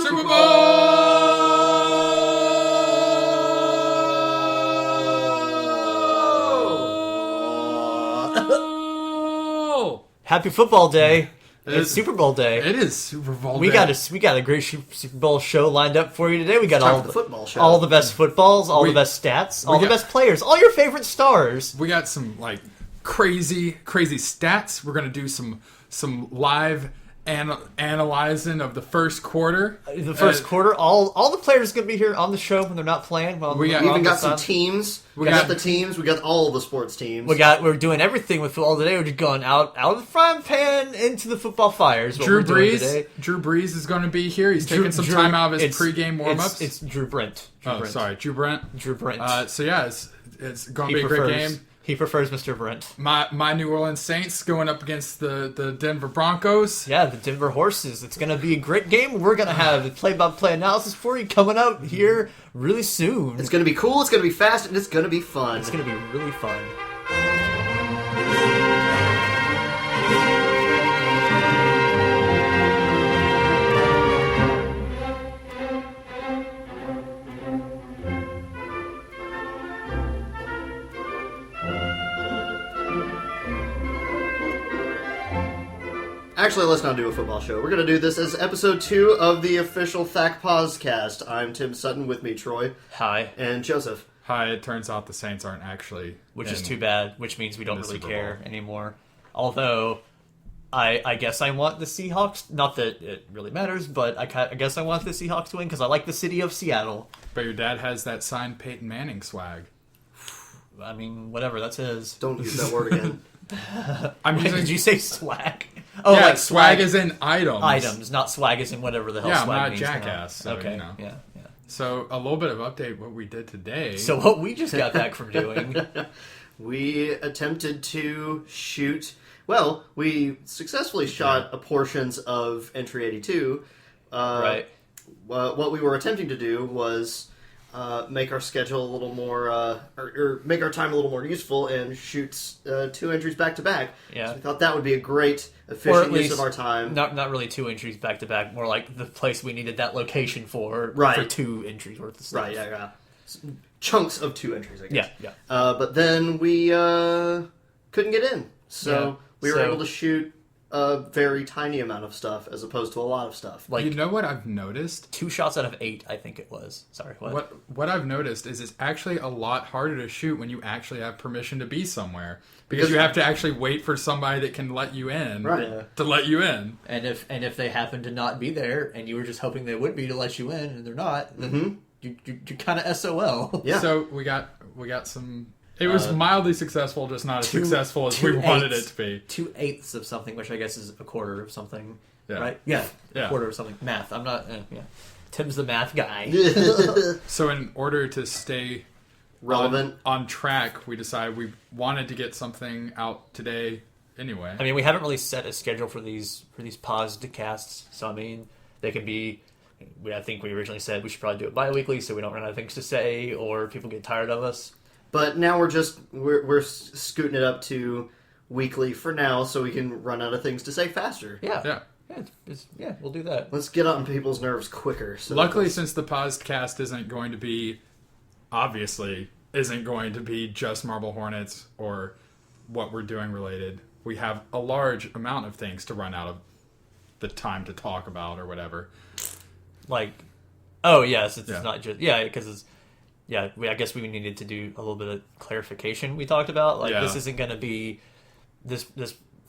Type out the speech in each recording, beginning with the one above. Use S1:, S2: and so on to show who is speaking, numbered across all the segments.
S1: Super Bowl!
S2: Happy football day. It's Super Bowl day.
S1: It is Super Bowl day.
S2: We got a great Super Bowl show lined up for you today. We got all the
S3: football show.
S2: All the best footballs, all the best stats, all the best players, all your favorite stars.
S1: We got some crazy stats. We're gonna do some live analyzing of the first quarter.
S2: The first quarter, all the players going to be here on the show when they're not playing.
S3: We even got some teams. We got the teams. We got all the sports teams.
S2: We're doing everything with football today. We're just going out of the frying pan into the football fires.
S1: Drew Brees is going to be here. He's taking some time out of his pregame warm-ups.
S2: It's Drew Brent.
S1: Drew Brent.
S2: Drew Brent.
S1: So yeah, it's going to be a great game.
S2: He prefers Mr. Brent.
S1: My New Orleans Saints going up against the Denver Broncos.
S2: Yeah, the Denver Horses. It's going to be a great game. We're going to have play-by-play analysis for you coming up here really soon.
S3: It's going to be cool, it's going to be fast, and it's going to be fun.
S2: It's going to be really fun.
S3: Actually, let's not do a football show. We're going to do this as episode 2 of the official THAC Podcast. I'm Tim Sutton, with me Troy.
S2: Hi.
S3: And Joseph.
S1: Hi, it turns out the Saints aren't actually...
S2: Which is too bad, which means we don't really care anymore. Although, I guess I want the Seahawks, not that it really matters, but I guess I want the Seahawks to win because I like the city of Seattle.
S1: But your dad has that signed Peyton Manning swag.
S2: I mean, whatever, that's his.
S3: Don't use that word again.
S2: Did you say swag?
S1: Oh, yeah, like swag is in items.
S2: Items, not swag is in whatever the hell swag means.
S1: Yeah, I'm not a jackass. So,
S2: okay,
S1: you know.
S2: Yeah.
S1: So, a little bit of update what we did today.
S2: So, what we just got back from doing.
S3: We attempted to shoot... Well, we successfully shot portions of Entry 82.
S2: Right.
S3: What we were attempting to do was... make our schedule a little more, or make our time a little more useful and shoot 2 entries back to back.
S2: Yeah.
S3: So we thought that would be a great, efficient use of our time.
S2: Not really 2 entries back to back, more like the place we needed that location for 2 entries worth of stuff.
S3: Right, yeah. Chunks of 2 entries, I guess.
S2: Yeah.
S3: But then we couldn't get in. So we were able to shoot a very tiny amount of stuff as opposed to a lot of stuff.
S1: You know what I've noticed?
S2: 2 shots out of 8, I think it was. Sorry, what?
S1: What I've noticed is it's actually a lot harder to shoot when you actually have permission to be somewhere. Because you have to actually wait for somebody that can let you in to let you in.
S2: And if they happen to not be there and you were just hoping they would be to let you in and they're not, then you're kind of SOL.
S3: Yeah.
S1: So we got some... It was mildly successful, just not as successful as we wanted it to be.
S2: 2/8 of something, which I guess is a quarter of something, right?
S1: Yeah.
S2: A quarter of something. Math. I'm not... Tim's the math guy.
S1: So in order to stay
S3: relevant
S1: on track, we decided we wanted to get something out today anyway.
S2: I mean, we haven't really set a schedule for these podcasts, so I mean, they can be... I think we originally said we should probably do it bi-weekly so we don't run out of things to say or people get tired of us.
S3: But now we're scooting it up to weekly for now, so we can run out of things to say faster.
S2: Yeah, we'll do that.
S3: Let's get on people's nerves quicker. So
S1: luckily, since the Posdcast isn't going to be just Marble Hornets or what we're doing related, we have a large amount of things to run out of the time to talk about or whatever.
S2: It's not just because it's. Yeah, I guess we needed to do a little bit of clarification. We talked about this isn't going to be this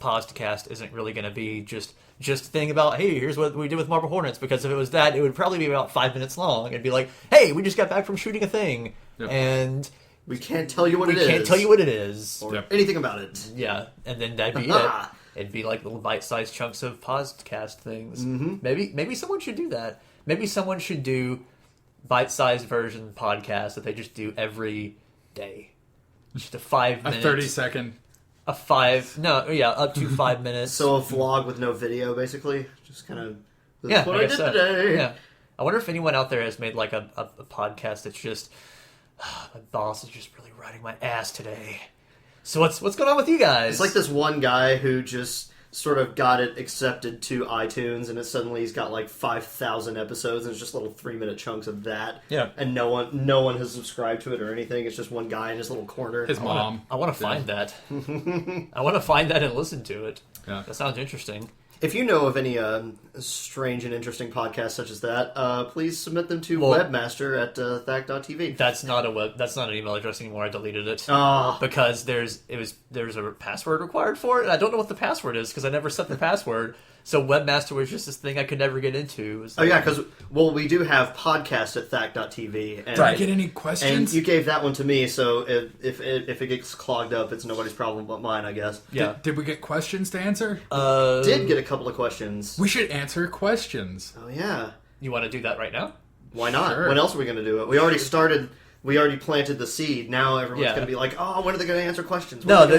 S2: podcast isn't really going to be just a thing about hey, here's what we did with Marble Hornets, because if it was that, it would probably be about 5 minutes long. It'd be like, hey, we just got back from shooting a thing, and
S3: we can't tell you what it is.
S2: We can't tell you what it is
S3: or anything about it.
S2: Yeah, and then that'd be it. It'd be like little bite-sized chunks of podcast things. Mm-hmm. Maybe someone should do that. Maybe someone should do bite-sized version podcast that they just do every day. Just a 5 minute...
S1: A 30-second...
S2: up to 5 minutes.
S3: So a vlog with no video, basically? Just kind of...
S2: That's
S3: what I did today.
S2: Yeah. I wonder if anyone out there has made like a podcast that's just... my boss is just really riding my ass today. So what's going on with you guys?
S3: It's like this one guy who just sort of got it accepted to iTunes, and suddenly he's got like 5,000 episodes, and it's just little 3-minute chunks of that.
S2: Yeah.
S3: And no one has subscribed to it or anything. It's just one guy in his little corner.
S1: His mom.
S2: I want to find that. I want to find that and listen to it.
S1: Yeah.
S2: That sounds interesting.
S3: If you know of any strange and interesting podcasts such as that, please submit them to webmaster at THAC.tv.
S2: That's not an email address anymore. I deleted it because there's a password required for it. And I don't know what the password is because I never set the password. So webmaster was just this thing I could never get into.
S3: Oh yeah, because we do have podcast at THAC.tv. And,
S1: Did I get any questions?
S3: And you gave that one to me, so if it gets clogged up, it's nobody's problem but mine, I guess.
S2: Yeah.
S1: Did we get questions to answer?
S3: Did get a couple of questions.
S1: We should answer questions.
S3: Oh yeah.
S2: You want to do that right now?
S3: Why not?
S1: Sure.
S3: When else are we going to do it? We already started. We already planted the seed. Now everyone's going to be like, "Oh, when are they going to answer questions?"
S2: Then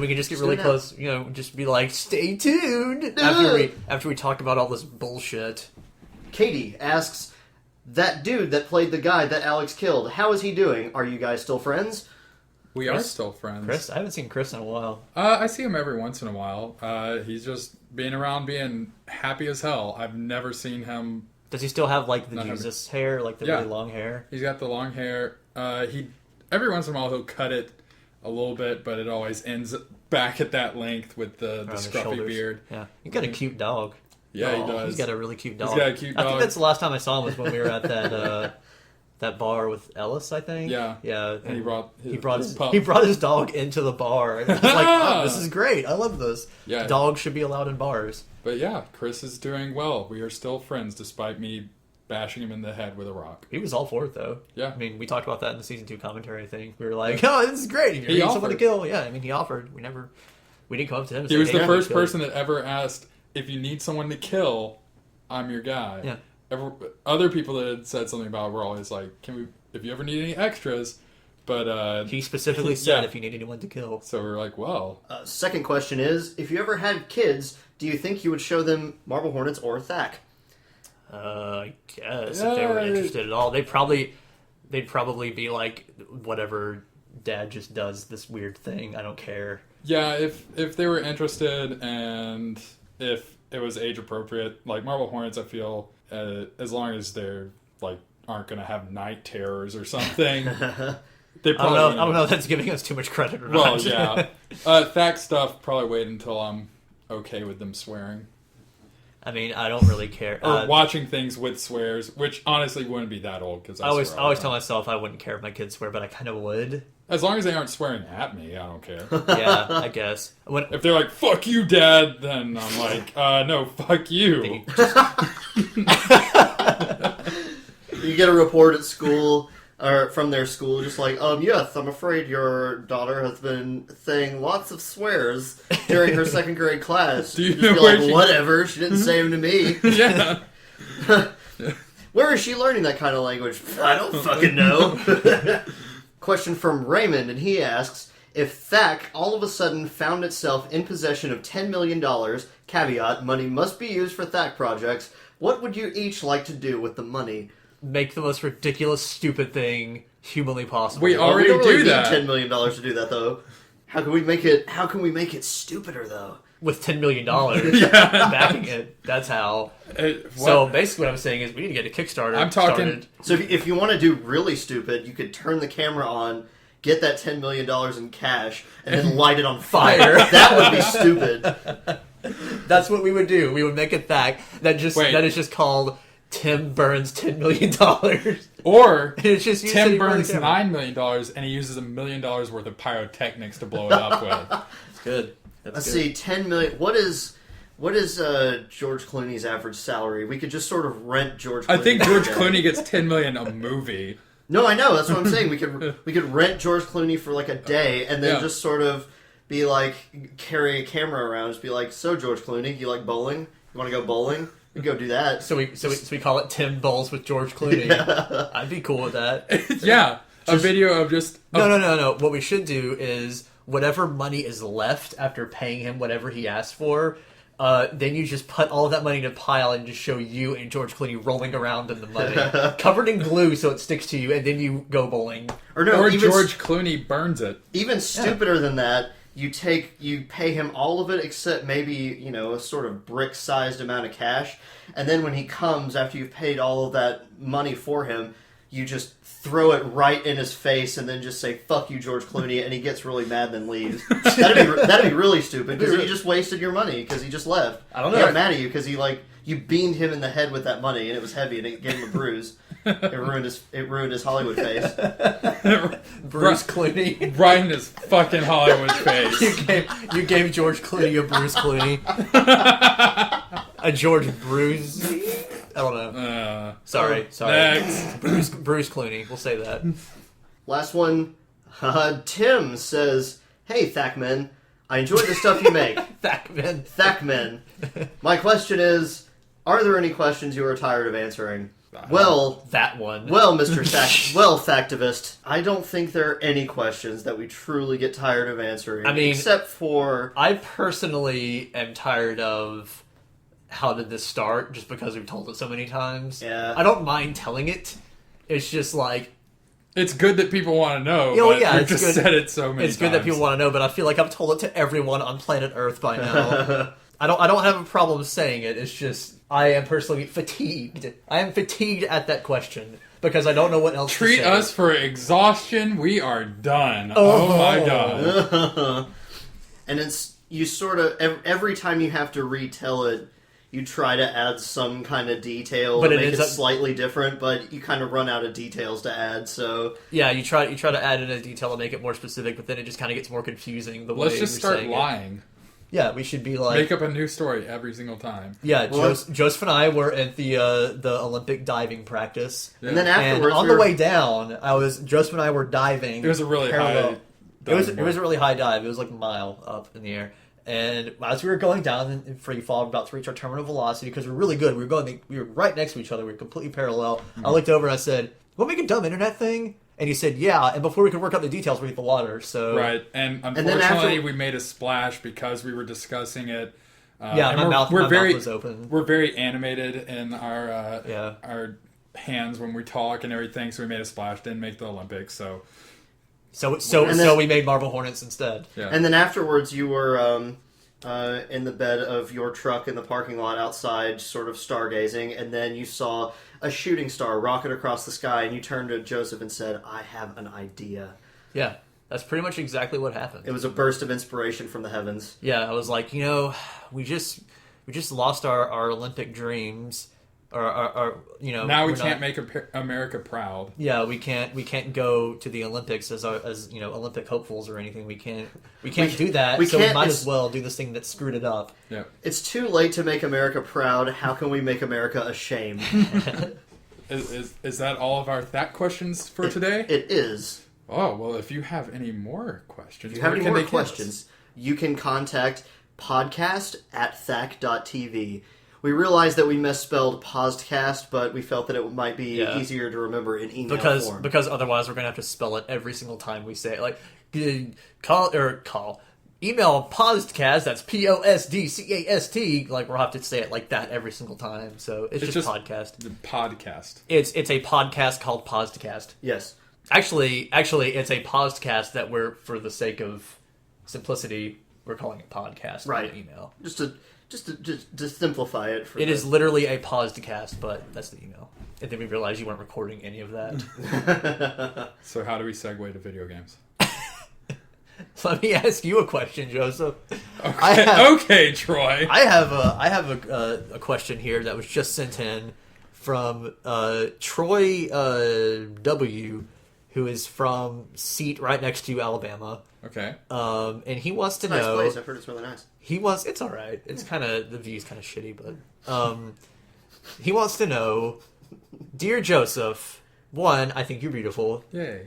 S2: we can just get really close. Just be like, "Stay tuned." After we talk about all this bullshit.
S3: Katie asks, "That dude that played the guy that Alex killed, how is he doing? Are you guys still friends?"
S1: We are still friends.
S2: Chris, I haven't seen Chris in a while.
S1: I see him every once in a while. He's just being around, being happy as hell. I've never seen him.
S2: Does he still have like the Jesus hair, like the really long hair?
S1: He's got the long hair. He every once in a while he'll cut it a little bit, but it always ends back at that length with the scruffy beard.
S2: Yeah, you got a cute dog.
S1: Yeah, he does.
S2: He's got a really cute dog.
S1: He's got a cute dog.
S2: I think that's the last time I saw him was when we were at that that bar with Ellis, I think.
S1: Yeah.
S2: Yeah.
S1: And he brought
S2: his dog into the bar. And I was like, oh, this is great. I love this.
S1: Yeah.
S2: Dogs should be allowed in bars.
S1: But yeah, Chris is doing well. We are still friends despite me bashing him in the head with a rock.
S2: He was all for it, though.
S1: Yeah.
S2: I mean, we talked about that in the season 2 commentary, I think. We were like, oh, this is great. If you need someone to kill. Yeah, I mean, he offered. We didn't come up to him and say,
S1: he was the first person that ever asked, if you need someone to kill, I'm your guy.
S2: Yeah.
S1: Other people that had said something about it were always like, if you ever need any extras, but
S2: he specifically said if you need anyone to kill.
S1: So we're like, well.
S3: Second question is, if you ever had kids, do you think you would show them Marble Hornets or THAC?
S2: I guess if they were interested at all, they'd probably be like, whatever, Dad just does this weird thing. I don't care.
S1: Yeah, if they were interested and if it was age appropriate, like Marble Hornets, I feel as long as they're like aren't going to have night terrors or something. They probably
S2: I don't know if that's giving us too much credit or not.
S1: Well, yeah. THAC stuff, probably wait until I'm okay with them swearing.
S2: I mean, I don't really care.
S1: Or watching things with swears, which honestly wouldn't be that old. Cause I always
S2: tell myself I wouldn't care if my kids swear, but I kind of would.
S1: As long as they aren't swearing at me, I don't care.
S2: Yeah, I guess.
S1: If they're like, fuck you, Dad, then I'm like, no, fuck you.
S3: You get a report at school, or from their school, just like, yes, I'm afraid your daughter has been saying lots of swears during her second grade class.
S1: Do you
S3: just
S1: know
S3: be
S1: where
S3: like, whatever, she didn't say them to me.
S1: Yeah.
S3: Where is she learning that kind of language? I don't fucking know. Question from Raymond, and he asks, if THAC all of a sudden found itself in possession of $10 million, caveat, money must be used for THAC projects, what would you each like to do with the money?
S2: Make the most ridiculous, stupid thing humanly possible.
S1: We already
S3: don't really
S1: do that.
S3: Need $10 million to do that, though. How can we make it stupider, though?
S2: With $10 million backing it. That's how. So basically what I'm saying is we need to get a Kickstarter started.
S3: So if you want to do really stupid, you could turn the camera on, get that $10 million in cash, and then light it on fire. That would be stupid.
S2: That's what we would do. We would make a THAC that is just called Tim burns $10 million.
S1: Or
S2: it's just
S1: Tim burns $9 million and he uses $1 million worth of pyrotechnics to blow it up with.
S2: That's good.
S3: Let's see, $10 million. What is George Clooney's average salary? We could just sort of rent George Clooney.
S1: I think George Clooney gets $10 million a movie.
S3: No, I know. That's what I'm saying. We could rent George Clooney for like a day and then just sort of be like, carry a camera around. Just be like, so George Clooney, you like bowling? You want to go bowling? We can go do that.
S2: So we call it Tim Bowls with George Clooney. Yeah. I'd be cool with that.
S1: Yeah. A video of just...
S2: No. What we should do is whatever money is left after paying him whatever he asked for, then you just put all of that money in a pile and just show you and George Clooney rolling around in the money, covered in glue so it sticks to you, and then you go bowling.
S3: Or
S1: George Clooney burns it.
S3: Even stupider than that, You pay him all of it except maybe, a sort of brick-sized amount of cash, and then when he comes, after you've paid all of that money for him, you just throw it right in his face and then just say, "Fuck you, George Clooney," and he gets really mad and then leaves. That'd be really stupid, because you just wasted your money, because he just left.
S2: I don't know.
S3: He got mad at you because you beamed him in the head with that money, and it was heavy, and it gave him a bruise. It ruined his Hollywood face.
S2: Bruce Clooney.
S1: Right in his fucking Hollywood face.
S2: You gave George Clooney a Bruce Clooney. A George Bruce. I don't know. Sorry.
S1: Next.
S2: Bruce Clooney. We'll say that.
S3: Last one. Tim says, "Hey, THAC-men, I enjoy the stuff you make." THAC-men. My question is, are there any questions you are tired of answering? Well,
S2: that one.
S3: Well, Mr. Thactivist, I don't think there are any questions that we truly get tired of answering.
S2: I mean,
S3: except for...
S2: I personally am tired of how did this start, just because we've told it so many times.
S3: Yeah.
S2: I don't mind telling it. It's just like...
S1: It's good that people want to know, but we've just said it so many times.
S2: It's good that people want to know, but I feel like I've told it to everyone on planet Earth by now. I don't have a problem saying it. It's just I am personally fatigued. I am fatigued at that question because I don't know what else to say.
S1: Treat us for exhaustion. We are done. Oh my god.
S3: And it's you sort of every time you have to retell it, you try to add some kind of detail to make it slightly different, but you kind of run out of details to add. So
S2: yeah, you try to add in a detail to make it more specific, but then it just kind of gets more confusing.
S1: Let's just start lying.
S2: Yeah, we should be like...
S1: Make up a new story every single time.
S2: Yeah, Joseph and I were at the Olympic diving practice.
S3: Yeah. And then afterwards...
S2: And on the way down, Joseph and I were diving.
S1: It was a really high dive.
S2: It was a really high dive. It was like a mile up in the air. And as we were going down in free fall, about to reach our terminal velocity, because we were really good. We were right next to each other. We were completely parallel. Mm-hmm. I looked over and I said, "You want to make a dumb internet thing?" And he said, "Yeah." And before we could work out the details, we hit the water. So
S1: right, and unfortunately, we made a splash because we were discussing it.
S2: My mouth was open.
S1: We're very animated in our hands when we talk and everything. So we made a splash. Didn't make the Olympics. So
S2: we made Marble Hornets instead.
S3: Yeah. And then afterwards, you were in the bed of your truck in the parking lot outside, sort of stargazing, and then you saw a shooting star rocket across the sky, and you turned to Joseph and said, "I have an idea."
S2: Yeah, that's pretty much exactly what happened.
S3: It was a burst of inspiration from the heavens.
S2: Yeah, I was like, we just lost our Olympic dreams.
S1: Now we can't make America proud.
S2: Yeah, we can't go to the Olympics as Olympic hopefuls or anything. We can't do that. So we might as well do this thing that screwed it up.
S1: Yeah,
S3: it's too late to make America proud. How can we make America ashamed?
S1: Is that all of our THAC questions for today?
S3: It is.
S1: Oh well, if you have any more questions,
S3: you can contact podcast@thac.tv. We realized that we misspelled Posdcast, but we felt that it might be easier to remember in email form.
S2: Because otherwise we're going to have to spell it every single time we say it. Like, email Posdcast, that's Postcast. Like, we'll have to say it like that every single time. So it's just podcast.
S1: The podcast.
S2: It's a podcast called Posdcast.
S3: Yes.
S2: Actually, it's a Posdcast that we're, for the sake of simplicity, we're calling it podcast.
S3: Right.
S2: Email.
S3: Just to simplify it.
S2: It is literally a Posdcast, but that's the email. And then we realized you weren't recording any of that.
S1: So how do we segue to video games?
S2: Let me ask you a question, Joseph.
S1: Okay, Troy.
S2: I have a question here that was just sent in from Troy W, who is from seat right next to Alabama.
S1: Okay.
S2: And he wants to
S3: nice
S2: know.
S3: Place. I've heard it's really nice.
S2: It's all right. It's kind of, the view's kind of shitty, but he wants to know, dear Joseph, 1, I think you're beautiful.
S1: Yay.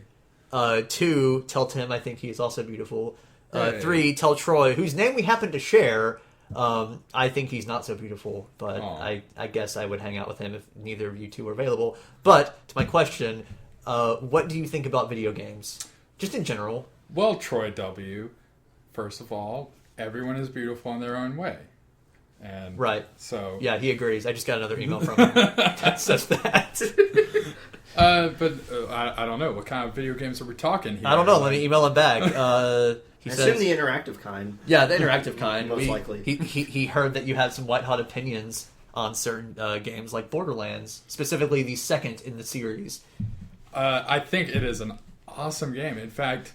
S2: 2, tell Tim I think he is also beautiful. 3, tell Troy, whose name we happen to share, I think he's not so beautiful, but I guess I would hang out with him if neither of you two are available. But to my question, what do you think about video games, just in general?
S1: Well, Troy W, first of all, everyone is beautiful in their own way. And
S2: right.
S1: So
S2: yeah, he agrees. I just got another email from him that says that.
S1: But I don't know. What kind of video games are we talking here?
S2: I don't know. Let me email him back.
S3: I assume the interactive kind.
S2: Yeah, the interactive kind.
S3: Most likely.
S2: He heard that you had some white-hot opinions on certain games like Borderlands, specifically the second in the series.
S1: I think it is an awesome game. In fact,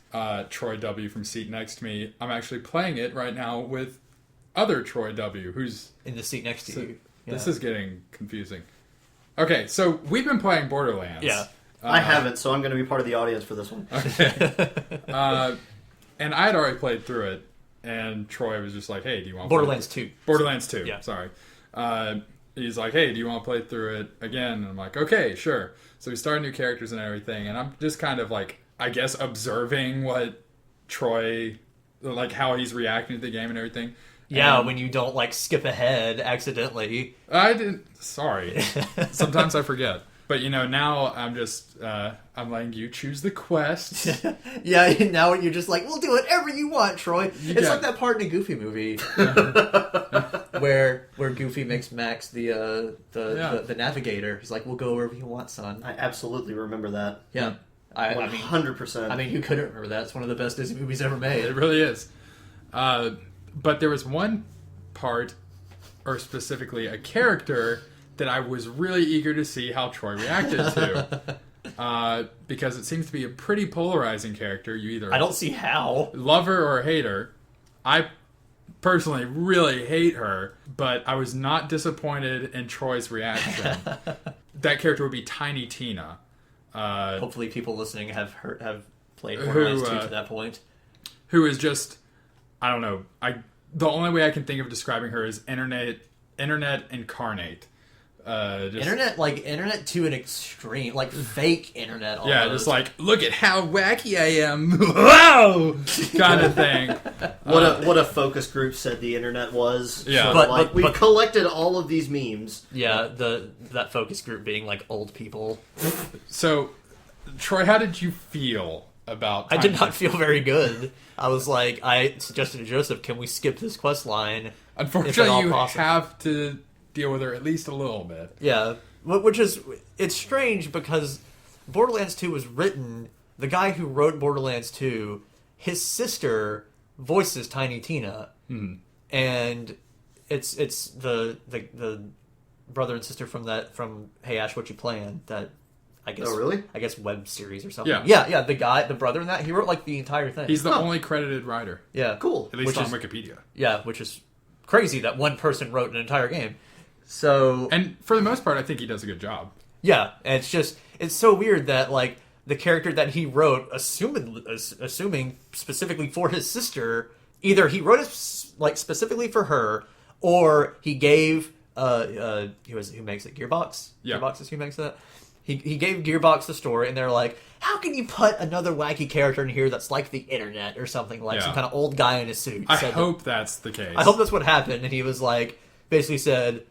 S1: Troy W. from seat next to me, I'm actually playing it right now with other Troy W. who's...
S2: in the seat next to you. Yeah.
S1: This is getting confusing. Okay, so we've been playing Borderlands.
S2: Yeah.
S3: I haven't, so I'm going to be part of the audience for this one.
S1: Okay. And I had already played through it, and Troy was just like, hey, do you want to
S2: Borderlands 2.
S1: Borderlands 2,
S2: yeah.
S1: Sorry. He's like, hey, do you want to play through it again? And I'm like, okay, sure. So we start new characters and everything, and I'm just kind of like, I guess, observing what Troy, like how he's reacting to the game and everything.
S2: Yeah,
S1: and
S2: when you don't like skip ahead accidentally.
S1: I didn't. Sorry. Sometimes I forget. But now I'm just I'm letting you choose the quest.
S2: Yeah, now you're just like, we'll do whatever you want, Troy. It's like that part in a Goofy movie where Goofy makes Max the navigator. He's like, we'll go wherever you want, son.
S3: I absolutely remember that.
S2: Yeah. I mean,
S3: 100%.
S2: I mean, who couldn't remember that? It's one of the best Disney movies ever made.
S1: It really is. But there was one part, or specifically a character, that I was really eager to see how Troy reacted to. Because it seems to be a pretty polarizing character. You either
S2: I don't see how.
S1: love her or hate her. I personally really hate her, but I was not disappointed in Troy's reaction. That character would be Tiny Tina.
S2: Hopefully people listening have played Borderlands 2 to that point.
S1: Who is just, I don't know. The only way I can think of describing her is internet incarnate.
S2: Internet to an extreme, like fake internet. Almost.
S1: Yeah, just like, look at how wacky I am, wow, kind of thing.
S3: What a focus group said the internet was.
S1: Yeah,
S3: so we've collected all of these memes.
S2: Yeah, that focus group being like old people.
S1: So, Troy, how did you feel about?
S2: I did not feel very good. I was like, I suggested to Joseph, can we skip this quest line?
S1: Unfortunately, you have to deal with her at least a little bit.
S2: Yeah, which is, it's strange because Borderlands 2 was written, the guy who wrote Borderlands 2, his sister voices Tiny Tina, and it's the brother and sister from Hey Ash, What You Playing, that I guess.
S3: Oh, really?
S2: I guess web series or something.
S1: Yeah.
S2: Yeah. The brother in that, he wrote like the entire thing.
S1: He's the only credited writer.
S2: Yeah,
S3: cool.
S1: At least on Wikipedia.
S2: Yeah, which is crazy that one person wrote an entire game. So,
S1: and for the most part, I think he does a good job.
S2: Yeah, and it's so weird that like the character that he wrote, assuming specifically for his sister, either he wrote it like specifically for her, or he gave who makes it, Gearbox?
S1: Yeah.
S2: Gearbox is who makes that. He gave Gearbox the story, and they're like, how can you put another wacky character in here that's like the internet or something, like some kind of old guy in a suit?
S1: I hope that's the case.
S2: I hope that's what happened, and he was like, basically said,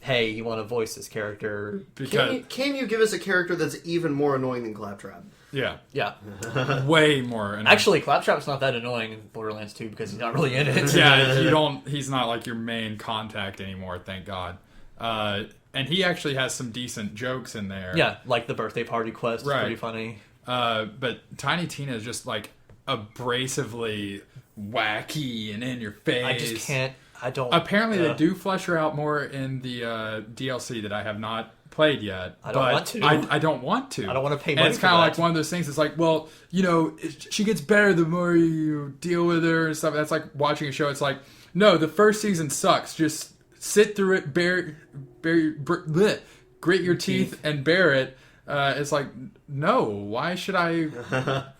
S2: hey, you want to voice this character?
S3: Can you give us a character that's even more annoying than Claptrap?
S1: Yeah.
S2: Yeah.
S1: Way more annoying.
S2: Actually, Claptrap's not that annoying in Borderlands 2 because he's not really in it.
S1: Yeah, he's not like your main contact anymore, thank God. And he actually has some decent jokes in there.
S2: Yeah, like the birthday party quest is pretty funny.
S1: But Tiny Tina is just like abrasively wacky and in your face.
S2: I just can't.
S1: Apparently, they do flesh her out more in the DLC that I have not played yet.
S2: I don't want to.
S1: I don't want to.
S2: I don't want to pay money.
S1: And it's kind of like one of those things. It's like, well, she gets better the more you deal with her and stuff. That's like watching a show. It's like, no, the first season sucks. Just sit through it, grit your teeth and bear it. It's like, no, why should I?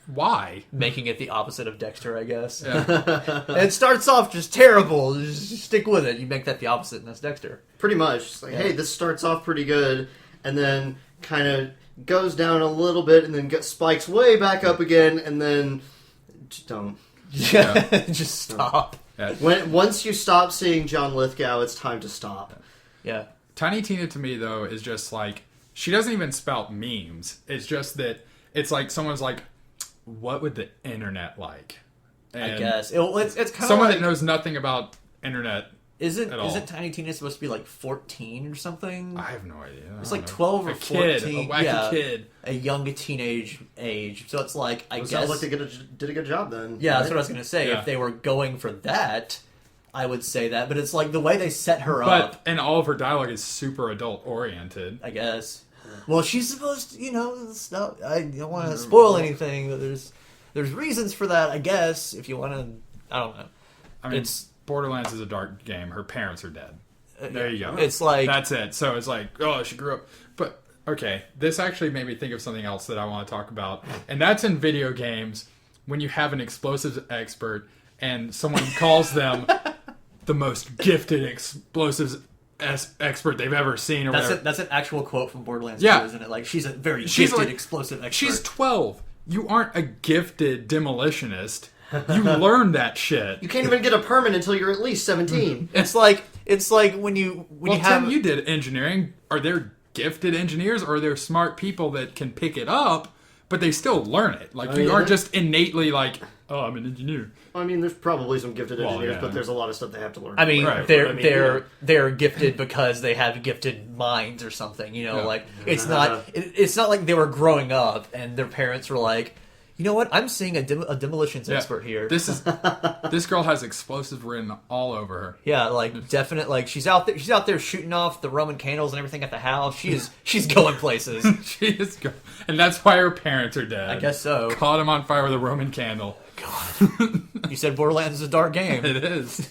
S1: Why?
S2: Making it the opposite of Dexter, I guess.
S1: Yeah.
S2: It starts off just terrible. Just stick with it. You make that the opposite, and that's Dexter.
S3: Pretty much. It's like, hey, this starts off pretty good, and then kind of goes down a little bit, and then spikes way back up again, and then just don't.
S2: Yeah. Just stop.
S1: Yeah.
S3: Once you stop seeing John Lithgow, it's time to stop.
S2: Yeah.
S1: Tiny Tina to me though is just like, she doesn't even spout memes. It's just that it's like someone's like, what would the internet like? And
S2: I guess it's kind of
S1: someone that knows nothing about internet
S2: Isn't Tiny Tina supposed to be like 14 or something?
S1: I have no idea.
S2: It's like 12 or 14.
S1: A wacky kid.
S2: A young teenage age. So it's like, I guess...
S3: Sounds like they did a good job then.
S2: Yeah, right? That's what I was going to say. Yeah. If they were going for that, I would say that. But it's like the way they set her up...
S1: And all of her dialogue is super adult-oriented.
S2: I guess. Well, she's supposed to, I don't want to spoil anything, but there's reasons for that, I guess, if you want to... I don't know.
S1: I mean, Borderlands is a dark game. Her parents are dead. There you go.
S2: It's like...
S1: That's it. So it's like, oh, she grew up... But, okay, this actually made me think of something else that I want to talk about. And that's in video games, when you have an explosives expert and someone calls them the most gifted explosives expert they've ever seen. Or
S2: that's an actual quote from Borderlands 2, isn't it? Like, she's a very gifted explosive expert.
S1: She's 12. You aren't a gifted demolitionist. You learn that shit.
S3: You can't even get a permit until you're at least 17.
S2: It's like when you have...
S1: Tim, you did engineering. Are there gifted engineers, or are there smart people that can pick it up, but they still learn it? Like, you aren't just innately like, oh, I'm an engineer.
S3: I mean, there's probably some gifted engineers, but there's a lot of stuff they have to learn.
S2: I mean, they're gifted because they have gifted minds or something. Like it's not like they were growing up and their parents were like, you know what? I'm seeing a demolitions expert here.
S1: This girl has explosives written all over her.
S2: Yeah, like definite. Like she's out there shooting off the Roman candles and everything at the house. She's going places.
S1: She is going, and that's why her parents are dead.
S2: I guess so.
S1: Caught him on fire with a Roman candle.
S2: God, you said Borderlands is a dark game.
S1: It is.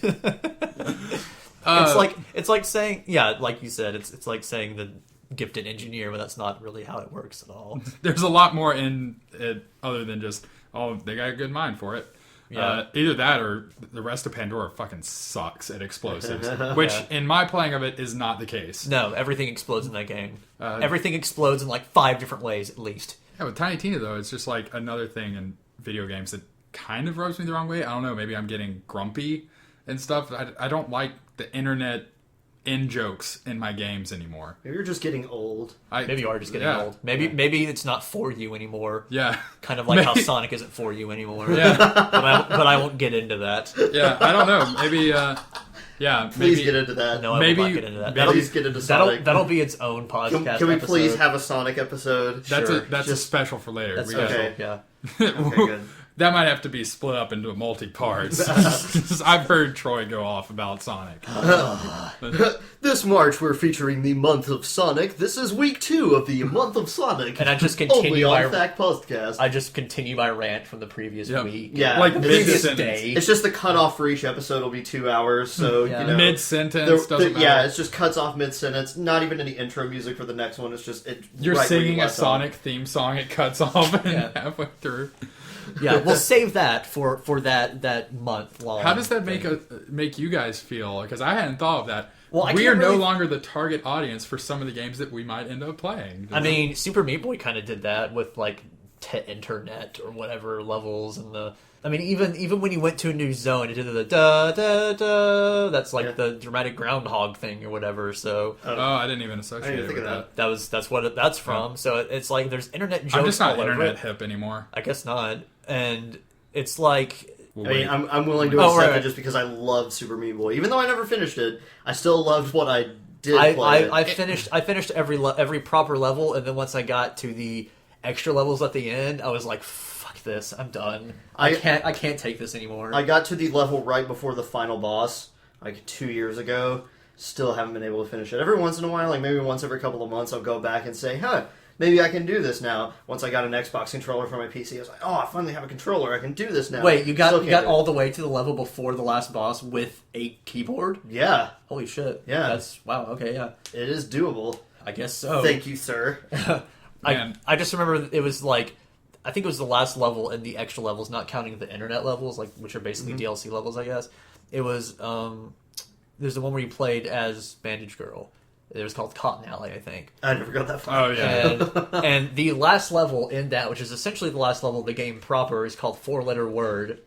S2: It's like saying, like you said, it's like saying the gifted engineer, but that's not really how it works at all.
S1: There's a lot more in it other than just, oh, they got a good mind for it. Yeah. Either that or the rest of Pandora fucking sucks at explosives, which in my playing of it is not the case.
S2: No, everything explodes in that game. Everything explodes in like 5 different ways at least.
S1: Yeah, with Tiny Tina though, it's just like another thing in video games that kind of rubs me the wrong way. I don't know, maybe I'm getting grumpy and stuff. I don't like the internet in-jokes in my games anymore.
S3: Maybe you're just getting old.
S2: Maybe you are just getting old. Maybe it's not for you anymore.
S1: Yeah.
S2: Kind of like how Sonic isn't for you anymore.
S1: Yeah.
S2: but I won't get into that.
S1: Yeah, I don't know. Maybe,
S3: Please get into that.
S2: No, I will not get into that.
S3: Please get into Sonic.
S2: That'll be its own podcast.
S3: Can we please have a Sonic episode?
S1: That's a special for later.
S2: That's special, yeah.
S3: Okay, good.
S1: That might have to be split up into multi-parts. I've heard Troy go off about Sonic.
S3: This March, we're featuring the month of Sonic. This is week 2 of the month of Sonic.
S2: And I just continue
S3: only on THAC Podcast.
S2: I just continue my rant from the previous week.
S3: Yeah,
S1: like
S2: the previous day.
S3: It's just the cutoff for each episode will be 2 hours, so
S1: mid-sentence doesn't matter.
S3: Yeah, it's just cuts off mid-sentence. Not even any intro music for the next one. It's just
S1: you're singing a Sonic theme song. It cuts off halfway through.
S2: Yeah, we'll save that for that month long.
S1: How does that make you guys feel? Because I hadn't thought of that.
S2: Well,
S1: we are no longer the target audience for some of the games that we might end up playing.
S2: I mean, Super Meat Boy kind of did that with like internet or whatever levels and the. I mean, even when you went to a new zone, it did the da da da. That's like the dramatic groundhog thing or whatever. So
S1: I didn't even associate it with that.
S2: That's what that's from. So it's like there's internet jokes.
S1: I'm just not
S2: all
S1: internet
S2: over
S1: hip anymore.
S2: I guess not. And it's like.
S3: I'm willing to accept it just because I love Super Meat Boy. Even though I never finished it, I still loved what I did play.
S2: I finished every proper level, and then once I got to the extra levels at the end, I was like, fuck this, I'm done. I can't take this anymore.
S3: I got to the level right before the final boss, like 2 years ago. Still haven't been able to finish it. Every once in a while, like maybe once every couple of months, I'll go back and say, maybe I can do this now. Once I got an Xbox controller for my PC, I was like, oh, I finally have a controller. I can do this now.
S2: Wait, you got all the way to the level before the last boss with a keyboard?
S3: Yeah.
S2: Holy shit.
S3: Yeah.
S2: That's, wow, okay, yeah.
S3: It is doable.
S2: I guess so.
S3: Thank you, sir.
S2: I just remember it was like, I think it was the last level in the extra levels, not counting the internet levels, like which are basically DLC levels, I guess. It was, there's the one where you played as Bandage Girl. It was called Cotton Alley, I think.
S3: I never got that far.
S1: Oh, yeah.
S2: And the last level in that, which is essentially the last level of the game proper, is called 4-letter word.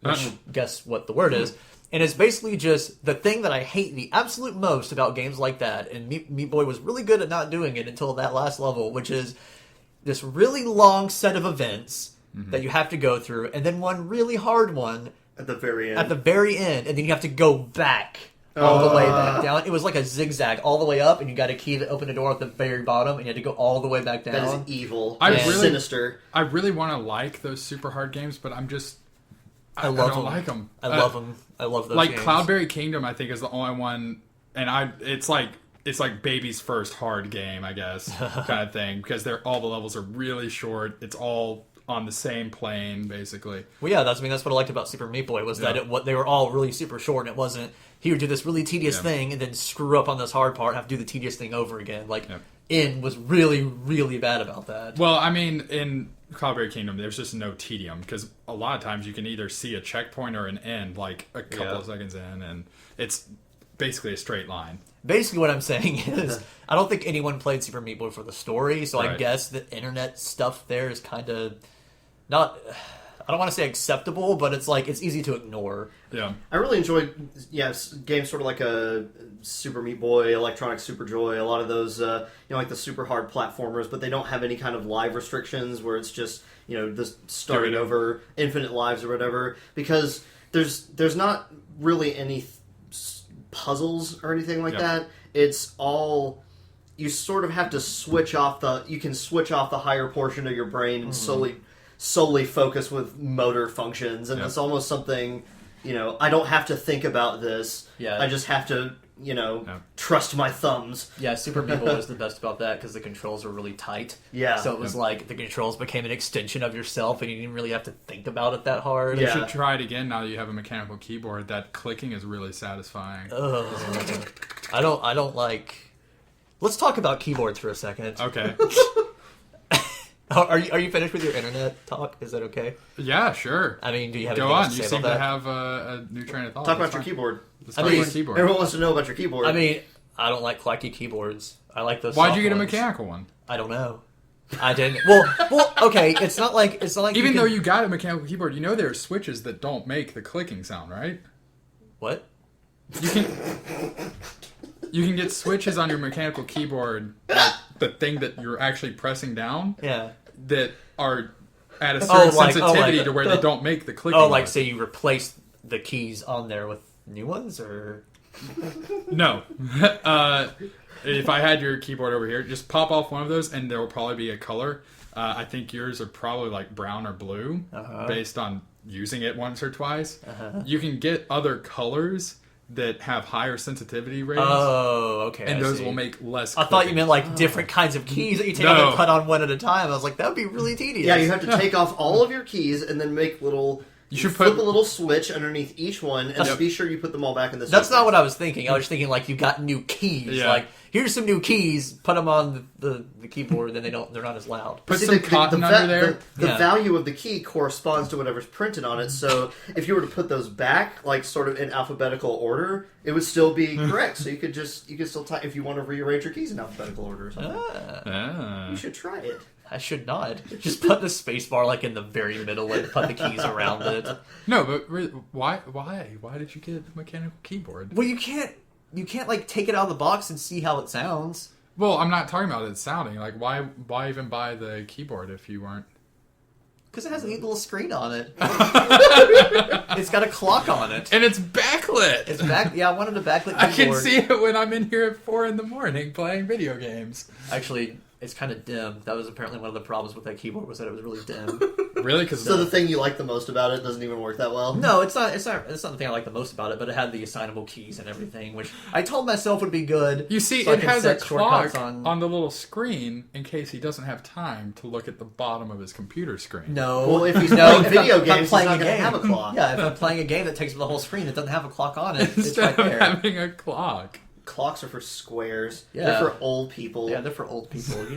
S2: Which, guess what the word is. And it's basically just the thing that I hate the absolute most about games like that. And Meat Boy was really good at not doing it until that last level, which is this really long set of events that you have to go through, and then one really hard one
S3: at the very end.
S2: And then you have to go back all the way back down. It was like a zigzag all the way up, and you got a key to open the door at the very bottom, and you had to go all the way back down.
S3: That is evil.
S1: Sinister. I really want to like those super hard games, but I'm just... I don't like them.
S2: I love them. I love those games.
S1: Cloudberry Kingdom, I think, is the only one, and it's like baby's first hard game, I guess, kind of thing, because all the levels are really short. It's all on the same plane, basically.
S2: Well, yeah, that's what I liked about Super Meat Boy was that they were all really super short, and it wasn't he would do this really tedious thing and then screw up on this hard part and have to do the tedious thing over again. N was really, really bad about that.
S1: Well, I mean, in Cloudberry Kingdom, there's just no tedium, because a lot of times you can either see a checkpoint or an end, like a couple of seconds in, and it's basically a straight line.
S2: Basically what I'm saying is, I don't think anyone played Super Meat Boy for the story, so I guess the internet stuff there is kind of not... I don't want to say acceptable, but it's easy to ignore.
S1: Yeah.
S3: I really enjoyed games sort of like a Super Meat Boy, Electronic Super Joy, a lot of those, like the super hard platformers, but they don't have any kind of live restrictions where it's just, this starting over infinite lives or whatever, because there's not really any puzzles or anything like that. It's all... You sort of have to switch off the higher portion of your brain and solely focus with motor functions, and it's almost something, I don't have to think about this.
S2: Yeah.
S3: I just have to, trust my thumbs.
S2: Yeah, Super Meat Boy was the best about that because the controls were really tight.
S3: Yeah.
S2: So it was like the controls became an extension of yourself, and you didn't really have to think about it that hard.
S1: You should try it again now that you have a mechanical keyboard. That clicking is really satisfying.
S2: I don't like... Let's talk about keyboards for a second.
S1: Okay.
S2: Are you finished with your internet talk? Is that okay?
S1: Yeah, sure.
S2: I mean, do you have
S1: anything
S2: else to
S1: say
S2: say
S1: about that? You seem
S2: to
S1: have a new train of thought.
S3: Talk about your keyboard.
S1: Let's talk about keyboard.
S3: Everyone wants to know about your keyboard.
S2: I mean, I don't like clacky keyboards. I like those.
S1: Why'd you get a
S2: ones.
S1: mechanical one?
S2: I don't know. I didn't. Well, okay. It's not like
S1: even though you got a mechanical keyboard, there are switches that don't make the clicking sound, right?
S2: What?
S1: You can get switches on your mechanical keyboard, like the thing that you're actually pressing down.
S2: Yeah.
S1: That are at a certain sensitivity to where they don't make the clicking.
S2: Oh, like say you replace the keys on there with new ones, or
S1: no. If I had your keyboard over here, just pop off one of those, and there will probably be a color. I think yours are probably like brown or blue, based on using it once or twice. You can get other colors that have higher sensitivity ratings.
S2: Oh, okay.
S1: And those will make less
S2: clicking. I thought you meant like different kinds of keys that you take off and put on one at a time. I was like, that would be really tedious.
S3: Yeah, you have to take off all of your keys and then make little... You should flip a little switch underneath each one, and be sure you put them all back in the...
S2: That's not what I was thinking. I was thinking like you got new keys.
S1: Yeah.
S2: Like, here's some new keys, put them on the keyboard, then they're not as loud.
S1: Put some cotton under there.
S3: The value of the key corresponds to whatever's printed on it, so if you were to put those back, like sort of in alphabetical order, it would still be correct. So you could still type if you want to rearrange your keys in alphabetical order or something. You should try it.
S2: I should not. Just put the space bar like in the very middle and put the keys around it.
S1: No, but why? Why did you get a mechanical keyboard?
S2: Well, you can't like take it out of the box and see how it sounds.
S1: Well, I'm not talking about it sounding. Like, why even buy the keyboard if you weren't?
S2: Because it has a neat little screen on it. It's got a clock on it.
S1: And it's backlit.
S2: Yeah, I wanted a backlit keyboard.
S1: I can see it when I'm in here at 4 a.m. playing video games.
S2: Actually, it's kind of dim. That was apparently one of the problems with that keyboard, was that it was really dim.
S1: Really?
S3: So the thing you like the most about it doesn't even work that well?
S2: No, it's not the thing I like the most about it, but it had the assignable keys and everything, which I told myself would be good.
S1: You see, it has a clock on the little screen in case he doesn't have time to look at the bottom of his computer screen.
S2: No.
S3: Well, if he's playing video games, he's not going to have a clock.
S2: Yeah, if I'm playing a game that takes up the whole screen that doesn't have a clock on it,
S1: Instead
S2: it's right there.
S1: of having a clock.
S3: Clocks are for squares.
S2: Yeah.
S3: They're for old people.
S2: Yeah, they're for old people. You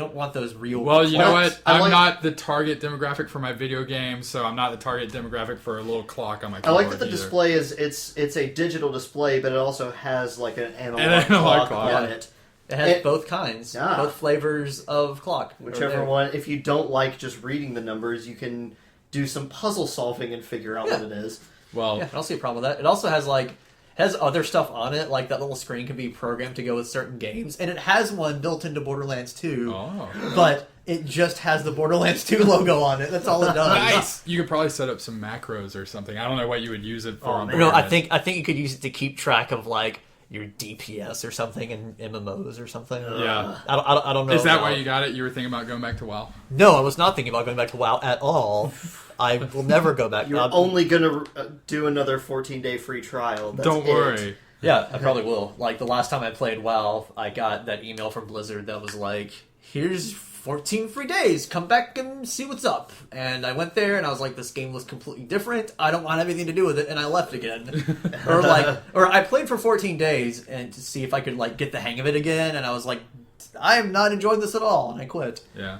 S2: don't want those real...
S1: Well, you know what? I'm not the target demographic for my video games, so I'm not the target demographic for a little clock on my keyboard.
S3: I like that the display is it's a digital display, but it also has like an analog clock on it.
S2: It has both kinds, both flavors of clock.
S3: Whichever one. If you don't like just reading the numbers, you can do some puzzle solving and figure out what it is.
S2: Well, yeah, I don't see a problem with that. It also has has other stuff on it, like that little screen can be programmed to go with certain games, and it has one built into Borderlands 2.
S1: Oh.
S2: But it just has the Borderlands 2 logo on it. That's all it does.
S1: Nice. You could probably set up some macros or something. I don't know what you would use it for. On
S2: No, I think you could use it to keep track of like your DPS or something in MMOs or something.
S1: Yeah.
S2: I don't know.
S1: Is that why you got it? You were thinking about going back to WoW?
S2: No, I was not thinking about going back to WoW at all. I will never go back.
S3: You're only gonna do another 14-day free trial. That's
S1: Don't worry.
S2: Yeah, I probably will. Like, the last time I played WoW, I got that email from Blizzard that was like, here's 14 free days, come back and see what's up. And I went there, and I was like, this game was completely different, I don't want anything to do with it, and I left again. or I played for 14 days and to see if I could, like, get the hang of it again, and I was like, I am not enjoying this at all, and I quit.
S1: Yeah.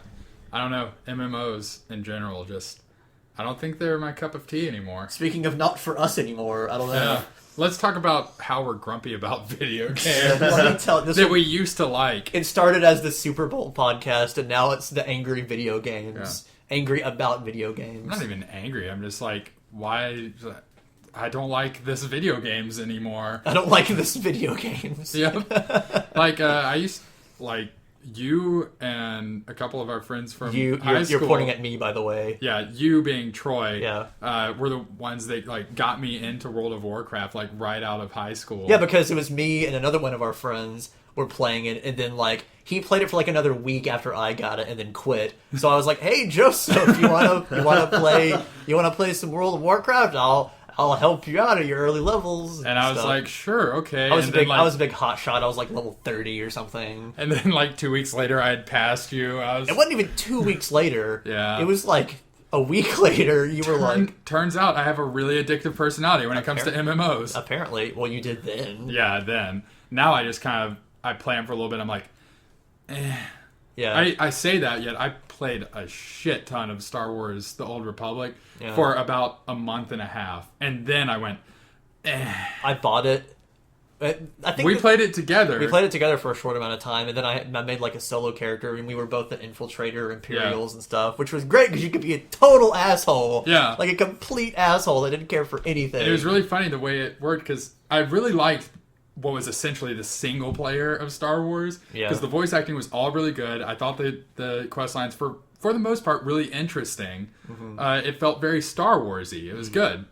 S1: I don't know. MMOs in general just... I don't think they're my cup of tea anymore.
S2: Speaking of not for us anymore, I don't know.
S1: Yeah. Let's talk about how we're grumpy about video games
S2: Let me tell
S1: that we used to like.
S2: It started as the Super Bowl podcast, and now it's the angry video games. Yeah. Angry about video games.
S1: I'm not even angry. I'm just like, why... I don't like this video games anymore.
S2: I don't like this video games.
S1: Yep. Like, I used... Like... You and a couple of our friends from high school...
S2: You're pointing at me, by the way.
S1: Yeah, you being Troy.
S2: Yeah.
S1: Were the ones that like got me into World of Warcraft like right out of high school.
S2: Yeah, because it was me and another one of our friends were playing it, and then like he played it for like another week after I got it, and then quit. So I was like, "Hey, Joseph, you want to play some World of Warcraft? I'll help you out at your early levels."
S1: And I was like, sure, okay.
S2: I was a big hot shot. I was like level 30 or something.
S1: And then like 2 weeks later, I had passed you.
S2: It wasn't even 2 weeks later.
S1: Yeah.
S2: It was like a week later. You were like...
S1: Turns out I have a really addictive personality when it comes to MMOs.
S2: Apparently. Well, you did then.
S1: Yeah, then. Now I just kind of... I play them for a little bit. I'm like, eh.
S2: Yeah.
S1: I say that, yet I played a shit ton of Star Wars The Old Republic for about a month and a half. And then I went, eh.
S2: I bought it. I think
S1: we played it together.
S2: We played it together for a short amount of time, and then I made like a solo character, and we were both the Infiltrator, Imperials, and stuff, which was great because you could be a total asshole.
S1: Yeah.
S2: Like a complete asshole that didn't care for anything.
S1: And it was really funny the way it worked because I really liked what was essentially the single player of Star Wars. Because the voice acting was all really good. I thought the quest lines, for the most part, really interesting. Mm-hmm. It felt very Star Wars-y. It was good.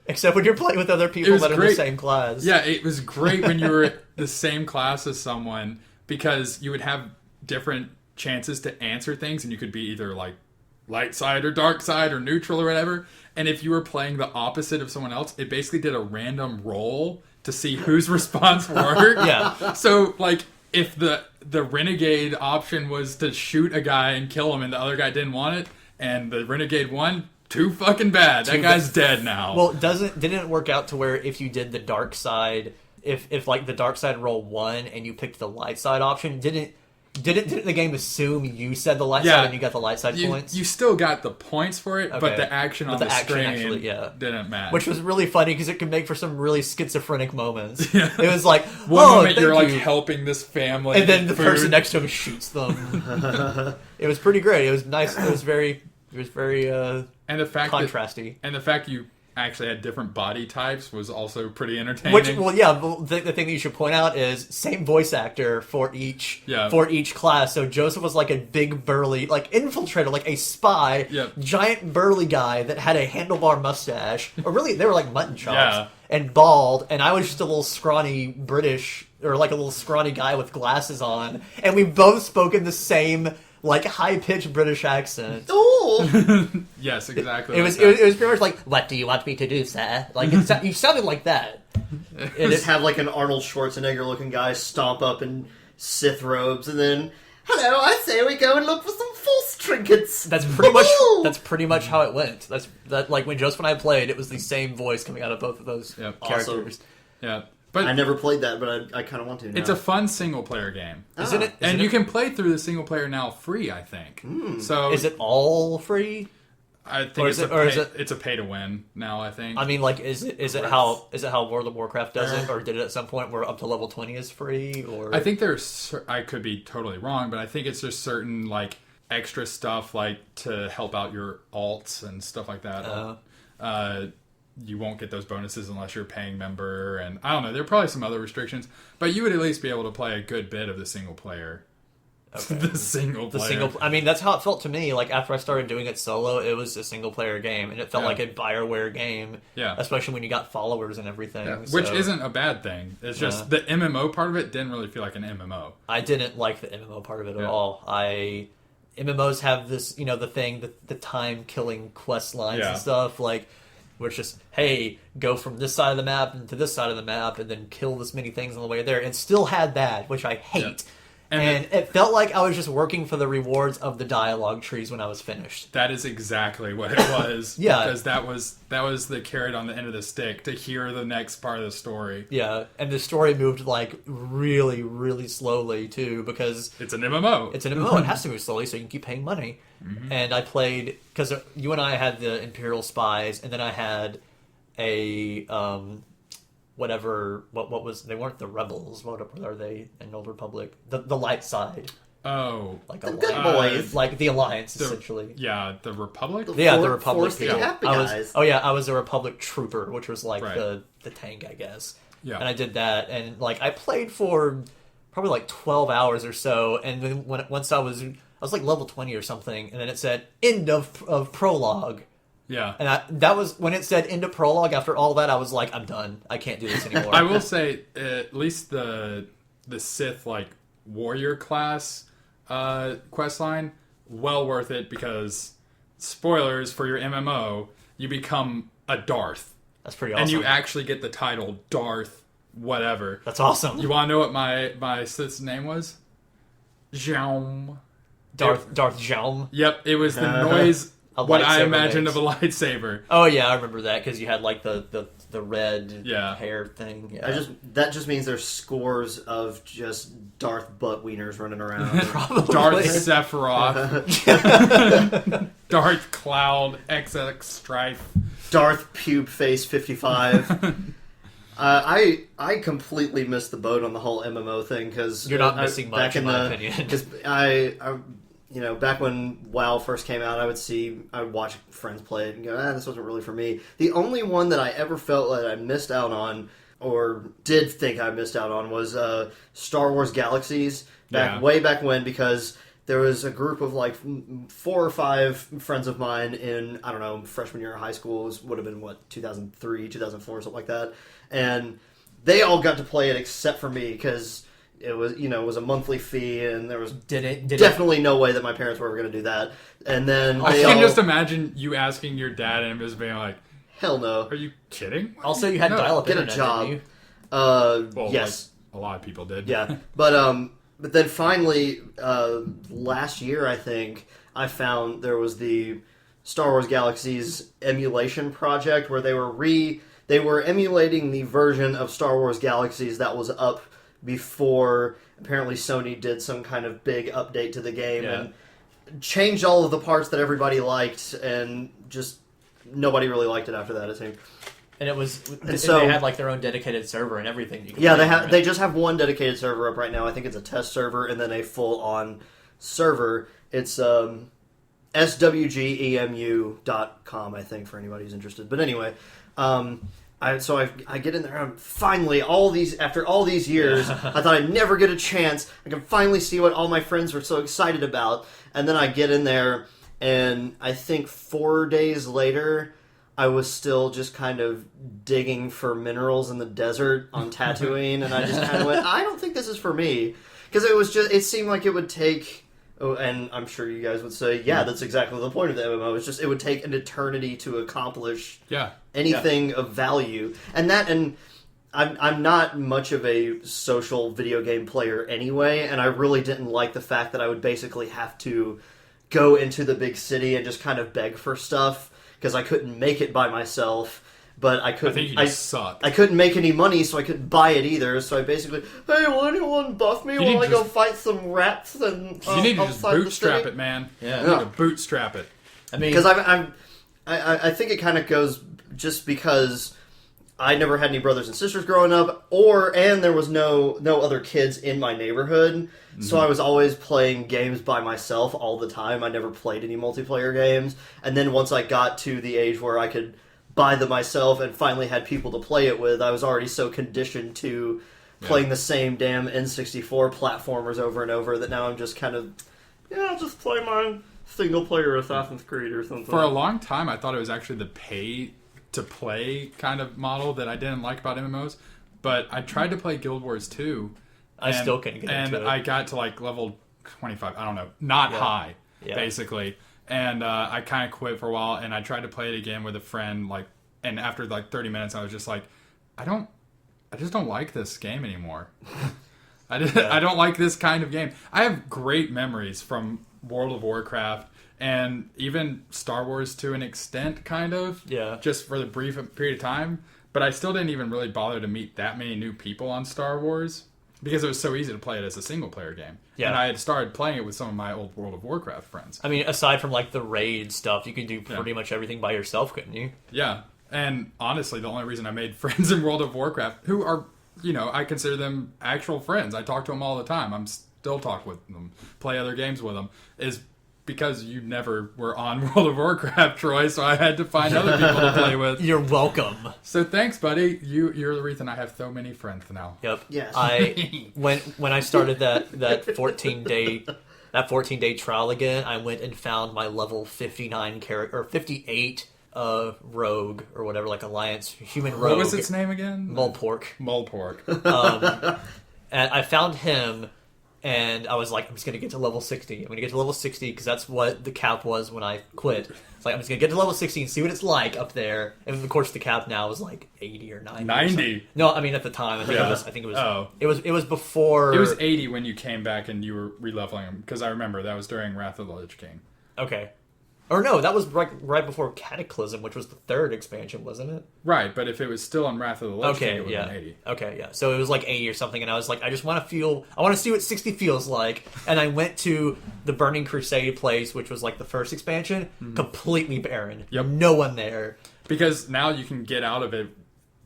S2: Except when you're playing with other people that are in the same class.
S1: Yeah, it was great when you were the same class as someone because you would have different chances to answer things and you could be either like light side or dark side or neutral or whatever. And if you were playing the opposite of someone else, it basically did a random roll to see whose response worked.
S2: Yeah.
S1: So, like, if the renegade option was to shoot a guy and kill him and the other guy didn't want it, and the renegade won, too fucking bad. That guy's dead now.
S2: Well, didn't it work out to where if you did the dark side, if like the dark side roll won and you picked the light side option, didn't the game assume you said the light side and you got the light side points?
S1: You still got the points for it, but the action on the screen didn't match.
S2: Which was really funny because it could make for some really schizophrenic moments.
S1: Yeah.
S2: It was like,
S1: one moment you're like helping this family,
S2: and then the person next to him shoots them. It was pretty great. It was nice. It was very
S1: and the fact
S2: contrasty.
S1: And the fact you actually had different body types was also pretty entertaining.
S2: The thing that you should point out is same voice actor for each class. So Joseph was like a big burly, like infiltrator, like a spy, giant burly guy that had a handlebar mustache, or really they were like mutton chops, and bald. And I was just a little scrawny British, or like a little scrawny guy with glasses on, and we both spoke in the same like high-pitched British accent.
S3: Oh,
S1: yes, exactly.
S2: It was pretty much like, "What do you want me to do, sir?" Like you sounded like that.
S3: Just have like an Arnold Schwarzenegger-looking guy stomp up in Sith robes, and then, "Hello, I say we go and look for some Force trinkets."
S2: That's pretty much how it went. Like when Joseph and I played, it was the same voice coming out of both of those characters.
S3: Awesome.
S1: Yeah. But
S3: I never played that, but I kind of want to now.
S1: It's a fun single-player game.
S2: Isn't it?
S1: And you can play through the single-player now free, I think. So
S2: is it all free?
S1: I think it's a pay-to-win now, I think.
S2: I mean, like, is it how World of Warcraft does it, or did it at some point where up to level 20 is free? Or
S1: I think I could be totally wrong, but I think it's just certain, like, extra stuff, like, to help out your alts and stuff like that. you won't get those bonuses unless you're a paying member, and I don't know, there are probably some other restrictions, but you would at least be able to play a good bit of the single player.
S2: Okay.
S1: The single player.
S2: I mean, that's how it felt to me. Like, after I started doing it solo, it was a single player game, and it felt like a BioWare game.
S1: Yeah.
S2: Especially when you got followers and everything.
S1: Yeah.
S2: So,
S1: Which isn't a bad thing. It's just the MMO part of it didn't really feel like an MMO.
S2: I didn't like the MMO part of it at all. MMOs have this, the thing, the time-killing quest lines and stuff, like, where it's just, hey, go from this side of the map into this side of the map, and then kill this many things on the way there. And still had that, which I hate. Yeah. And it felt like I was just working for the rewards of the dialogue trees when I was finished.
S1: That is exactly what it was.
S2: Yeah.
S1: Because that was the carrot on the end of the stick to hear the next part of the story.
S2: Yeah, and the story moved like really, really slowly too, because
S1: it's an MMO.
S2: It's an MMO. It has to move slowly so you can keep paying money. Mm-hmm. And I played, because you and I had the Imperial Spies, and then I had a what was, they weren't the rebels, what are they in Old Republic? The light side.
S1: Oh.
S2: Like
S3: the good boys.
S2: Like the Alliance, essentially.
S1: Yeah, the Republic?
S2: The Republic.
S3: I
S2: was a Republic trooper, which was like the tank, I guess.
S1: Yeah.
S2: And I did that, and like I played for probably like 12 hours or so, and then once I was like level 20 or something, and then it said end of prologue.
S1: Yeah.
S2: And that was when it said end of prologue. After all that, I was like, I'm done. I can't do this anymore.
S1: I will say, at least the Sith like warrior class quest line, well worth it, because spoilers for your MMO, you become a Darth.
S2: That's pretty awesome.
S1: And you actually get the title Darth whatever.
S2: That's awesome.
S1: You want to know what my Sith's name was? Jaum.
S2: Darth Jaum.
S1: Yep, it was the noise. What I imagined of a lightsaber.
S2: Oh yeah, I remember that, because you had like the red hair thing. Yeah.
S3: That just means there's scores of just Darth butt wieners running around.
S2: Probably.
S1: Darth Sephiroth. Darth Cloud XX Strife.
S3: Darth Pube Face 55. I completely missed the boat on the whole MMO thing, because
S2: you're not missing much, in my opinion.
S3: Because back when WoW first came out, I would watch friends play it and go, this wasn't really for me. The only one that I ever felt that I missed out on, or did think I missed out on, was Star Wars Galaxies, way back when, because there was a group of like 4 or 5 friends of mine in, I don't know, freshman year of high school, would have been 2003, 2004, something like that, and they all got to play it except for me, because it was a monthly fee, and there was definitely no way that my parents were ever going to do that. And then
S1: I can just imagine you asking your dad and him just being like,
S3: "Hell no!
S1: Are you kidding?"
S2: Also, you had dial-up
S3: get
S2: internet,
S3: a job.
S2: Didn't you?
S3: Well, yes,
S1: like, a lot of people did.
S3: Yeah, but then finally last year, I think I found there was the Star Wars Galaxies emulation project where they were emulating the version of Star Wars Galaxies that was up before apparently Sony did some kind of big update to the game and changed all of the parts that everybody liked, and just nobody really liked it after that, it seemed.
S2: And they had like their own dedicated server and everything.
S3: They just have one dedicated server up right now. I think it's a test server and then a full-on server. It's swgemu.com, I think, for anybody who's interested. But anyway, I get in there, and finally, after all these years, I thought I'd never get a chance. I can finally see what all my friends were so excited about. And then I get in there, and I think 4 days later, I was still just kind of digging for minerals in the desert on Tatooine, and I just kind of went, I don't think this is for me. Because it seemed like it would take... Oh, and I'm sure you guys would say, that's exactly the point of the MMO. It's just it would take an eternity to accomplish anything of value. And I'm not much of a social video game player anyway, and I really didn't like the fact that I would basically have to go into the big city and just kind of beg for stuff, because I couldn't make it by myself. But I couldn't.
S1: I think you just suck.
S3: I couldn't make any money, so I couldn't buy it either. So I basically, hey, will anyone buff me while I go fight some rats? And
S1: you need to just bootstrap it, man.
S2: Yeah,
S1: you need to bootstrap it.
S3: I mean, because I think it kind of goes just because I never had any brothers and sisters growing up, and there was no other kids in my neighborhood. Mm-hmm. So I was always playing games by myself all the time. I never played any multiplayer games. And then once I got to the age where I could buy them myself and finally had people to play it with, I was already so conditioned to playing the same damn N64 platformers over and over that now I'm just kind of, I'll just play my single-player Assassin's Creed or something.
S1: For a long time, I thought it was actually the pay-to-play kind of model that I didn't like about MMOs. But I tried to play Guild Wars 2.
S2: I still couldn't get into it.
S1: And I got to like level 25. I don't know. Not high, basically. And I kind of quit for a while, and I tried to play it again with a friend. And after like 30 minutes, I was just like, I just don't like this game anymore. I don't like this kind of game. I have great memories from World of Warcraft and even Star Wars to an extent, kind of.
S2: Yeah.
S1: Just for the brief period of time. But I still didn't even really bother to meet that many new people on Star Wars because it was so easy to play it as a single-player game. Yeah. And I had started playing it with some of my old World of Warcraft friends.
S2: I mean, aside from like the raid stuff, you could do pretty much everything by yourself, couldn't you?
S1: Yeah. And honestly, the only reason I made friends in World of Warcraft, who are, I consider them actual friends. I talk to them all the time. I'm still talk with them, play other games with them, is because you never were on World of Warcraft, Troy, so I had to find other people to play with.
S2: You're welcome.
S1: So thanks, buddy. You're the reason I have so many friends now.
S2: Yep.
S3: Yes.
S2: When I started that 14-day trial again, I went and found my level 59 character or 58 rogue or whatever, like alliance human rogue.
S1: What was its name again?
S2: Mulpork. And I found him. And I was like, I'm just going to get to level 60. I'm going to get to level 60 because that's what the cap was when I quit. It's like, I'm just going to get to level 60 and see what it's like up there. And of course, the cap now is like 80 or 90.
S1: 90?
S2: No, I mean, at the time, I think it was it was before.
S1: It was 80 when you came back and you were releveling him. Because I remember that was during Wrath of the Lich King.
S2: Okay. Or no, that was right before Cataclysm, which was the third expansion, wasn't it?
S1: Right, but if it was still on Wrath of the Lich King, it would have been 80.
S2: Okay, yeah. So it was like 80 or something, and I was like, I want to see what 60 feels like. And I went to the Burning Crusade place, which was like the first expansion, completely barren.
S1: Yep.
S2: No one there.
S1: Because now you can get out of it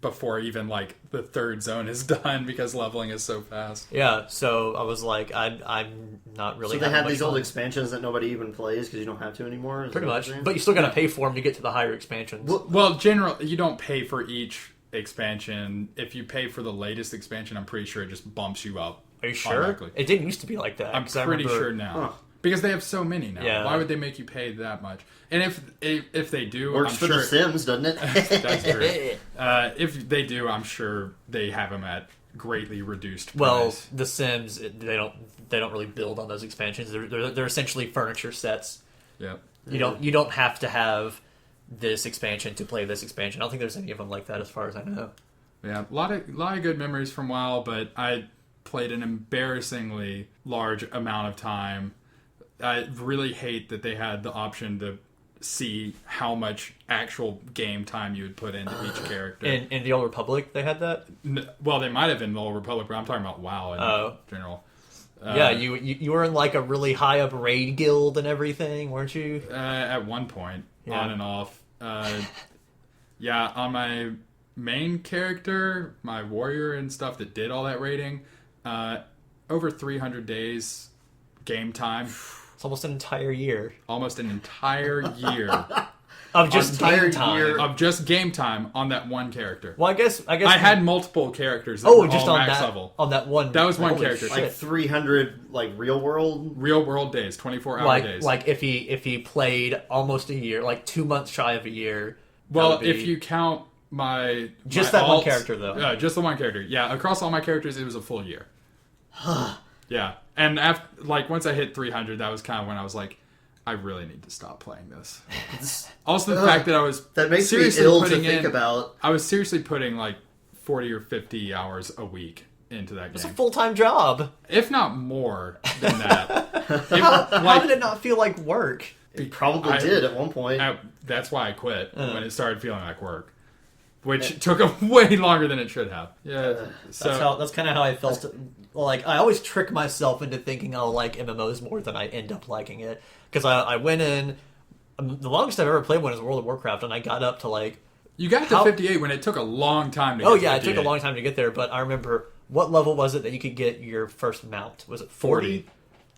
S1: before even like the third zone is done because leveling is so fast.
S2: Yeah, so I was like, I'm not really.
S3: So they have these old expansions that nobody even plays because you don't have to anymore.
S2: Pretty much, but you still got to pay for them to get to the higher expansions.
S1: Well, generally, you don't pay for each expansion. If you pay for the latest expansion, I'm pretty sure it just bumps you up.
S2: Are you sure? It didn't used to be like that.
S1: I'm pretty sure now. Huh. Because they have so many now. Yeah. Why would they make you pay that much? And if they do,
S3: works
S1: I'm
S3: for
S1: sure,
S3: The Sims, doesn't it?
S1: That's true. If they do, I'm sure they have them at greatly reduced price.
S2: Well, The Sims, they don't really build on those expansions. They're essentially furniture sets.
S1: Yeah.
S2: You don't have to have this expansion to play this expansion. I don't think there's any of them like that, as far as I know.
S1: Yeah, a lot of good memories from WoW, but I played an embarrassingly large amount of time. I really hate that they had the option to see how much actual game time you would put into each character.
S2: In the Old Republic, they had that?
S1: Well, they might have in the Old Republic, but I'm talking about WoW in general.
S2: Yeah, you were in like a really high up raid guild and everything, weren't you?
S1: At one point, on and off. Yeah, on my main character, my warrior and stuff that did all that raiding, over 300 days game time.
S2: It's almost an entire year.
S1: Almost an entire year.
S2: Of just game time.
S1: Of just game time on that one character.
S2: Well, I guess I
S1: had multiple characters that were
S2: just
S1: all
S2: on
S1: max
S2: that
S1: level.
S2: On that one.
S1: That was one character.
S3: Shit. Like 300 like real world
S1: days, 24-hour days.
S2: Like if he played almost a year, like 2 months shy of a year.
S1: Well, if you count
S2: just that one character though.
S1: Just the one character. Yeah, across all my characters it was a full year. Yeah. And after, once I hit 300, that was kind of when I was like, I really need to stop playing this. Also, the fact that I was
S3: makes me ill to think about.
S1: I was seriously putting 40 or 50 hours a week into that game.
S2: It's a full-time job,
S1: if not more than that.
S2: How did it not feel like work?
S3: It probably did at one point.
S1: That's why I quit when it started feeling like work. Which took way longer than it should have. Yeah,
S2: that's kind of how I felt. Like I always trick myself into thinking I'll like MMOs more than I end up liking it. Because I went in, the longest I've ever played one is World of Warcraft, and I got up to
S1: You got to 58 when it took a long time to get to 58.
S2: It took a long time to get there, but I remember, what level was it that you could get your first mount? Was it 40?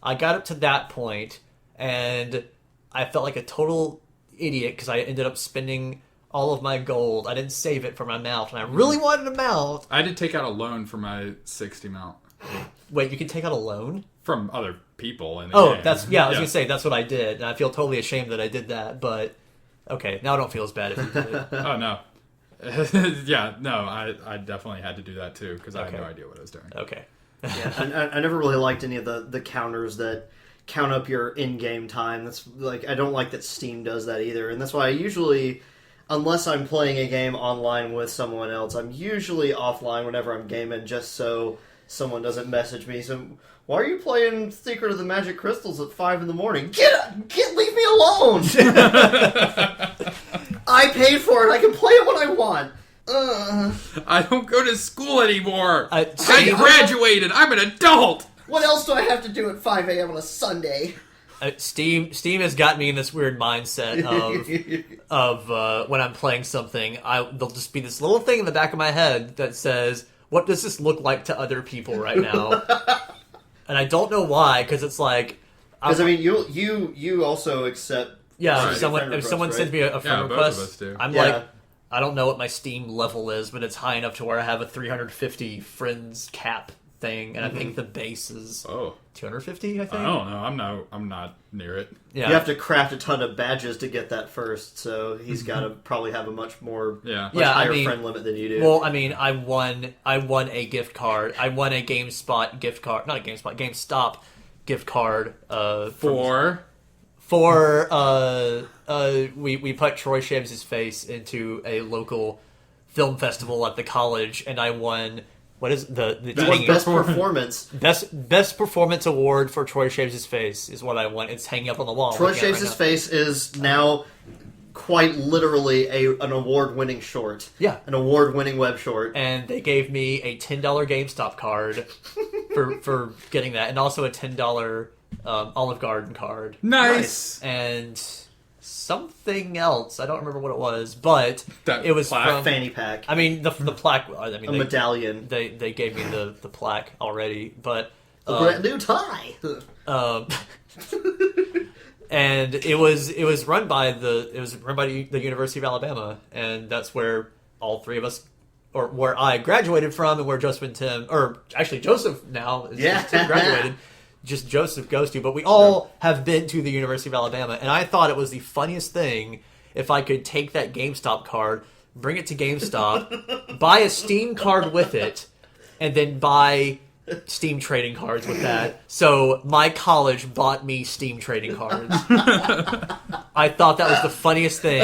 S2: I got up to that point, and I felt like a total idiot because I ended up spending all of my gold. I didn't save it for my mount, and I really wanted a mount.
S1: I did take out a loan for my 60 mount.
S2: Wait, you can take out a loan?
S1: From other people in the
S2: Oh,
S1: game.
S2: I was gonna say, that's what I did, and I feel totally ashamed that I did that, but okay, now I don't feel as bad if you did it.
S1: Oh, no. Yeah, no, I definitely had to do that too, because I had no idea what I was doing.
S2: Okay.
S3: Yeah, I never really liked any of the counters that count up your in-game time. That's like, I don't like that Steam does that either, and that's why I usually, unless I'm playing a game online with someone else, I'm usually offline whenever I'm gaming, just so someone doesn't message me. So, why are you playing Secret of the Magic Crystals at 5 in the morning? Leave me alone! I paid for it. I can play it when I want.
S1: I don't go to school anymore. I
S2: Steam-
S1: graduated. I'm an adult.
S3: What else do I have to do at 5 a.m. on a Sunday?
S2: Steam has got me in this weird mindset of when I'm playing something, there'll just be this little thing in the back of my head that says, "What does this look like to other people right now?" And I don't know why, because it's like,
S3: because I mean, you also accept.
S2: Yeah,
S1: Right.
S2: if someone sends me a friend
S1: both of us
S2: request,
S1: do.
S2: I'm like, I don't know what my Steam level is, but it's high enough to where I have a 350 friends cap thing, and I think the base is 250. I think.
S1: I don't know. I'm not near it.
S2: Yeah.
S3: You have to craft a ton of badges to get that first, so he's got to probably have a much more higher friend limit than you do.
S2: Well, I mean, I won a gift card. I won a GameSpot gift card, not a GameStop gift card. We put Troy Shams's face into a local film festival at the college, and I won. What is the
S3: best performance?
S2: Best performance award for Troy Shams's face is what I won. It's hanging up on the wall.
S3: Troy Shams's face is now quite literally an award-winning short.
S2: Yeah,
S3: an award-winning web short.
S2: And they gave me a $10 GameStop card for getting that, and also a $10 Olive Garden card.
S1: Nice.
S2: And something else. I don't remember what it was, but it was from
S3: fanny pack.
S2: I mean, the plaque. I mean,
S3: medallion.
S2: They gave me the plaque already, but
S3: a brand new tie.
S2: And it was run by the University of Alabama, and that's where all three of us, or where I graduated from, and where Joseph and Tim, or actually Joseph now is Tim graduated. Just Joseph goes to, but we all have been to the University of Alabama, and I thought it was the funniest thing if I could take that GameStop card, bring it to GameStop, buy a Steam card with it, and then buy Steam trading cards with that. So my college bought me Steam trading cards. I thought that was the funniest thing,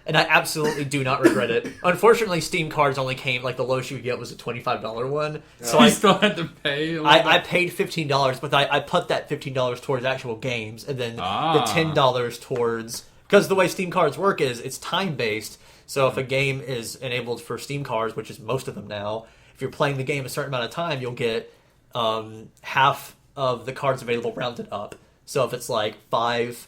S2: and I absolutely do not regret it. Unfortunately, Steam cards only came, like, the lowest you could get was a $25 one. So I
S1: still had to pay
S2: I paid $15, but I put that $15 towards actual games, and then the $10 towards... Because the way Steam cards work is, it's time-based, so if a game is enabled for Steam cards, which is most of them now, if you're playing the game a certain amount of time, you'll get half of the cards available rounded up. So if it's like five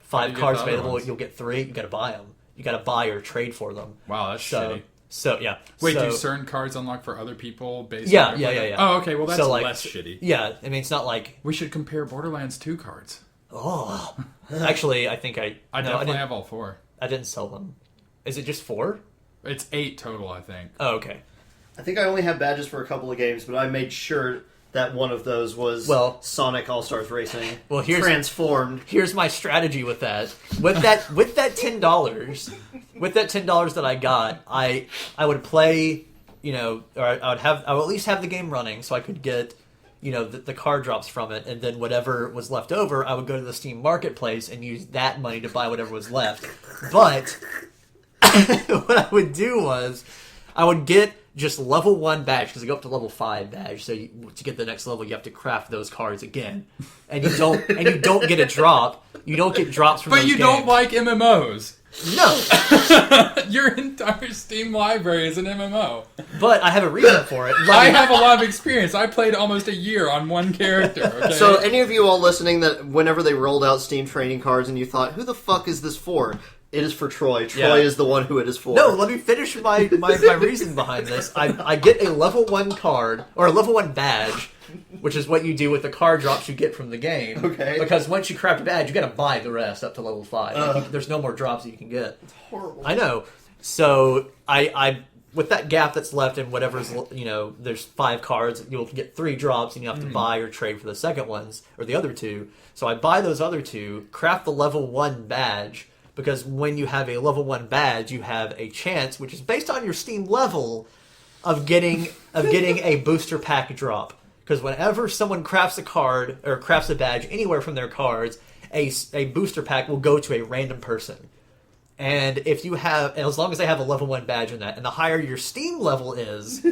S2: cards available, you'll get 3, you gotta buy them. You got to buy or trade for them.
S1: Wow, that's shitty.
S2: So yeah.
S1: Wait, do certain cards unlock for other people based
S2: on
S1: yeah. Oh, okay. Well, that's less shitty.
S2: Yeah, I mean, it's not like
S1: we should compare Borderlands 2 cards.
S2: Oh, actually, I think I
S1: definitely have all 4.
S2: I didn't sell them. Is it just 4?
S1: It's 8 total, I think.
S2: Oh, okay.
S3: I think I only have badges for a couple of games, but I made sure that one of those was Sonic All-Stars Racing.
S2: Well,
S3: transformed.
S2: Here's my strategy with that. With that $10, with that $10 that I got, I would play, or I would at least have the game running, so I could get, the card drops from it, and then whatever was left over, I would go to the Steam Marketplace and use that money to buy whatever was left. But what I would do was, I would get just level 1 badge, because I go up to level 5 badge. So to get the next level, you have to craft those cards again, and you don't get a drop. You don't get drops from.
S1: But
S2: those
S1: you
S2: games.
S1: Don't like MMOs.
S2: No.
S1: Your entire Steam library is an MMO.
S2: But I have a reason for it.
S1: I have a lot of experience. I played almost a year on one character. Okay?
S3: So any of you all listening, that whenever they rolled out Steam trading cards and you thought, who the fuck is this for? It is for Troy. Troy is the one who it is for.
S2: No, let me finish my reason behind this. I get a level 1 card, or a level 1 badge, which is what you do with the card drops you get from the game.
S3: Okay.
S2: Because once you craft a badge, you gotta buy the rest up to level 5. There's no more drops that you can get.
S3: It's horrible.
S2: I know. So I with that gap that's left and whatever's, there's 5 cards, you'll get 3 drops and you have to buy or trade for the second ones or the other 2. So I buy those other 2, craft the level 1 badge, because when you have a level 1 badge, you have a chance, which is based on your Steam level, of getting a booster pack drop. Because whenever someone crafts a card or crafts a badge anywhere from their cards, a booster pack will go to a random person. And if you have, and as long as they have a level 1 badge in that, and the higher your Steam level is,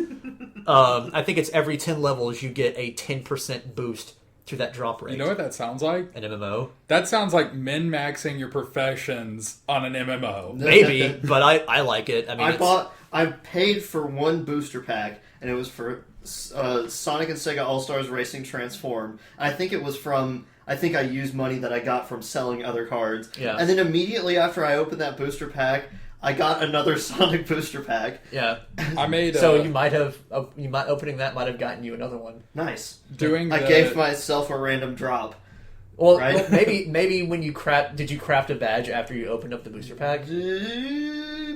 S2: I think it's every 10 levels you get a 10% boost to that drop rate.
S1: You know what that sounds like?
S2: An MMO?
S1: That sounds like min-maxing your professions on an MMO.
S2: Maybe, but I like it. I mean,
S3: I paid for 1 booster pack, and it was for Sonic and Sega All-Stars Racing Transform. I think it was from... I think I used money that I got from selling other cards.
S2: Yeah.
S3: And then immediately after I opened that booster pack, I got another Sonic booster pack.
S2: Yeah.
S1: I made
S2: so opening that might have gotten you another one.
S3: Nice.
S1: I
S3: gave myself a random drop.
S2: Well,
S3: right?
S2: maybe when you did you craft a badge after you opened up the booster pack?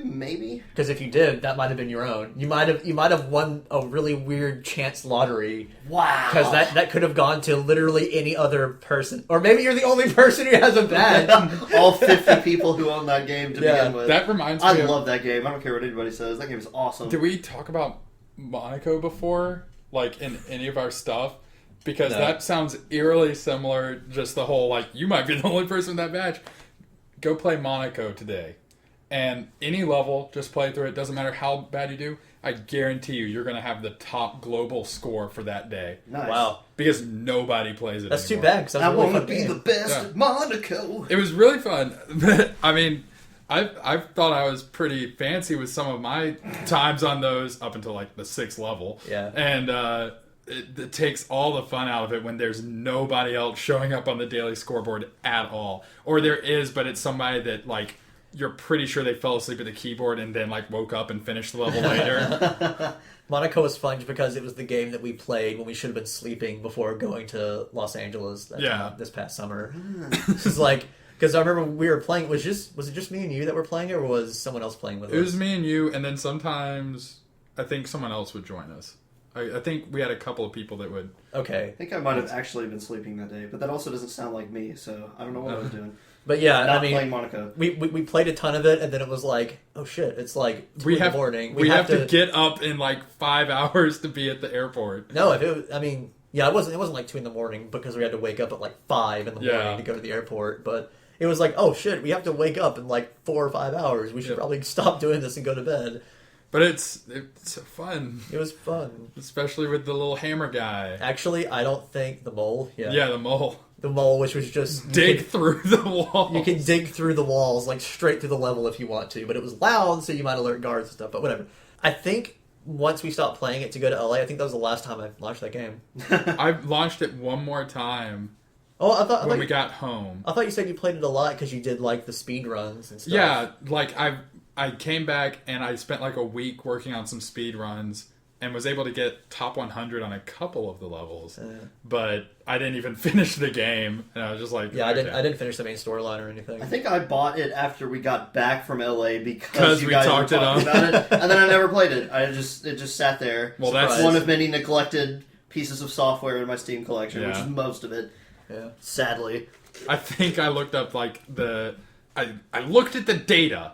S3: Maybe.
S2: Because if you did, that might have been your own. You might have won a really weird chance lottery.
S3: Wow.
S2: Because that could have gone to literally any other person, or maybe you're the only person who has a badge.
S3: All 50 people who own that game to begin with.
S1: That reminds me.
S3: I love that game. I don't care what anybody says. That game is awesome.
S1: Did we talk about Monaco before, like in any of our stuff? Because that sounds eerily similar. Just the whole, like, you might be the only person with that badge. Go play Monaco today. And any level, just play through it. Doesn't matter how bad you do. I guarantee you're going to have the top global score for that day.
S3: Nice.
S2: Wow.
S1: Because nobody plays it
S2: That's
S1: anymore.
S2: too bad.
S3: I want to be the best at Monaco.
S1: It was really fun. I mean, I thought I was pretty fancy with some of my times on those up until, like, the 6th level.
S2: Yeah.
S1: And, it takes all the fun out of it when there's nobody else showing up on the daily scoreboard at all. Or there is, but it's somebody that, like, you're pretty sure they fell asleep at the keyboard and then, like, woke up and finished the level later.
S2: Monaco was fun because it was the game that we played when we should have been sleeping before going to Los Angeles this past summer. This is like... Because I remember we were playing... Was it just me and you that were playing it, or was someone else playing with us?
S1: It was me and you, and then sometimes I think someone else would join us. I think we had a couple of people that would...
S2: Okay.
S3: I think I might have actually been sleeping that day, but that also doesn't sound like me, so I don't know what I was doing.
S2: But yeah,
S3: Not playing Monaco.
S2: We played a ton of it, and then it was like, oh shit, it's like 2 in the morning.
S1: We have to get up in like 5 hours to be at the airport.
S2: No, it wasn't like 2 in the morning because we had to wake up at like 5 in the morning to go to the airport. But it was like, oh shit, we have to wake up in like 4 or 5 hours. We should probably stop doing this and go to bed.
S1: But it's fun.
S2: It was fun.
S1: Especially with the little hammer guy.
S2: Actually, I don't think the mole.
S1: Yeah, the mole.
S2: The mole, which was just...
S1: Dig through the wall.
S2: You can dig through the walls, like straight through the level if you want to. But it was loud, so you might alert guards and stuff. But whatever. I think once we stopped playing it to go to LA, I think that was the last time I launched that game.
S1: I launched it one more time.
S2: Oh, I thought
S1: we got home.
S2: I thought you said you played it a lot because you did like the speed runs and stuff.
S1: Yeah, like I came back and I spent like a week working on some speed runs and was able to get top 100 on a couple of the levels. But I didn't even finish the game, and I was just like,
S2: yeah, okay. I didn't finish the main storyline or anything.
S3: I think I bought it after we got back from LA because you
S1: we
S3: guys
S1: talked
S3: were talking about it, and then I never played it. It just sat there.
S1: Well,
S3: that's one of many neglected pieces of software in my Steam collection, which is most of it.
S2: Yeah,
S3: sadly.
S1: I think I looked up like I looked at the data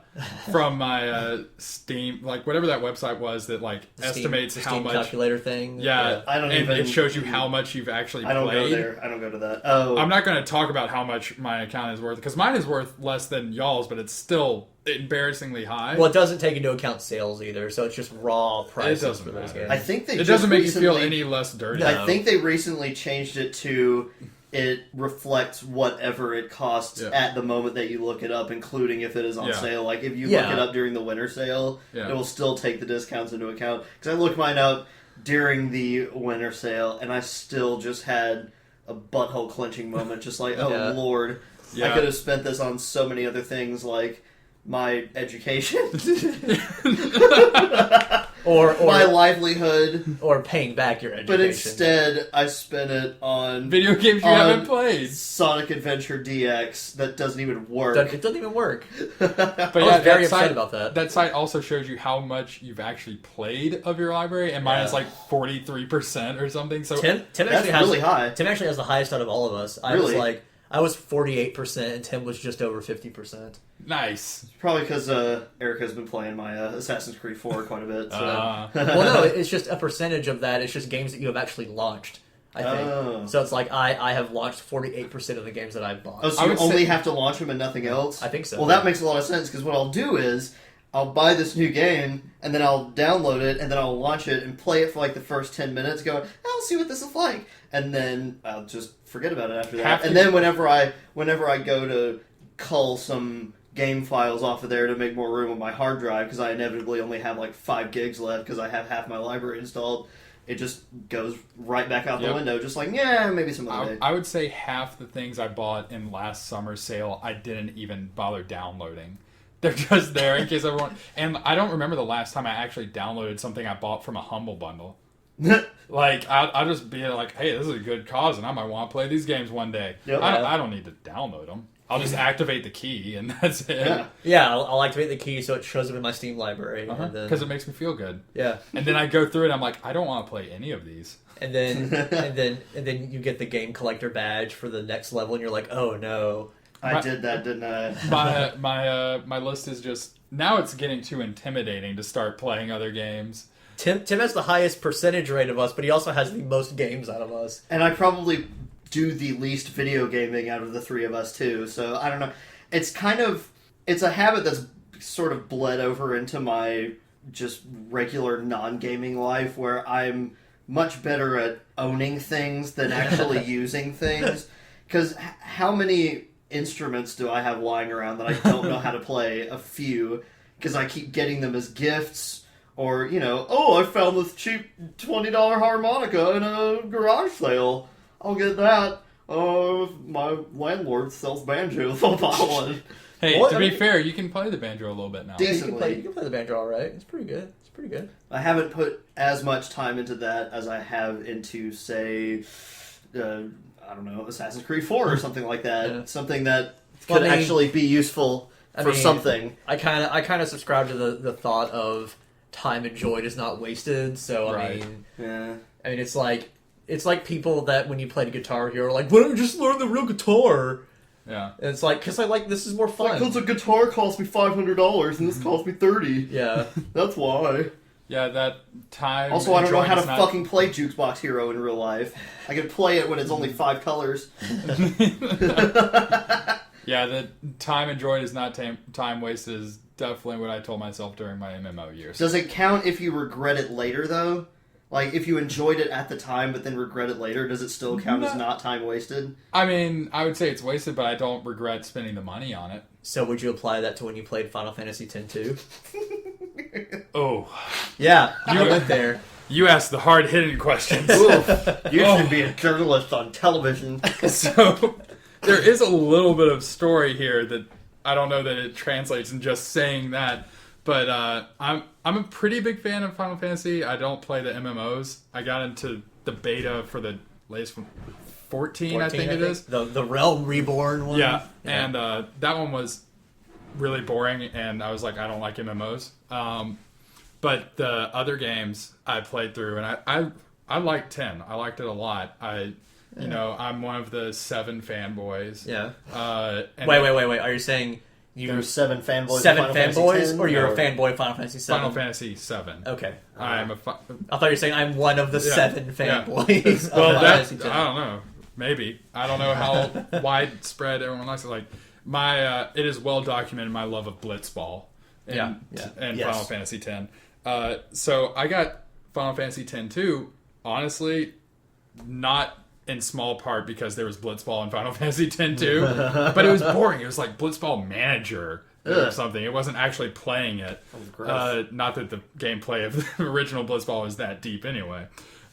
S1: from my Steam, like whatever that website was that like estimates how
S2: Steam
S1: much
S2: calculator thing.
S1: Yeah,
S3: I don't
S1: and it shows you how much you've actually played.
S3: I don't go there. I don't go to that. Oh,
S1: I'm not going to talk about how much my account is worth because mine is worth less than y'all's, but it's still embarrassingly high.
S2: Well, it doesn't take into account sales either, so it's just raw prices for those games.
S3: I think
S1: it doesn't make you feel any less dirty.
S3: I think they recently changed it to it reflects whatever it costs at the moment that you look it up, including if it is on sale. Like if you look it up during the winter sale, it will still take the discounts into account. Because I looked mine up during the winter sale, and I still just had a butthole clenching moment. Just like, oh Lord, I could have spent this on so many other things, like my education. my livelihood.
S2: Or paying back your education.
S3: But instead, I spent it on
S1: video games you haven't played.
S3: Sonic Adventure DX that doesn't even work.
S2: It doesn't even work.
S1: But
S2: I was very upset about that.
S1: That site also shows you how much you've actually played of your library, and mine is like 43% or something. So
S2: Tim
S3: that's really high.
S2: Tim actually has the highest out of all of us. I was 48%, and Tim was just over 50%.
S1: Nice.
S3: Probably because Erica's been playing my Assassin's Creed 4 quite a bit. So.
S2: Well, no, it's just a percentage of that. It's just games that you have actually launched, I think. So it's like I have launched 48% of the games that I've bought.
S3: Oh, so you only have to launch them and nothing else?
S2: I think so.
S3: Well, that makes a lot of sense, because what I'll do is I'll buy this new game, and then I'll download it, and then I'll launch it and play it for like the first 10 minutes, going, I'll see what this is like. And then I'll just forget about it after that. And then whenever I go to cull some game files off of there to make more room on my hard drive, because I inevitably only have like 5 gigs left because I have half my library installed, it just goes right back out the window, just like, maybe some other day.
S1: I would say half the things I bought in last summer's sale, I didn't even bother downloading. They're just there in case everyone... And I don't remember the last time I actually downloaded something I bought from a Humble Bundle. Like, I'll just be like, hey, this is a good cause, and I might want to play these games one day. Yep. I don't need to download them. I'll just activate the key, and that's it.
S2: Yeah, I'll activate the key so it shows up in my Steam library.
S1: Because it makes me feel good.
S2: Yeah.
S1: And then I go through it, and I'm like, I don't want to play any of these.
S2: And then and then you get the game collector badge for the next level, and you're like, oh no.
S3: I did that, didn't I?
S1: My list is just... Now it's getting too intimidating to start playing other games.
S2: Tim has the highest percentage rate of us, but he also has the most games out of us.
S3: And I probably do the least video gaming out of the three of us, too. So, I don't know. It's it's a habit that's sort of bled over into my just regular non-gaming life, where I'm much better at owning things than actually using things. Because how many instruments do I have lying around that I don't know how to play? A few. Because I keep getting them as gifts. Or, I found this cheap $20 harmonica in a garage sale. I'll get that. My landlord sells banjos. I'll buy one.
S1: Hey, to be fair, you can play the banjo a little bit now.
S3: Decently.
S2: You can play the banjo all right. It's pretty good.
S3: I haven't put as much time into that as I have into, say, Assassin's Creed 4 or something like that. Yeah. Something that could actually be useful for something.
S2: I kind of subscribe to the thought of time enjoyed is not wasted. So I mean, it's like people that when you play the Guitar Hero are like, why don't you just learn the real guitar?
S1: Yeah,
S2: and it's like, because I like this is more fun.
S3: Because a guitar costs me $500 and this costs me $30.
S2: Yeah,
S3: that's why.
S1: Yeah, that time.
S3: Also, I don't know how to fucking play Jukebox Hero in real life. I can play it when it's only 5 colors.
S1: Yeah, the time enjoyed is not time wasted is definitely what I told myself during my MMO years.
S3: Does it count if you regret it later, though? Like, if you enjoyed it at the time but then regret it later, does it still count as not time wasted?
S1: I mean, I would say it's wasted, but I don't regret spending the money on it.
S2: So would you apply that to when you played Final Fantasy X too?
S1: Oh.
S2: Yeah, I went there.
S1: You asked the hard-hitting questions.
S3: You should be a journalist on television.
S1: So, there is a little bit of story here that I don't know that it translates in just saying that, but I'm a pretty big fan of Final Fantasy. I don't play the MMOs. I got into the beta for the latest one, 14 I think it is.
S2: The Realm Reborn one.
S1: Yeah. And that one was really boring, and I was like, I don't like MMOs. But the other games I played through, and I liked 10. I liked it a lot. I'm one of the 7 fanboys.
S2: Yeah. Wait. Are you saying
S3: there's 7 fanboys?
S2: 7 fanboys, or you're a fanboy of Final Fantasy 7?
S1: Final Fantasy 7.
S2: Okay.
S1: I
S2: thought you were saying I'm one of the 7 fanboys.
S1: Well, I don't know. Maybe. I don't know how widespread everyone likes it. Like it is well documented my love of Blitzball and Final Fantasy X. So I got Final Fantasy X too. Honestly, not in small part because there was Blitzball in Final Fantasy X too, but it was boring. It was like Blitzball Manager or something. It wasn't actually playing it. Not that the gameplay of the original Blitzball is that deep anyway,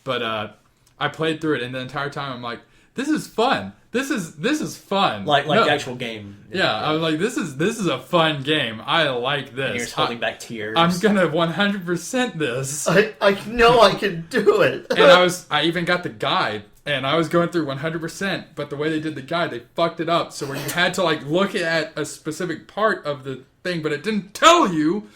S1: but I played through it, and the entire time I'm like, this is fun. this is fun.
S2: Like
S1: No.
S2: the actual game.
S1: Yeah, I was like, this is a fun game. I like this.
S2: And you're just holding back tears.
S1: I'm gonna 100% this.
S3: I know I can do it.
S1: And I even got the guide, and I was going through 100%, but the way they did the guide, they fucked it up. So where you had to like look at a specific part of the thing, but it didn't tell you.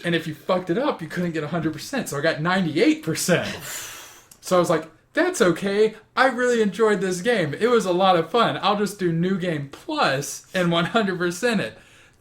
S1: And if you fucked it up, you couldn't get 100%. So I got 98%. So I was like, that's okay. I really enjoyed this game. It was a lot of fun. I'll just do New Game Plus and 100% it.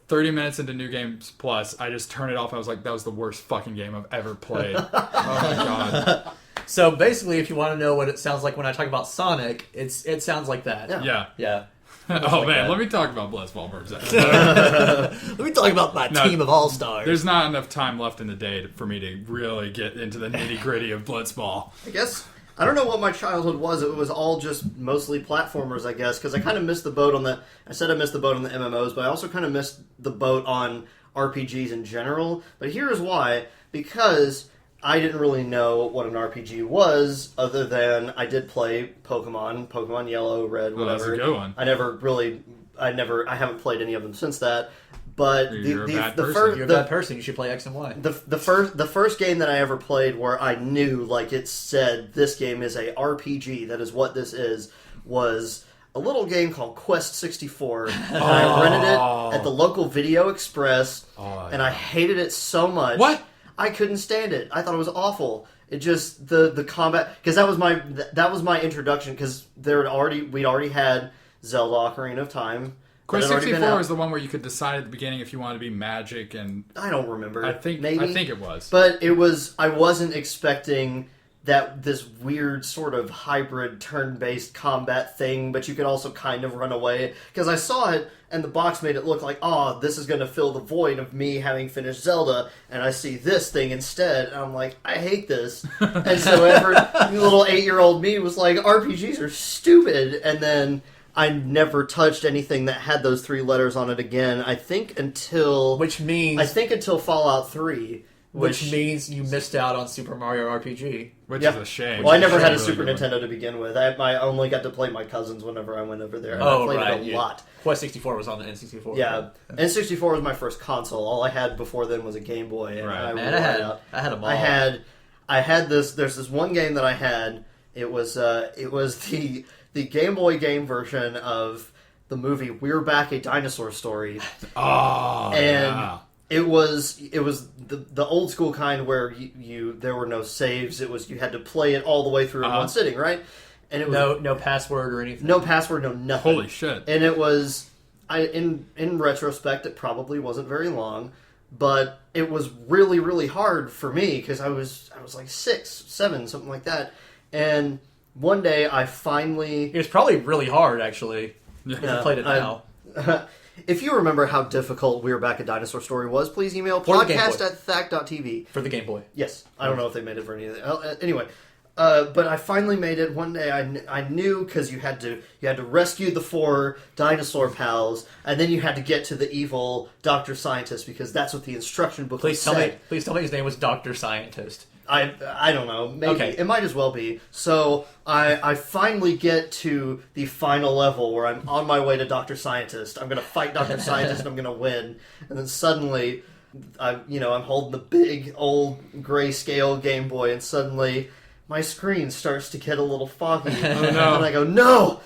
S1: 30 minutes into New Games Plus, I just turned it off. I was like, that was the worst fucking game I've ever played. Oh my god.
S2: So basically, if you want to know what it sounds like when I talk about Sonic, it sounds like that.
S1: Yeah.
S2: Almost
S1: Oh
S2: like
S1: man,
S2: that.
S1: let me talk about Blitzball for a second.
S2: Let me talk about my team of all-stars.
S1: There's not enough time left in the day for me to really get into the nitty-gritty of Blitzball.
S3: I guess I don't know what my childhood was. It was all just mostly platformers, I guess, because I kind of missed the boat on the. I said I missed the boat on the MMOs, but I also kind of missed the boat on RPGs in general. But here's why: because I didn't really know what an RPG was, other than I did play Pokemon Yellow, Red, whatever.
S1: That's a good one.
S3: I haven't played any of them since that. But
S1: You're a bad person.
S2: You're a bad person. You should play X and Y.
S3: The first game that I ever played where I knew, like it said, this game is a RPG, that is what this is, was a little game called Quest 64. And I rented it at the local Video Express, and I hated it so much.
S1: What?
S3: I couldn't stand it. I thought it was awful. It just the combat, because that was my introduction, because we'd already had Zelda Ocarina of Time.
S1: Quest 64 is the one where you could decide at the beginning if you wanted to be magic, and
S3: I don't remember.
S1: I think it was.
S3: But it was. I wasn't expecting that this weird sort of hybrid turn-based combat thing, but you could also kind of run away, because I saw it and the box made it look like, this is going to fill the void of me having finished Zelda, and I see this thing instead, and I'm like, I hate this. And so little 8-year-old me was like, RPGs are stupid, and then I never touched anything that had those 3 letters on it again. I think until Fallout 3.
S2: Which means you missed out on Super Mario RPG.
S1: Which is a shame.
S3: Well, I never had a Super Nintendo to begin with. I only got to play my cousins whenever I went over there. And I played it a lot.
S2: Quest 64 was on the N64.
S3: Yeah. N64 was my first console. All I had before then was a Game Boy. And
S2: I had them all.
S3: I had this. There's this one game that I had. It was the Game Boy game version of the movie We're Back, a Dinosaur Story. It was the old school kind where there were no saves. It was you had to play it all the way through in one sitting, right? And it was
S2: no password or anything.
S3: No password, no nothing.
S1: Holy shit!
S3: And it was in retrospect, it probably wasn't very long, but it was really really hard for me because I was like 6, 7, something like that. And one day I finally.
S2: It was probably really hard actually. If you played it now.
S3: If you remember how difficult We're Back, a Dinosaur Story was, please email podcast@thac.tv.
S2: For the Game Boy.
S3: Yes. I don't know if they made it for anything. Anyway, but I finally made it one day. I knew because you had to rescue the 4 dinosaur pals, and then you had to get to the evil Dr. Scientist, because that's what the instruction book said.
S2: Please tell me his name was Dr. Scientist.
S3: I don't know. Maybe.
S2: Okay.
S3: It might as well be. So I finally get to the final level where I'm on my way to Dr. Scientist. I'm going to fight Dr. Scientist and I'm going to win. And then suddenly, I'm holding the big old grayscale Game Boy, and suddenly my screen starts to get a little foggy.
S1: Oh no.
S3: And I go, no,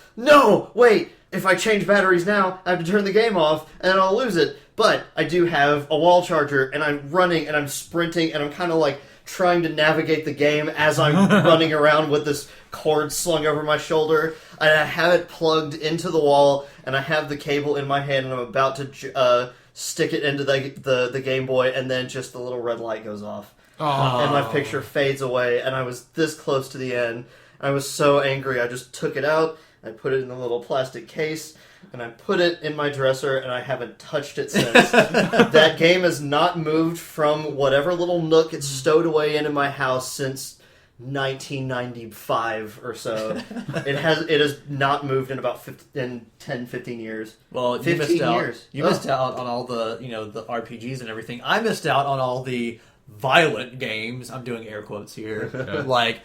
S3: wait. If I change batteries now, I have to turn the game off and then I'll lose it. But I do have a wall charger, and I'm running and I'm sprinting and I'm kind of like trying to navigate the game as I'm running around with this cord slung over my shoulder, and I have it plugged into the wall, and I have the cable in my hand, and I'm about to stick it into the Game Boy, and then just the little red light goes off. And my picture fades away, and I was this close to the end. I was so angry, I just took it out, I put it in the little plastic case, and I put it in my dresser, and I haven't touched it since. That game has not moved from whatever little nook it's stowed away in my house since 1995 or so. It has not moved in about 10, 15 years.
S2: Well,
S3: 15 years.
S2: You missed out on all the the RPGs and everything. I missed out on all the violent games. I'm doing air quotes here.
S1: Yeah.
S2: Like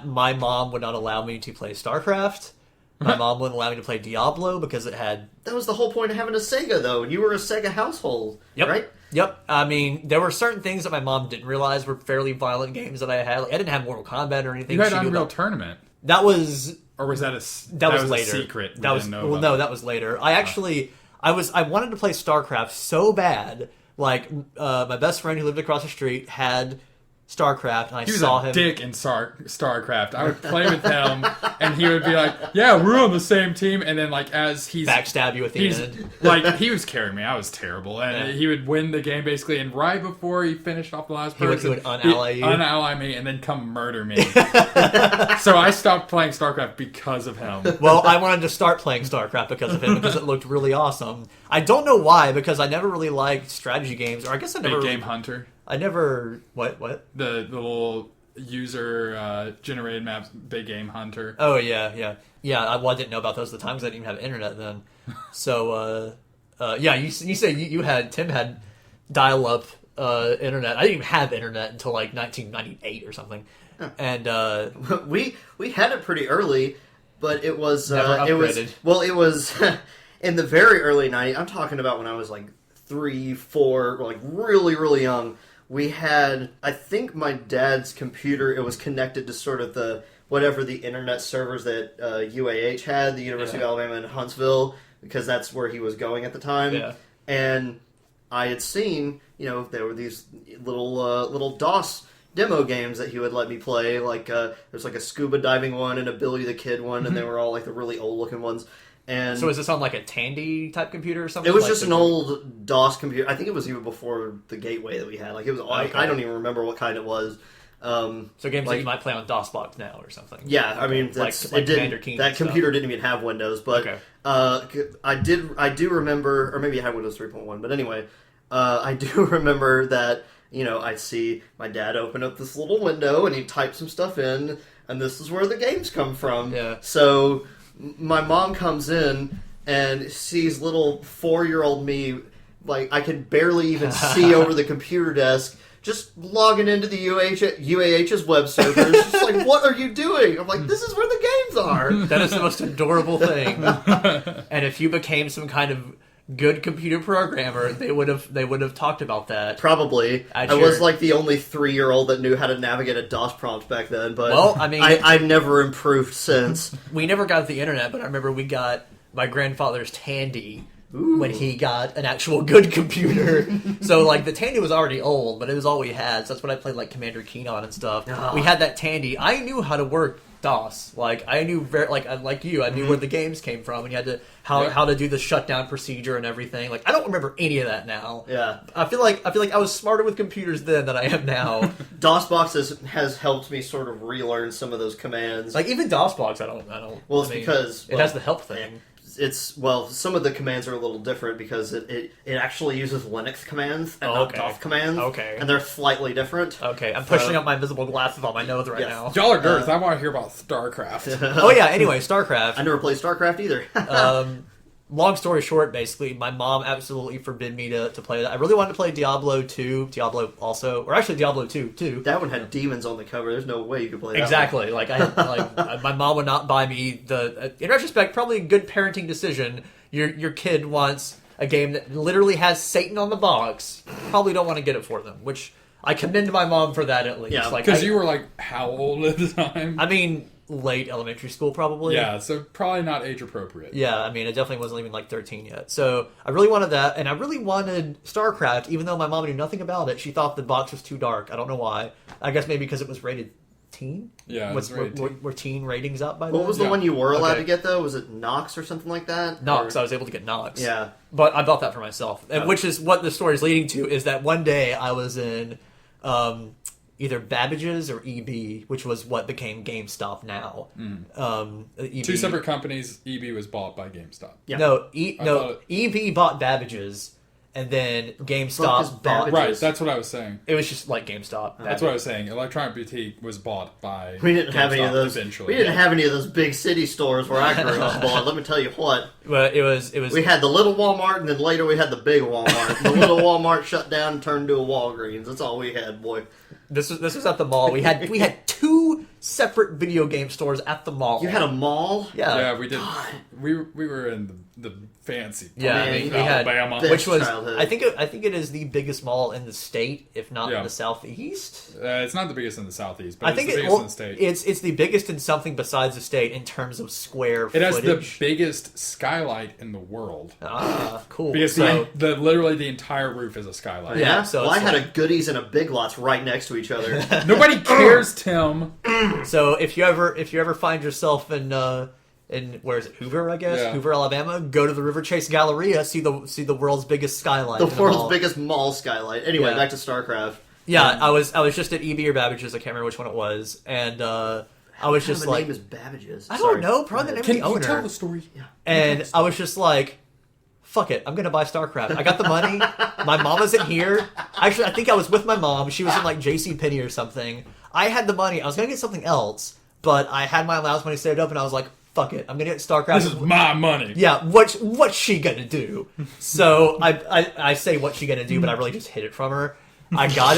S2: my mom would not allow me to play StarCraft. My mom wouldn't allow me to play Diablo because it had...
S3: That was the whole point of having a Sega, though. You were a Sega household, right?
S2: Yep. I mean, there were certain things that my mom didn't realize were fairly violent games that I had. Like, I didn't have Mortal Kombat or anything.
S1: You had Unreal Tournament.
S2: That was...
S1: Or was that
S2: that was later.
S1: A secret?
S2: That was no, that was later. I actually I wanted to play StarCraft so bad. Like my best friend who lived across the street had StarCraft, and I saw him.
S1: He was a dick in StarCraft. I would play with him, and he would be like, "Yeah, we're on the same team." And then, like, as he's
S2: backstab you at the end,
S1: like he was carrying me. I was terrible, and he would win the game basically. And right before he finished off the last person,
S2: he would
S1: unally me, and then come murder me. So I stopped playing StarCraft because of him.
S2: Well, I wanted to start playing StarCraft because of him because it looked really awesome. I don't know why, because I never really liked strategy games, or I guess I never.
S1: Big Game Hunter.
S2: I never... What?
S1: The little user generated maps, Big Game Hunter.
S2: Oh, yeah. Yeah, I didn't know about those at the time because I didn't even have internet then. So, you say Tim had dial-up internet. I didn't even have internet until like 1998 or something. Huh. And
S3: we had it pretty early, but it was...
S2: Never upgraded.
S3: It was in the very early 90s. I'm talking about when I was like 3, 4, like really, really young. We had, I think my dad's computer, it was connected to sort of the, whatever the internet servers that UAH had, the University of Alabama in Huntsville, because that's where he was going at the time.
S2: Yeah.
S3: And I had seen, there were these little DOS demo games that he would let me play. Like, there's like a scuba diving one and a Billy the Kid one, and they were all like the really old looking ones. And
S2: so is this on like a Tandy type computer or something?
S3: It was just an old DOS computer. I think it was even before the gateway that we had. Like it was. Okay. I don't even remember what kind it was.
S2: So games that you might play on DOSBox now or something.
S3: Yeah, I mean that's, like
S2: Commander Keen.
S3: That computer didn't even have Windows, but I do remember, or maybe it had Windows 3.1. But anyway, I do remember that I'd see my dad open up this little window and he'd type some stuff in, and this is where the games come from.
S2: Yeah.
S3: So my mom comes in and sees little 4-year-old me, like I could barely even see over the computer desk, just logging into the UAH's web servers. Just like, what are you doing? I'm like, this is where the games are.
S2: That is the most adorable thing. And if you became some kind of good computer programmer, they would have talked about that.
S3: Probably. I was like the only 3-year-old that knew how to navigate a DOS prompt back then, but
S2: well, I mean,
S3: I've never improved since.
S2: We never got the internet, but I remember we got my grandfather's Tandy when he got an actual good computer. So like the Tandy was already old, but it was all we had. So that's what I played like Commander Keen on and stuff. Oh. We had that Tandy. I knew how to work DOS. Like I knew like you, I knew where the games came from, and you had to how to do the shutdown procedure and everything. Like I don't remember any of that now.
S3: Yeah,
S2: I feel like I was smarter with computers then than I am now.
S3: DOSBox has helped me sort of relearn some of those commands.
S2: Like even DOSBox, I don't.
S3: Well, it's because
S2: it has the help thing.
S3: Some of the commands are a little different because it actually uses Linux commands and not DOS commands.
S2: Okay.
S3: And they're slightly different.
S2: Okay, I'm pushing up my invisible glasses on my nose right now.
S1: Y'all are nerds. I want to hear about StarCraft.
S2: Oh yeah, anyway, StarCraft.
S3: I never played StarCraft either.
S2: Long story short, basically, my mom absolutely forbid me to play that. I really wanted to play Diablo 2, Diablo also, or actually Diablo 2 too.
S3: That one had demons on the cover. There's no way you could play that.
S2: Exactly. Like my mom would not buy me in retrospect, probably a good parenting decision. Your kid wants a game that literally has Satan on the box. Probably don't want to get it for them, which I commend my mom for that at least.
S3: Yeah,
S1: because you were like how old at the time?
S2: I mean, late elementary school probably.
S1: Yeah, so probably not age appropriate.
S2: Yeah, I mean, it definitely wasn't even like 13 yet. So I really wanted that, and I really wanted StarCraft, even though my mom knew nothing about it. She thought the box was too dark. I don't know why. I guess maybe because it was rated teen?
S1: Yeah, it was rated teen.
S2: Were teen ratings up by then?
S3: What was the one you were allowed to get, though? Was it Nox or something like that?
S2: Nox. I was able to get Nox.
S3: Yeah.
S2: But I bought that for myself, and which is what the story is leading to, is that one day I was in either Babbage's or EB, which was what became GameStop now.
S1: EB. Two separate companies. EB was bought by GameStop.
S2: Yeah. EB bought Babbage's, and then GameStop bought...
S1: Right, that's what I was saying.
S2: It was just like GameStop.
S1: That's what I was saying. Electronic Boutique was bought by
S3: We didn't have any of those.
S1: Eventually.
S3: We didn't have any of those big city stores where I grew up. Boy, let me tell you what.
S2: Well, it was.
S3: We had the little Walmart, and then later we had the big Walmart. The little Walmart shut down and turned into a Walgreens. That's all we had, boy.
S2: This was at the mall. We had two separate video game stores at the mall.
S3: You had a mall?
S1: Yeah, we did. We were in the fancy part
S2: we
S1: of
S2: had
S1: Alabama.
S2: which was
S3: childhood.
S2: I think it is the biggest mall in the state, if not in the southeast.
S1: It's not the biggest in the southeast, but
S2: I think
S1: it's the biggest in the state.
S2: It's the biggest in something besides the state in terms of square
S1: It has
S2: footage.
S1: the biggest skylight in the world.
S2: Cool.
S1: Because
S2: So-
S1: literally the entire roof is a skylight.
S2: Yeah,
S3: Yeah,
S2: so
S3: well, I
S2: it's
S3: had
S2: like-
S3: a Goodies and a Big Lots right next to each other.
S1: Nobody cares, Tim.
S2: So if you ever find yourself in where is it, Hoover, I guess,
S1: Yeah.
S2: Hoover, Alabama, go to the River Chase Galleria, see the world's biggest skylight.
S3: The
S2: in a
S3: world's
S2: mall.
S3: biggest mall skylight. Anyway,
S2: Yeah.
S3: back to StarCraft.
S2: Yeah, I was just at EB or Babbage's, I can't remember which one it was, and I was just
S3: the
S2: like,
S3: name is Babbage's.
S2: I
S3: Sorry.
S2: don't know, probably the name
S1: Can
S2: of the
S1: you
S2: owner.
S1: tell the story?
S3: Yeah.
S2: And I was just like, fuck it, I'm gonna buy StarCraft. I got the money. My mom isn't here. Actually, I think I was with my mom. She was in like JCPenney or something. I had the money. I was gonna get something else, but I had my allowance money saved up, and I was like, fuck it, I'm gonna get StarCraft.
S1: This is my money.
S2: Yeah, what's she gonna do? So I say what's she gonna do, but I really just hid it from her. I got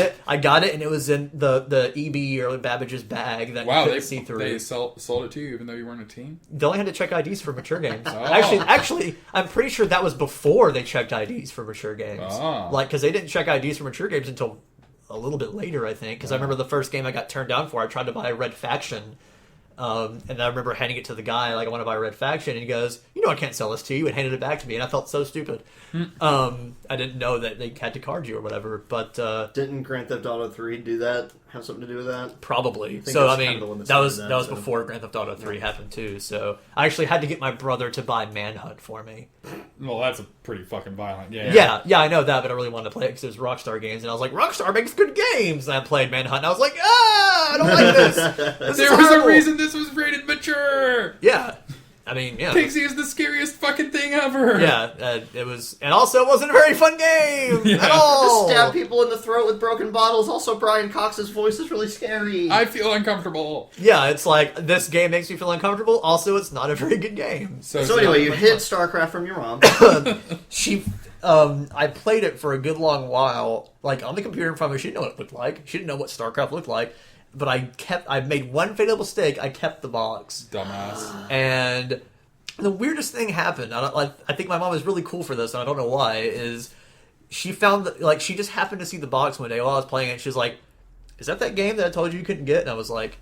S2: it, and it was in the EB or Babbage's bag that you
S1: Wow,
S2: couldn't see through.
S1: they sold it to you even though you weren't a team?
S2: They only had to check IDs for mature games.
S1: Oh.
S2: Actually, I'm pretty sure that was before they checked IDs for mature games.
S1: Oh.
S2: Like, because they didn't check IDs for mature games until a little bit later, I think. Because I remember the first game I got turned down for, I tried to buy a Red Faction. And I remember handing it to the guy, like, I want to buy a Red Faction. And he goes, you know I can't sell this to you, and handed it back to me. And I felt so stupid. I didn't know that they had to card you or whatever. But
S3: Didn't Grand Theft Auto 3 do that? Have something to do with that?
S2: probably.
S3: think
S2: So,
S3: that's
S2: I
S3: kind of the one
S2: mean,
S3: that
S2: that was
S3: started that, so-
S2: before Grand Theft Auto 3 happened, too. So I actually had to get my brother to buy Manhunt for me.
S1: Well, that's a pretty fucking violent game.
S2: Yeah, I know that, but I really wanted to play it because it was Rockstar Games, and I was like, Rockstar makes good games! And I played Manhunt, and I was like, I don't like this! This
S1: There
S2: is
S1: was
S2: horrible.
S1: a reason this was rated mature!
S2: Yeah. I mean, yeah.
S1: Pixie is the scariest fucking thing ever!
S2: Yeah, it was... And also, it wasn't a very fun game!
S1: Yeah.
S2: At all!
S3: Stab people in the throat with broken bottles. Also, Brian Cox's voice is really scary.
S1: I feel uncomfortable.
S2: Yeah, it's like, this game makes me feel uncomfortable, also, it's not a very good game.
S3: So anyway, you hid StarCraft from your mom.
S2: I played it for a good long while, like, on the computer in front of me. She didn't know what it looked like. She didn't know what StarCraft looked like. But I made one fatal mistake. I kept the box.
S1: Dumbass.
S2: And the weirdest thing happened. I think my mom is really cool for this, and I don't know why, is she found, she just happened to see the box one day while I was playing it. She was like, is that game that I told you couldn't get? And I was like,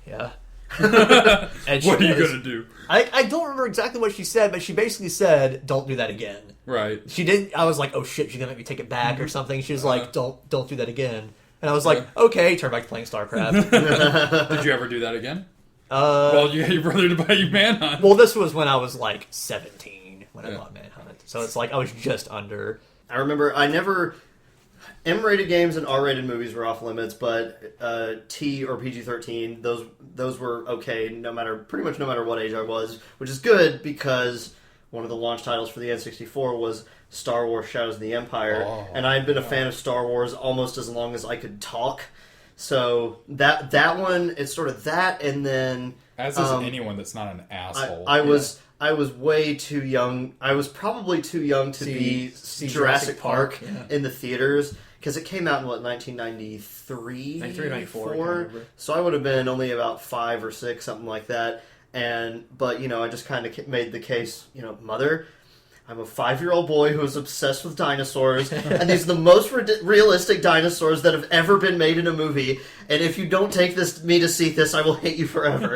S2: yeah. And
S1: What are you
S2: goes-
S1: gonna do?
S2: I don't remember exactly what she said, but she basically said, don't do that again.
S1: Right.
S2: She didn't. I was like, "Oh shit, she's gonna make me take it back or something." She was like, "Don't do that again." And I was like, "Okay." Turn back to playing StarCraft.
S1: Did you ever do that again?
S2: uh,
S1: Well, you got your brother to buy you Manhunt.
S2: well, this was when I was like 17 when I
S1: Yeah.
S2: bought Manhunt, so it's like I was just under.
S3: I remember I never... M-rated games and R-rated movies were off limits, but T or PG-13, those were okay pretty much no matter what age I was, which is good because one of the launch titles for the N64 was Star Wars Shadows of the Empire, and I had been a fan of Star Wars almost as long as I could talk. So that one, it's sort of that, and then
S1: As is anyone that's not an asshole.
S3: I was way too young. I was probably too young to see Jurassic Park in the theaters because it came out in 1993,
S2: 93 or 94, I can't remember.
S3: So I would have been only about 5 or 6, something like that. But I just kind of made the case, Mother, I'm a 5-year-old boy who is obsessed with dinosaurs, and these are the most realistic dinosaurs that have ever been made in a movie. And if you don't take me to see this, I will hate you forever.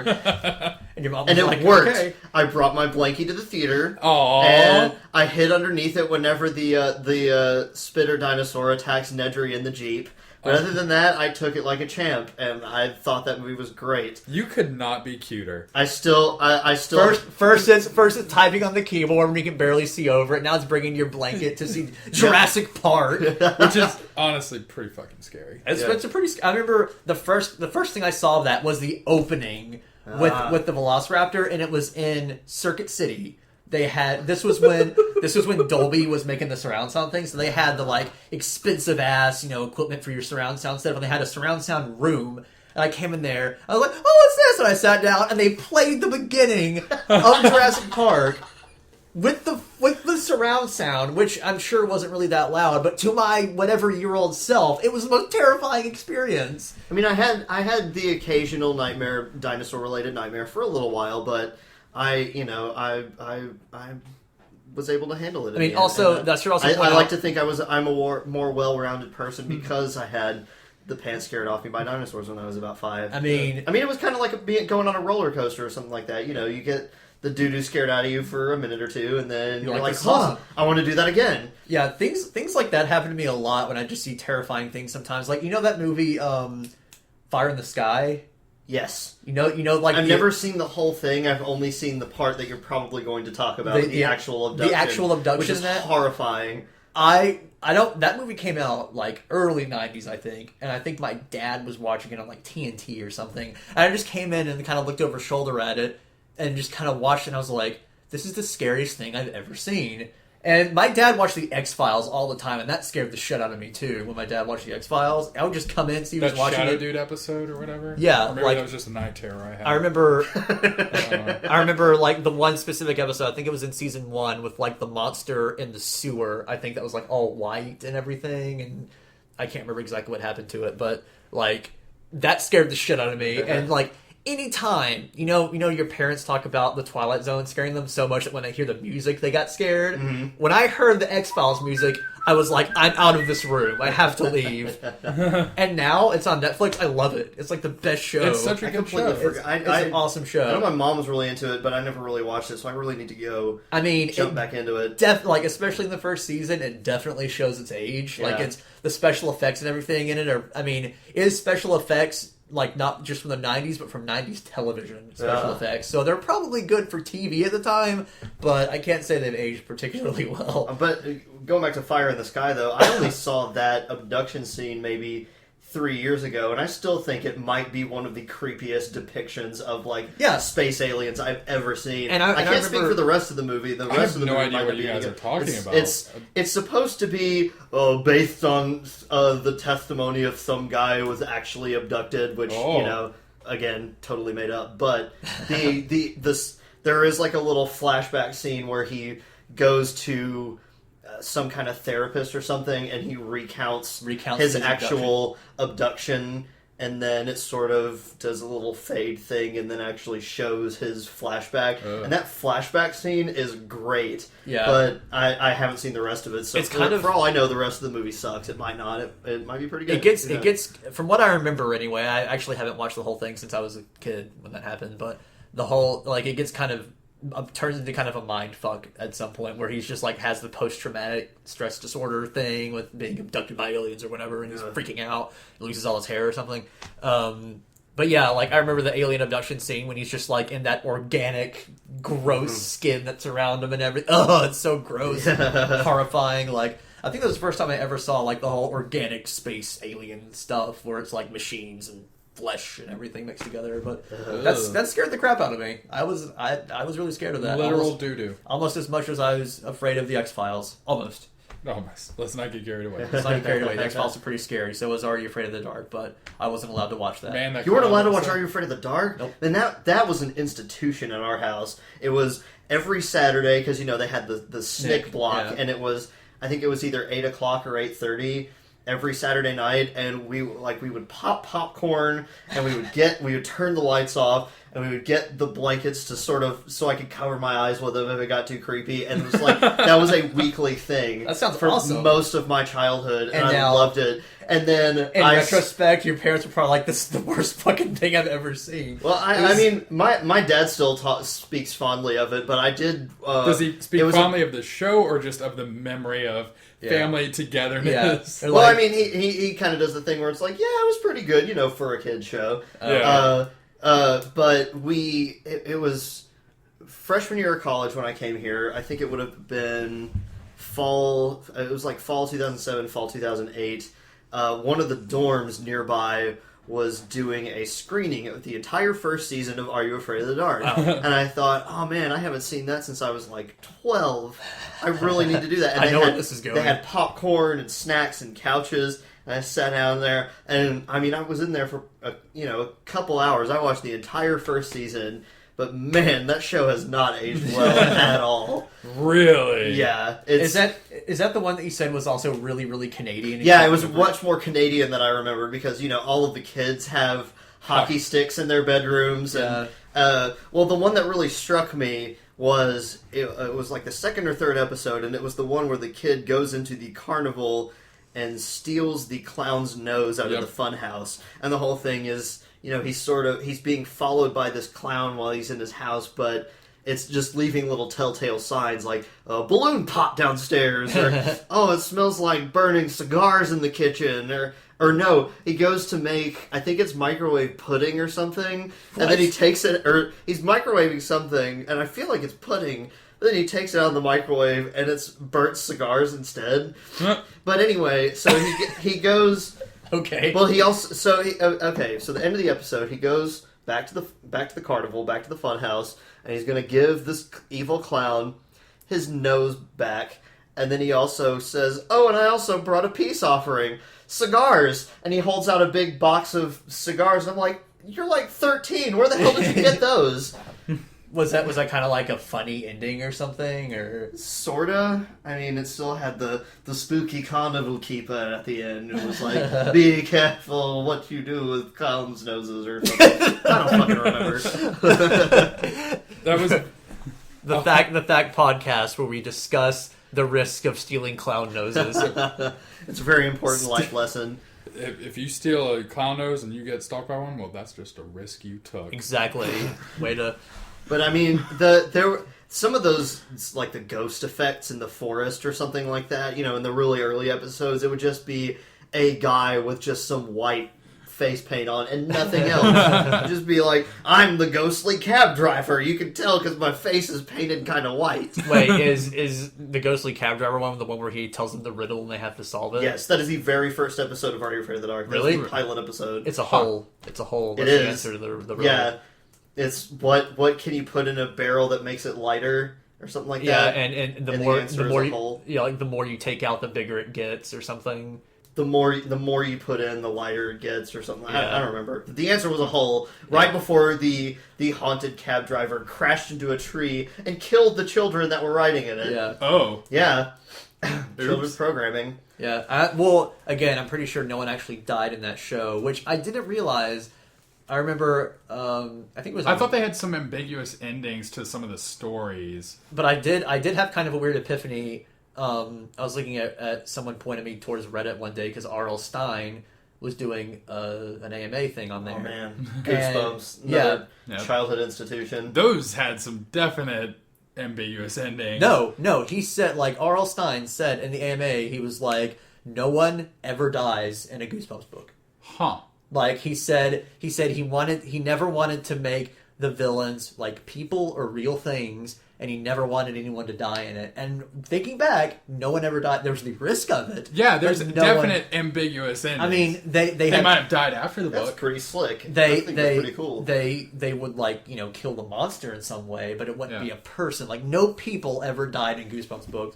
S2: And your mom
S3: And
S2: was
S3: it
S2: like,
S3: worked.
S2: "Okay."
S3: I brought my blankie to the theater,
S1: Aww.
S3: and I hid underneath it whenever the spitter dinosaur attacks Nedry in the Jeep. But other than that, I took it like a champ, and I thought that movie was great.
S1: You could not be cuter.
S3: I still
S2: First it's typing on the keyboard and you can barely see over it. Now it's bringing your blanket to see Jurassic Park.
S1: Which is honestly pretty fucking scary.
S2: It's a pretty. I remember the first thing I saw of that was the opening with the Velociraptor, and it was in Circuit City. They had this was when Dolby was making the surround sound thing, so they had the expensive ass equipment for your surround sound setup, and they had a surround sound room. And I came in there, I was like, "Oh, what's this?" And I sat down, and they played the beginning of Jurassic Park. with the surround sound, which I'm sure wasn't really that loud, but to my whatever-year-old self, it was the most terrifying experience.
S3: I mean, I had the occasional nightmare, dinosaur-related nightmare for a little while, but I was able to handle it.
S2: I mean, also that's true. Also,
S3: I like to think I'm a more well-rounded person because I had the pants scared off me by dinosaurs when I was about 5.
S2: I mean,
S3: it was kind of like going on a roller coaster or something like that. You know, you get the doo-doo scared out of you for a minute or two, and then you're like, huh, I want to do that again.
S2: Yeah, things like that happen to me a lot when I just see terrifying things sometimes. Like, you know that movie, Fire in the Sky?
S3: Yes.
S2: You know, like...
S3: I've never seen the whole thing. I've only seen the part that you're probably going to talk about, the actual abduction.
S2: The actual abduction.
S3: Which is horrifying.
S2: I don't... That movie came out, like, early 90s, I think. And I think my dad was watching it on, like, TNT or something. And I just came in and kind of looked over his shoulder at it and just kind of watched it, and I was like, this is the scariest thing I've ever seen. And my dad watched the X-Files all the time, and that scared the shit out of me, too. When my dad watched the X-Files, I would just come in, see he was watching
S1: Shadow
S2: it.
S1: Dude episode or whatever?
S2: Yeah.
S1: Or maybe that was just a night terror I had.
S2: I remember, like, the one specific episode, I think it was in season 1, with, like, the monster in the sewer. I think that was, like, all white and everything, and I can't remember exactly what happened to it, but, like, that scared the shit out of me. And, like, anytime, you know, your parents talk about the Twilight Zone scaring them so much that when they hear the music, they got scared. Mm-hmm. When I heard the X-Files music, I was like, I'm out of this room. I have to leave. And now it's on Netflix. I love it. It's like the best show.
S1: It's such a good show.
S2: It's an awesome show.
S3: I know my mom was really into it, but I never really watched it, so I really need to go. Jump back into it.
S2: Like, especially in the first season, it definitely shows its age. Yeah. Like, it's the special effects and everything in it it is special effects. Like, not just from the 90s, but from 90s television special effects. So they're probably good for TV at the time, but I can't say they've aged particularly well.
S3: But going back to Fire in the Sky, though, I only saw that abduction scene maybe 3 years ago, and I still think it might be one of the creepiest depictions of, like, space aliens I've ever seen. And I can't speak for the rest of the movie. The rest of the movie,
S1: I have no idea what you guys are talking about.
S3: It's supposed to be based on the testimony of some guy who was actually abducted, which, you know, again, totally made up. But there is, like, a little flashback scene where he goes to some kind of therapist or something, and he recounts his actual abduction, and then it sort of does a little fade thing, and then actually shows his flashback. And that flashback scene is great. Yeah. But I haven't seen the rest of it, so for all I know, the rest of the movie sucks. It might not. It might be pretty good.
S2: It gets from what I remember anyway. I actually haven't watched the whole thing since I was a kid when that happened, but the whole, like, it gets kind of turns into kind of a mind fuck at some point where he's just like has the post-traumatic stress disorder thing with being abducted by aliens or whatever, and he's freaking out, loses all his hair or something. But yeah, like, I remember the alien abduction scene when he's just like in that organic gross skin that's around him and everything. Oh, it's so gross. Horrifying. Like, I think that was the first time I ever saw, like, the whole organic space alien stuff where it's like machines and flesh and everything mixed together, but that scared the crap out of me. I was really scared of that.
S1: Literal doo-doo.
S2: Almost as much as I was afraid of the X-Files. Almost.
S1: Let's not get carried away.
S2: The X-Files are pretty scary, so was Are You Afraid of the Dark, but I wasn't allowed to watch that.
S3: Man, you weren't allowed to watch Are You Afraid of the Dark? Nope. Then that was an institution in our house. It was every Saturday, because, you know, they had the SNCC block, and it was, I think it was either 8 o'clock or 8:30 every Saturday night, and we would pop popcorn, and we would turn the lights off, and we would get the blankets to sort of, so I could cover my eyes with them if it got too creepy, and it was like, that was a weekly thing.
S2: That sounds
S3: for
S2: awesome.
S3: most of my childhood, and I loved it. And then,
S2: in retrospect, your parents were probably like, this is the worst fucking thing I've ever seen.
S3: Well, I mean, my dad still speaks fondly of it, but I did...
S1: Does he speak fondly of the show, or just of the memory of family togetherness?
S3: Yeah. Well, I mean, he kind of does the thing where it's like, yeah, it was pretty good, you know, for a kid's show. But it was freshman year of college when I came here. I think it would have been fall 2007, fall 2008. One of the dorms nearby was doing a screening of the entire first season of Are You Afraid of the Dark? Wow. And I thought, oh man, I haven't seen that since I was like 12. I really need to do that. And
S2: I know where this is going.
S3: They had popcorn and snacks and couches, and I sat down there, and I mean, I was in there for a couple hours. I watched the entire first season, but man, that show has not aged well at all.
S1: Really?
S3: Yeah.
S2: Is that the one that you said was also really, really Canadian?
S3: Yeah, it was much more Canadian than I remember because, all of the kids have hockey sticks in their bedrooms. And, well, the one that really struck me was, it was like the second or third episode, and it was the one where the kid goes into the carnival and steals the clown's nose out of the fun house. And the whole thing is, he's being followed by this clown while he's in his house, but it's just leaving little telltale signs like a balloon popped downstairs, or it smells like burning cigars in the kitchen, or no, he goes to make, I think it's microwave pudding or something, and then he takes it, or he's microwaving something, and I feel like it's pudding, but then he takes it out of the microwave, and it's burnt cigars instead. But anyway, so he goes...
S2: Okay.
S3: Well, he also... So the end of the episode, he goes back to the carnival, back to the fun house, and he's going to give this evil clown his nose back, and then he also says, and I also brought a peace offering. Cigars! And he holds out a big box of cigars, and I'm like, you're like 13, where the hell did you get those?
S2: Was that kind of like a funny ending or something, or
S3: sorta? I mean, it still had the spooky carnival keeper at the end. It was like, be careful what you do with clowns' noses or something. I don't fucking remember.
S1: That was
S2: the THAC Podcast, where we discuss the risk of stealing clown noses.
S3: It's a very important life lesson.
S1: If you steal a clown nose and you get stalked by one, well, that's just a risk you took.
S2: Exactly. Way to...
S3: But I mean, there were some of those, like the ghost effects in the forest or something like that. In the really early episodes, it would just be a guy with just some white face paint on and nothing else. Just be like, I'm the ghostly cab driver. You can tell because my face is painted kind of white.
S2: Wait, is the ghostly cab driver one the one where he tells them the riddle and they have to solve it?
S3: Yes, that is the very first episode of Are You Afraid of the Dark?
S2: Really?
S3: That's the pilot episode.
S2: It's a whole. It's a whole.
S3: It is.
S2: Answer to the riddle.
S3: Yeah. It's what can you put in a barrel that makes it lighter or something like
S2: that?
S3: Yeah,
S2: and the more you take out, the bigger it gets or something.
S3: The more you put in, the lighter it gets or something.
S2: Yeah.
S3: I don't remember. The answer was a hole right before the haunted cab driver crashed into a tree and killed the children that were riding in it.
S2: Yeah.
S1: Oh.
S3: Yeah. Children's programming.
S2: Yeah. Well, again, I'm pretty sure no one actually died in that show, which I didn't realize. I remember, I think it was...
S1: I thought they had some ambiguous endings to some of the stories.
S2: But I did have kind of a weird epiphany. I was looking at someone pointed me towards Reddit one day because R.L. Stein was doing an AMA thing on there.
S3: Oh, man. Goosebumps.
S2: Yeah.
S3: Childhood institution.
S1: Those had some definite ambiguous endings.
S2: No. He said, like, R.L. Stein said in the AMA, he was like, no one ever dies in a Goosebumps book.
S1: Huh.
S2: Like he said he never wanted to make the villains like people or real things, and he never wanted anyone to die in it. And thinking back, no one ever died. There was the risk of it.
S1: Yeah, there's definite ambiguous endings.
S2: I mean, they
S1: might have died after the book.
S3: That's pretty slick.
S2: They
S3: I think that's pretty cool.
S2: They would kill the monster in some way, but it wouldn't be a person. Like no people ever died in Goosebumps books.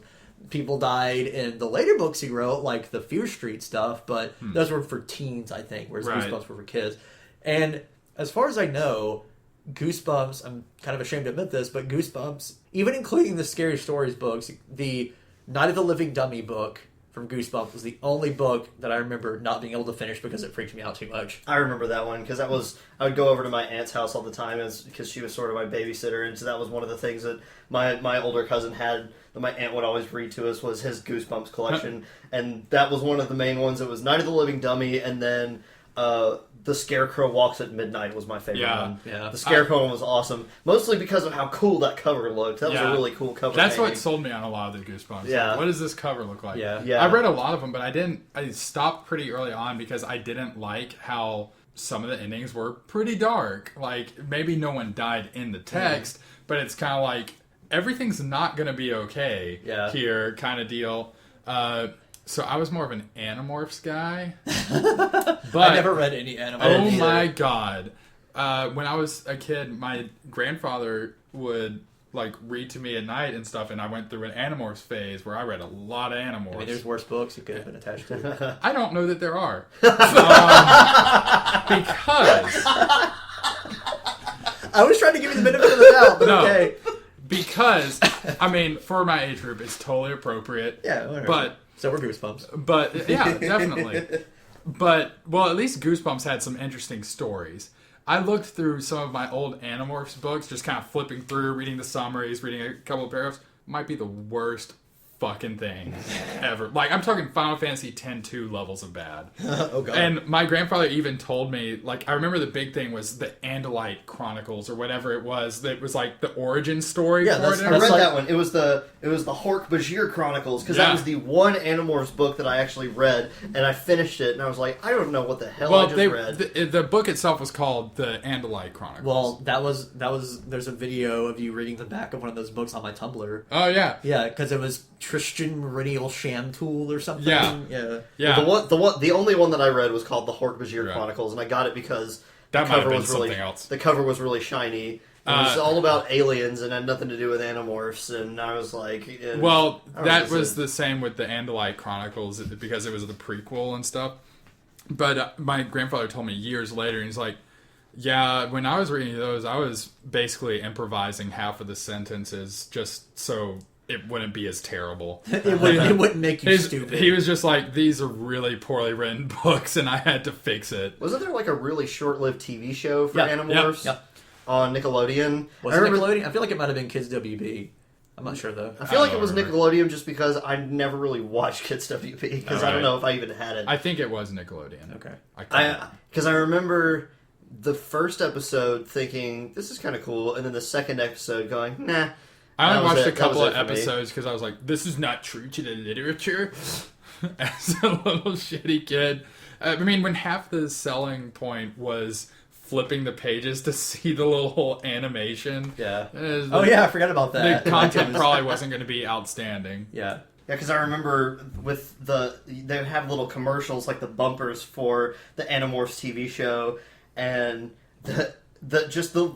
S2: People died in the later books he wrote, like the Fear Street stuff, but those were for teens, I think, whereas Goosebumps were for kids. And as far as I know, Goosebumps, I'm kind of ashamed to admit this, but Goosebumps, even including the Scary Stories books, the Night of the Living Dummy book from Goosebumps was the only book that I remember not being able to finish because it freaked me out too much.
S3: I remember that one because I would go over to my aunt's house all the time because she was sort of my babysitter, and so that was one of the things that my older cousin had that my aunt would always read to us was his Goosebumps collection, and that was one of the main ones. It was Night of the Living Dummy, and then The Scarecrow Walks at Midnight was my favorite one.
S2: Yeah.
S3: The Scarecrow one was awesome, mostly because of how cool that cover looked. That was a really cool cover.
S1: That's what sold me on a lot of the Goosebumps.
S3: Yeah.
S1: Like, what does this cover look like?
S2: Yeah.
S1: I read a lot of them, but I stopped pretty early on because I didn't like how some of the endings were pretty dark. Like, maybe no one died in the text, but it's kind of like, everything's not going to be okay here kind of deal. So I was more of an Animorphs guy. But
S2: I never read any Animorphs.
S1: Oh my god. When I was a kid, my grandfather would read to me at night and stuff, and I went through an Animorphs phase where I read a lot of Animorphs.
S2: I mean, there's worse books you could have been attached to.
S1: I don't know that there are. Because
S2: I was trying to give you the benefit of the doubt, but
S1: No.
S2: okay.
S1: Because, I mean, for my age group, it's totally appropriate.
S2: Yeah, whatever.
S1: But,
S2: So we're Goosebumps.
S1: but yeah, definitely. But, well, at least Goosebumps had some interesting stories. I looked through some of my old Animorphs books, just kind of flipping through, reading the summaries, reading a couple of paragraphs. Might be the worst fucking thing ever. Like, I'm talking Final Fantasy X-2 levels of bad.
S2: Oh, God.
S1: And my grandfather even told me, like, I remember the big thing was the Andalite Chronicles or whatever it was. That was like the origin story
S3: Yeah,
S1: for it.
S3: I read that one. It was the Hork-Bajir Chronicles, because that was the one Animorphs book that I actually read, and I finished it, and I was like, I don't know what the hell I just read.
S1: The book itself was called the Andalite Chronicles.
S2: Well, that was. There's a video of you reading the back of one of those books on my Tumblr.
S1: Oh, yeah.
S2: Yeah, because it was Tristan Meridial Shamtool or something.
S1: Yeah.
S2: Yeah.
S3: The only one that I read was called the Hork-Bajir Chronicles, and I got it because
S1: That might have been
S3: was really
S1: something else.
S3: the cover was really shiny. It was all about aliens and had nothing to do with Animorphs, and I was like,
S1: Well, that was the same with the Andalite Chronicles because it was the prequel and stuff. But my grandfather told me years later, he's like, yeah, when I was reading those, I was basically improvising half of the sentences just so it wouldn't be as terrible.
S2: It wouldn't make you stupid.
S1: He was just like, these are really poorly written books, and I had to fix it.
S3: Wasn't there like a really short-lived TV show for Animorphs
S2: Yep.
S3: on Nickelodeon?
S2: Was it Nickelodeon? I feel like it might have been Kids WB. I'm not sure though.
S3: I feel like it was Nickelodeon just because I never really watched Kids WB because I don't know if I even had it.
S1: I think it was Nickelodeon.
S2: Okay.
S3: Because I remember the first episode thinking, this is kind of cool, and then the second episode going, nah.
S1: I only watched a
S3: That
S1: couple
S3: was
S1: of
S3: it for me.
S1: episodes because I was like, this is not true to the literature. As a little shitty kid. I mean, when half the selling point was flipping the pages to see the little animation.
S2: Yeah.
S1: I
S2: forgot about that.
S1: The content probably wasn't going to be outstanding.
S2: Yeah.
S3: Yeah, because I remember with they have little commercials like the bumpers for the Animorphs TV show, and the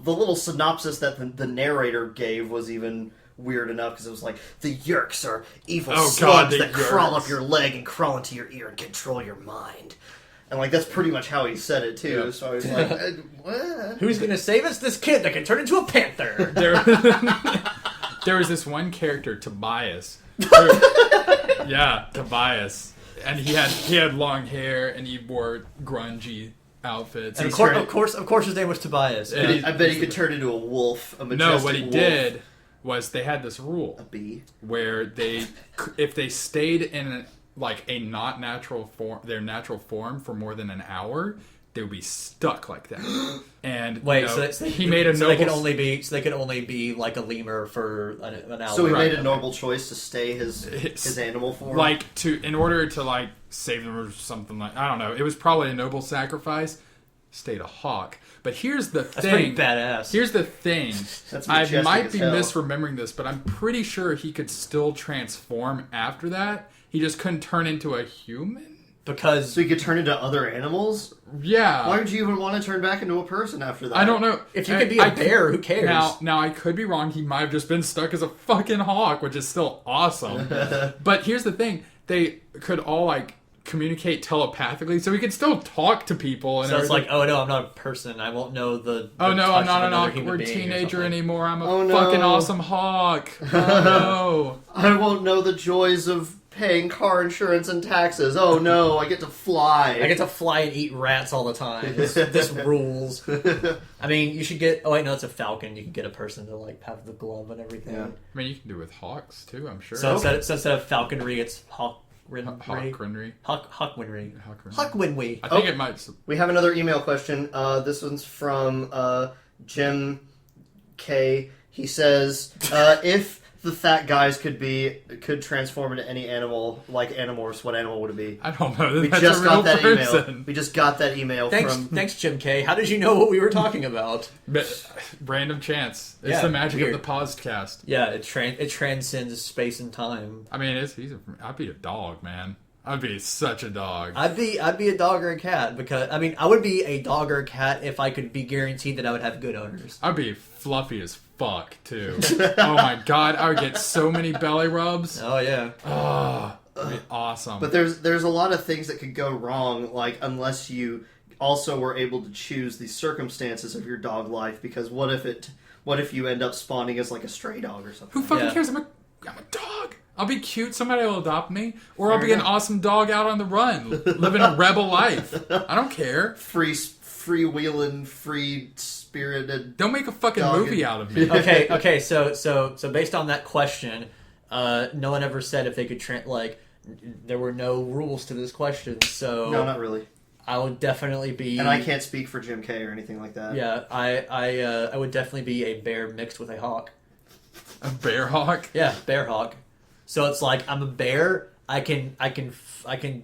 S3: little synopsis that the narrator gave was even weird enough because it was like, the Yerks are evil slugs that crawl up your leg and crawl into your ear and control your mind. And like that's pretty much how he said it too. So I was like, what?
S2: Who's gonna save us? This kid that can turn into a panther.
S1: There was this one character, Tobias. Tobias, and he had long hair and he wore grungy outfits.
S2: And of course, his name was Tobias.
S3: I bet he could turn into a wolf. A majestic
S1: No, what he
S3: wolf.
S1: did was they had this rule
S3: A bee.
S1: where if they stayed in a not natural form, their natural form for more than an hour, they would be stuck like that. And
S2: wait,
S1: he made a noble.
S2: They could only be like a lemur for an hour.
S3: So he made a noble choice to stay his animal form.
S1: In order to save them or something I don't know. It was probably a noble sacrifice. Stayed a hawk. But here's the thing.
S2: That's pretty badass.
S1: Here's the thing.
S3: That's
S1: I
S3: majestic
S1: might
S3: as
S1: be
S3: hell.
S1: misremembering this, but I'm pretty sure he could still transform after that. He just couldn't turn into a human.
S2: Because
S3: so he could turn into other animals?
S1: Yeah.
S3: Why would you even want to turn back into a person after that?
S1: I don't know.
S2: if you could be a bear, who cares?
S1: Now I could be wrong. He might have just been stuck as a fucking hawk, which is still awesome. But here's the thing. They could all communicate telepathically, so we could still talk to people. And
S2: so it's
S1: everything.
S2: like, oh no, I'm not a person. I won't know the
S1: Oh no,
S2: touch
S1: I'm not
S2: of
S1: an
S2: another human
S1: awkward
S2: being or
S1: teenager
S2: something.
S1: anymore. I'm a
S3: Oh, no.
S1: fucking awesome hawk. Oh no.
S3: I won't know the joys of paying car insurance and taxes. Oh no, I get to fly.
S2: I get to fly and eat rats all the time. This rules. I mean, you should get. Oh wait, no, it's a falcon. You can get a person to have the glove and everything.
S3: Yeah.
S1: I mean, you can do it with hawks too. I'm sure.
S2: So instead of falconry, it's hawkwinry.
S1: Hawkwinry.
S2: Hawkwinry. Hawkwinry.
S1: I think it might.
S3: We have another email question. This one's from Jim K. He says, if the THAC guys could transform into any animal like Animorphs, what animal would it be?
S1: I don't know.
S3: We
S1: That's
S3: just
S1: a real
S3: got that
S1: person.
S3: email. We just got that email from...
S2: Thanks, Jim K. How did you know what we were talking about?
S1: But, random chance. It's
S2: Yeah,
S1: the magic
S2: weird.
S1: of the Posdcast.
S2: Yeah, it transcends space and time.
S1: I mean, I'd be a dog, man. I'd be such a dog.
S2: I'd be a dog or a cat because I would be a dog or a cat if I could be guaranteed that I would have good owners.
S1: I'd be fluffy as fuck too. Oh my god, I would get so many belly rubs.
S2: Oh yeah.
S1: Oh, that'd be awesome.
S3: But there's a lot of things that could go wrong, unless you also were able to choose the circumstances of your dog life, because what if you end up spawning as like a stray dog or something?
S1: Who fucking cares? I'm a dog. I'll be cute. Somebody will adopt me. Or I'll be an awesome dog out on the run, living a rebel life. I don't care.
S3: Freewheeling, free-spirited.
S1: Don't make a fucking movie out of me.
S2: Okay. So based on that question, no one ever said if they could there were no rules to this question. So
S3: No, not really.
S2: I would definitely be.
S3: And I can't speak for Jim K or anything like that.
S2: Yeah, I would definitely be a bear mixed with a hawk.
S1: A bear hawk?
S2: Yeah, bear hawk. So it's like I'm a bear. I can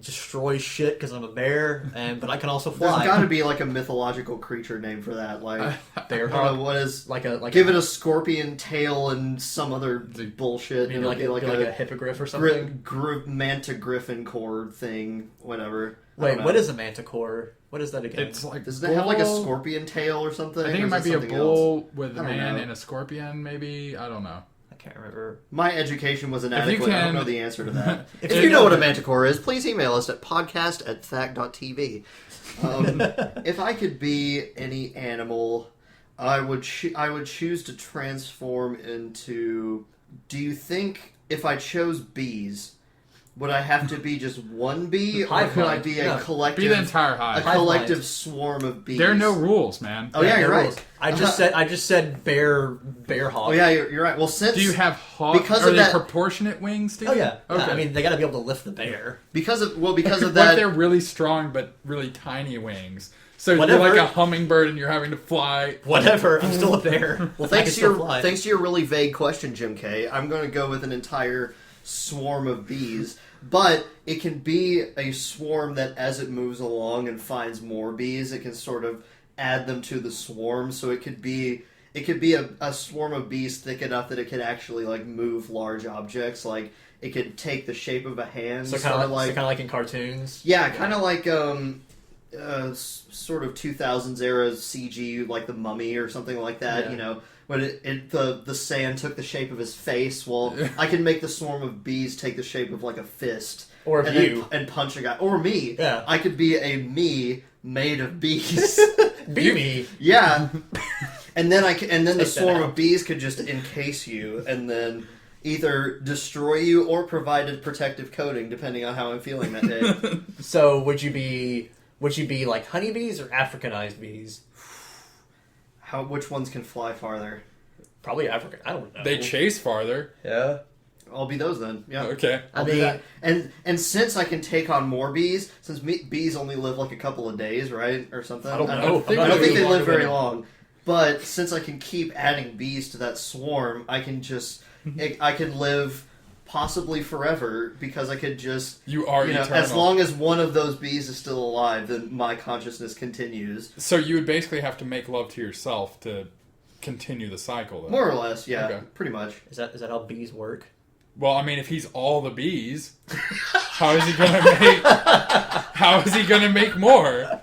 S2: destroy shit because I'm a bear, but I can also fly.
S3: There's got to be like a mythological creature name for that, like
S2: bear
S3: I don't
S2: hawk.
S3: know, what is
S2: Give
S3: it a scorpion tail and some other bullshit.
S2: Maybe like a hippogriff or something.
S3: Manta griffin core thing, whatever.
S2: Wait, what is a manticore? What is that again?
S1: It's like
S3: Doesn't it have like a scorpion tail or something?
S1: I think it might be a bull with a man
S3: know.
S1: and a scorpion, maybe. I don't know.
S2: I can't remember.
S3: My education was inadequate. I don't know the answer to that. If
S2: you
S3: you know
S2: know
S3: what a manticore is, please email us at podcast@thac.tv. If I could be any animal, I would choose to transform into... Do you think if I chose bees, would I have to be just one bee, or could I be a collective?
S1: Be the entire hive.
S3: A collective swarm of bees.
S1: There are no rules, man.
S3: Oh yeah, you're right.
S2: I just said bear hawk.
S3: Oh yeah, you're right. Well, since
S1: do you have hawk?
S3: Because
S1: are
S3: of
S1: they
S3: that,
S1: proportionate wings? To you?
S2: Oh yeah.
S1: Okay.
S2: I mean, they got to be able to lift the bear.
S3: Because of
S1: What
S3: that.
S1: if they're really strong but really tiny wings? So
S2: Whatever.
S1: you're like a hummingbird and you're having to fly.
S2: Whatever. I'm still a bear.
S3: Well, thanks to your really vague question, Jim K. I'm going to go with an entire swarm of bees. But it can be a swarm that, as it moves along and finds more bees, it can sort of add them to the swarm. So it could be a swarm of bees thick enough that it could actually like move large objects. Like it could take the shape of a hand.
S2: So kind of like in cartoons.
S3: Yeah, kind of like sort of 2000s era CG, like the Mummy or something like that.
S2: Yeah.
S3: You know, when the sand took the shape of his face. Well, I can make the swarm of bees take the shape of like a fist, and punch a guy, or me.
S2: Yeah,
S3: I could be a me made of bees.
S2: Be me.
S3: Yeah, and then the swarm of bees could just encase you, and then either destroy you or provide a protective coating, depending on how I'm feeling that day.
S2: So would you be like honeybees or Africanized bees?
S3: Which ones can fly farther?
S2: Probably African. I don't know.
S1: They chase farther.
S2: Yeah.
S3: I'll be those then. Yeah.
S1: Okay.
S3: I'll do that. And since I can take on more bees, since bees only live like a couple of days, right, or something. I don't think they live very long. But since I can keep adding bees to that swarm, I can live possibly forever, because I could just eternal. As long as one of those bees is still alive, then my consciousness continues.
S1: So you would basically have to make love to yourself to continue the cycle, though.
S3: More or less, yeah,
S1: okay.
S3: Pretty much.
S2: Is that how bees work?
S1: Well, I mean, if he's all the bees, how is he gonna make more?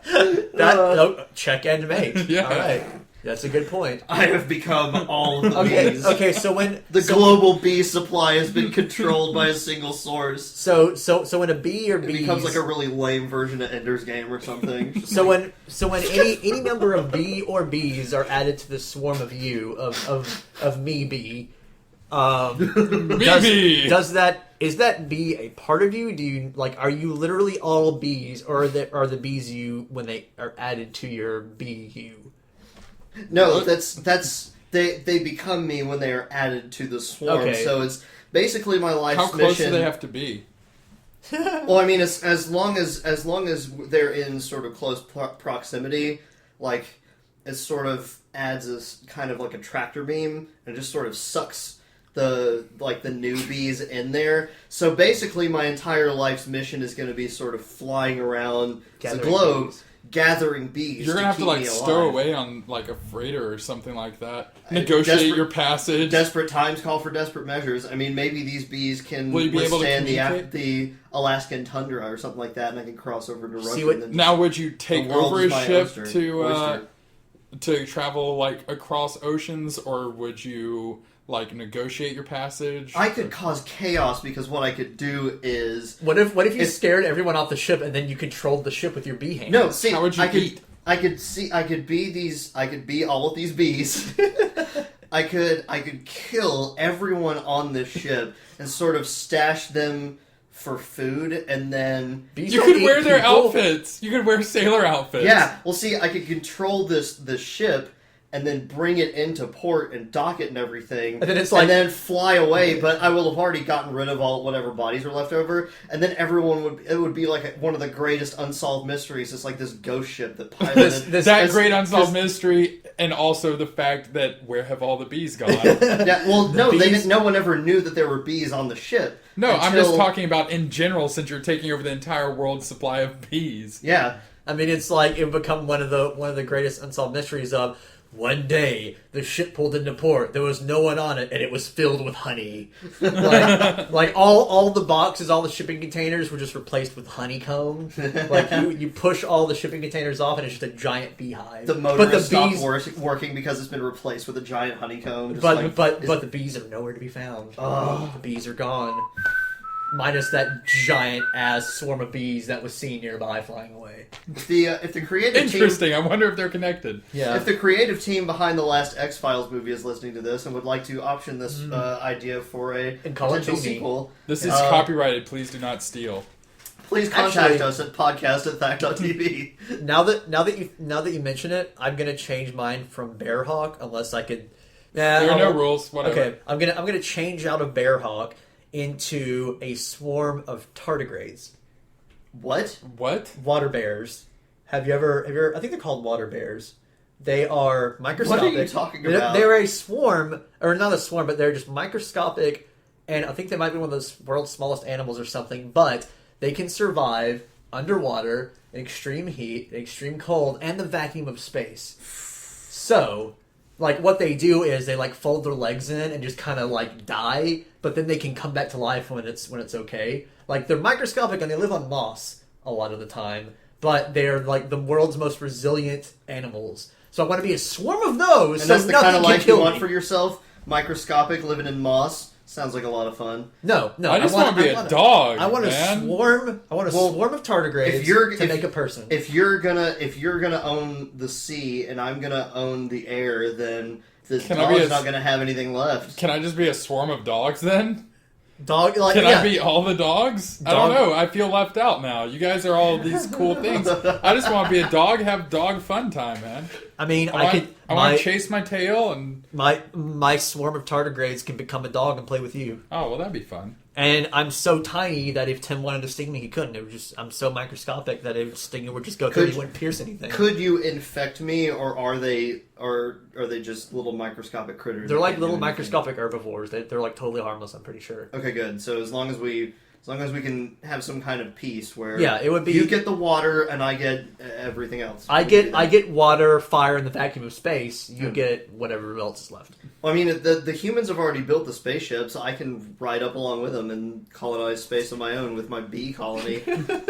S2: Check and make.
S1: Yeah.
S2: All right. That's a good point.
S3: I have become all of the bees.
S2: Okay, so when
S3: global bee supply has been controlled by a single source.
S2: So when a bee or
S3: it
S2: bees
S3: becomes like a really lame version of Ender's Game or something.
S2: So when any number of bee or bees are added to the swarm of you of me bee, is that bee a part of you? Do you are you literally all bees, or are the bees you when they are added to your bee you?
S3: No, they become me when they are added to the swarm. Okay. So it's basically my life's mission.
S1: How close do they have to be?
S3: Well, I mean, as long as they're in sort of close proximity, like it sort of adds this kind of like a tractor beam, and it just sort of sucks the new bees in there. So basically, my entire life's mission is going to be sort of flying around the globe. Gathering bees.
S1: You're gonna have to stow away on a freighter or something like that. Negotiate your passage.
S3: Desperate times call for desperate measures. I mean, maybe these bees can withstand the Alaskan tundra or something like that, and I can cross over to Russia.
S1: Now, would you take over a ship to travel across oceans, or would you like negotiate your passage.
S3: I could cause chaos because what I could do is
S2: What if you scared everyone off the ship and then you controlled the ship with your bee hands?
S3: no. See,
S1: How would you eat?
S3: I could be all of these bees. I could kill everyone on this ship and sort of stash them for food, and then
S2: Bees
S1: You
S2: don't
S1: could
S2: eat
S1: wear their
S2: people.
S1: outfits. You could wear sailor outfits.
S3: yeah. Well, see, I could control the ship and then bring it into port and dock it and everything,
S2: And then it's like-
S3: and then fly away. But I will have already gotten rid of all whatever bodies were left over, and then it would be like one of the greatest unsolved mysteries. It's like this ghost ship that piloted.
S1: That great unsolved mystery, and also the fact that where have all the bees gone?
S3: Yeah, well, no,
S2: bees-
S3: they didn't. No one ever knew that there were bees on the ship.
S1: No, I'm just
S3: until-
S1: talking about in general, since you're taking over the entire world's supply of bees.
S3: Yeah,
S2: I mean, it's like it would become one of the greatest unsolved mysteries of one day the ship pulled into port. There was no one on it, and it was filled with honey. like all the boxes, all the shipping containers were just replaced with honeycomb. Like you push all the shipping containers off, and it's just a giant beehive.
S3: the motor
S2: but the
S3: has stopped
S2: bees,
S3: working because it's been replaced with a giant honeycomb. just
S2: but
S3: like-
S2: but the bees are nowhere to be found.
S3: Oh.
S2: The bees are gone. Minus that giant ass swarm of bees that was seen nearby flying away.
S3: if the creative team.
S1: Interesting. I wonder if they're connected.
S2: Yeah.
S3: If the creative team behind the last X-Files movie is listening to this and would like to option this idea for a
S2: And call it
S3: potential
S2: Disney.
S3: sequel,
S1: This is
S3: Uh,
S1: copyrighted. Please do not steal.
S3: please contact
S2: Actually-
S3: us at podcast@thac.tv.
S2: Now that you mention it, I'm gonna change mine from Bearhawk unless I could. Nah,
S1: There are
S2: I
S1: no
S2: won't-
S1: rules. Whatever.
S2: Okay, I'm gonna change out of Bearhawk into a swarm of tardigrades,
S3: What?
S1: What?
S2: water bears. Have you ever? I think they're called water bears. They are microscopic.
S3: What are you talking about?
S2: They're a swarm, or not a swarm, but they're just microscopic, and I think they might be one of the world's smallest animals or something. But they can survive underwater, in extreme heat, in extreme cold, and the vacuum of space. So, like, what they do is they like fold their legs in and just kind of like die, but then they can come back to life when it's okay. Like, they're microscopic and they live on moss a lot of the time, but they're like the world's most resilient animals. So I want to be a swarm of those.
S3: And
S2: so
S3: that's the
S2: nothing
S3: kind of
S2: can
S3: life you
S2: kill
S3: want
S2: me.
S3: for yourself? Microscopic, living in moss. Sounds like a lot of fun.
S2: No.
S1: I just want to be a dog.
S2: I want
S1: man.
S2: a swarm. I want a swarm of tardigrades to make a person.
S3: If you're gonna own the sea and I'm gonna own the air, then the
S1: Can I be
S3: dog's
S1: a-
S3: not gonna have anything left.
S1: Can I just be a swarm of dogs then?
S2: Dog, like,
S1: Can
S2: yeah.
S1: I be all the dogs? I don't
S2: Dog-
S1: know. I feel left out now. You guys are all these cool things. I just want to be a dog, have dog fun time, man.
S2: I mean,
S1: I want to chase my tail and...
S2: my swarm of tardigrades can become a dog and play with you.
S1: Oh, well, that'd be fun.
S2: And I'm so tiny that if Tim wanted to sting me, he couldn't. It was just I'm so microscopic that a stinger would just go through.
S3: Could-
S2: He wouldn't pierce anything.
S3: Could you infect me, or are they just little microscopic critters?
S2: They're
S3: that
S2: like
S3: can't
S2: little
S3: do anything?
S2: microscopic herbivores. They're like totally harmless. I'm pretty sure.
S3: Okay, good. So as long as we can have some kind of peace where
S2: Yeah, it would be-
S3: you get the water and I get everything else.
S2: I get water, fire, and the vacuum of space. You
S3: Hmm.
S2: get whatever else is left.
S3: Well, I mean, the humans have already built the spaceship, so I can ride up along with them and colonize space on my own with my bee colony.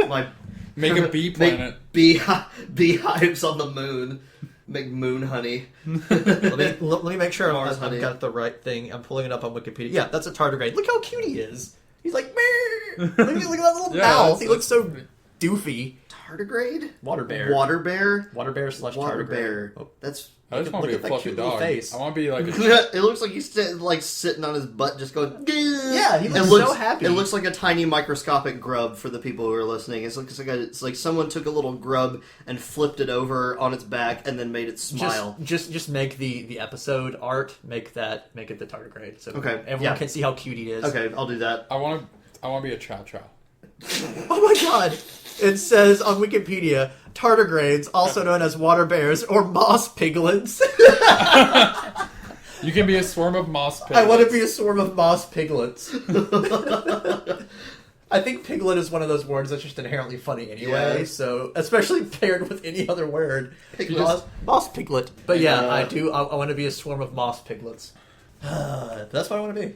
S3: my
S1: Make a bee planet.
S3: beehives on the moon. Make moon honey.
S2: Let me make sure
S3: Mars
S2: I've
S3: honey.
S2: got the right thing. I'm pulling it up on Wikipedia. Yeah, that's a tardigrade. Look how cute he is. He's like, "Meow." look at that little
S1: Yeah,
S2: mouth.
S1: that's-
S2: He looks so doofy.
S3: Tardigrade?
S2: Water bear.
S3: Water bear?
S2: Water bear slash
S3: Water
S2: tardigrade.
S3: bear.
S2: Oh.
S3: That's.
S1: I just
S2: Look
S1: want to
S2: at
S1: be a
S2: that
S1: fluffy
S2: cute little
S1: dog.
S2: face.
S1: I want to be like a...
S3: It looks like he's sitting on his butt, just going.
S2: Yeah, he looks
S3: It looks
S2: so happy.
S3: It looks like a tiny microscopic grub for the people who are listening. It's like someone took a little grub and flipped it over on its back and then made it smile.
S2: Just make the episode art. Make it the tardigrade. So
S3: Okay,
S2: everyone
S3: yeah.
S2: can see how cute he is.
S3: Okay, I'll do that.
S1: I want to be a chow chow.
S2: Oh my god! It says on Wikipedia, tardigrades, also known as water bears or moss piglets.
S1: You can be a swarm of moss pigs.
S2: I want to be a swarm of moss piglets. I think piglet is one of those words that's just inherently funny anyway.
S3: Yeah.
S2: So, especially paired with any other word,
S3: Piglet.
S2: moss piglet. But yeah,
S3: Yeah.
S2: I do. I want to be a swarm of moss piglets. That's what I want to be.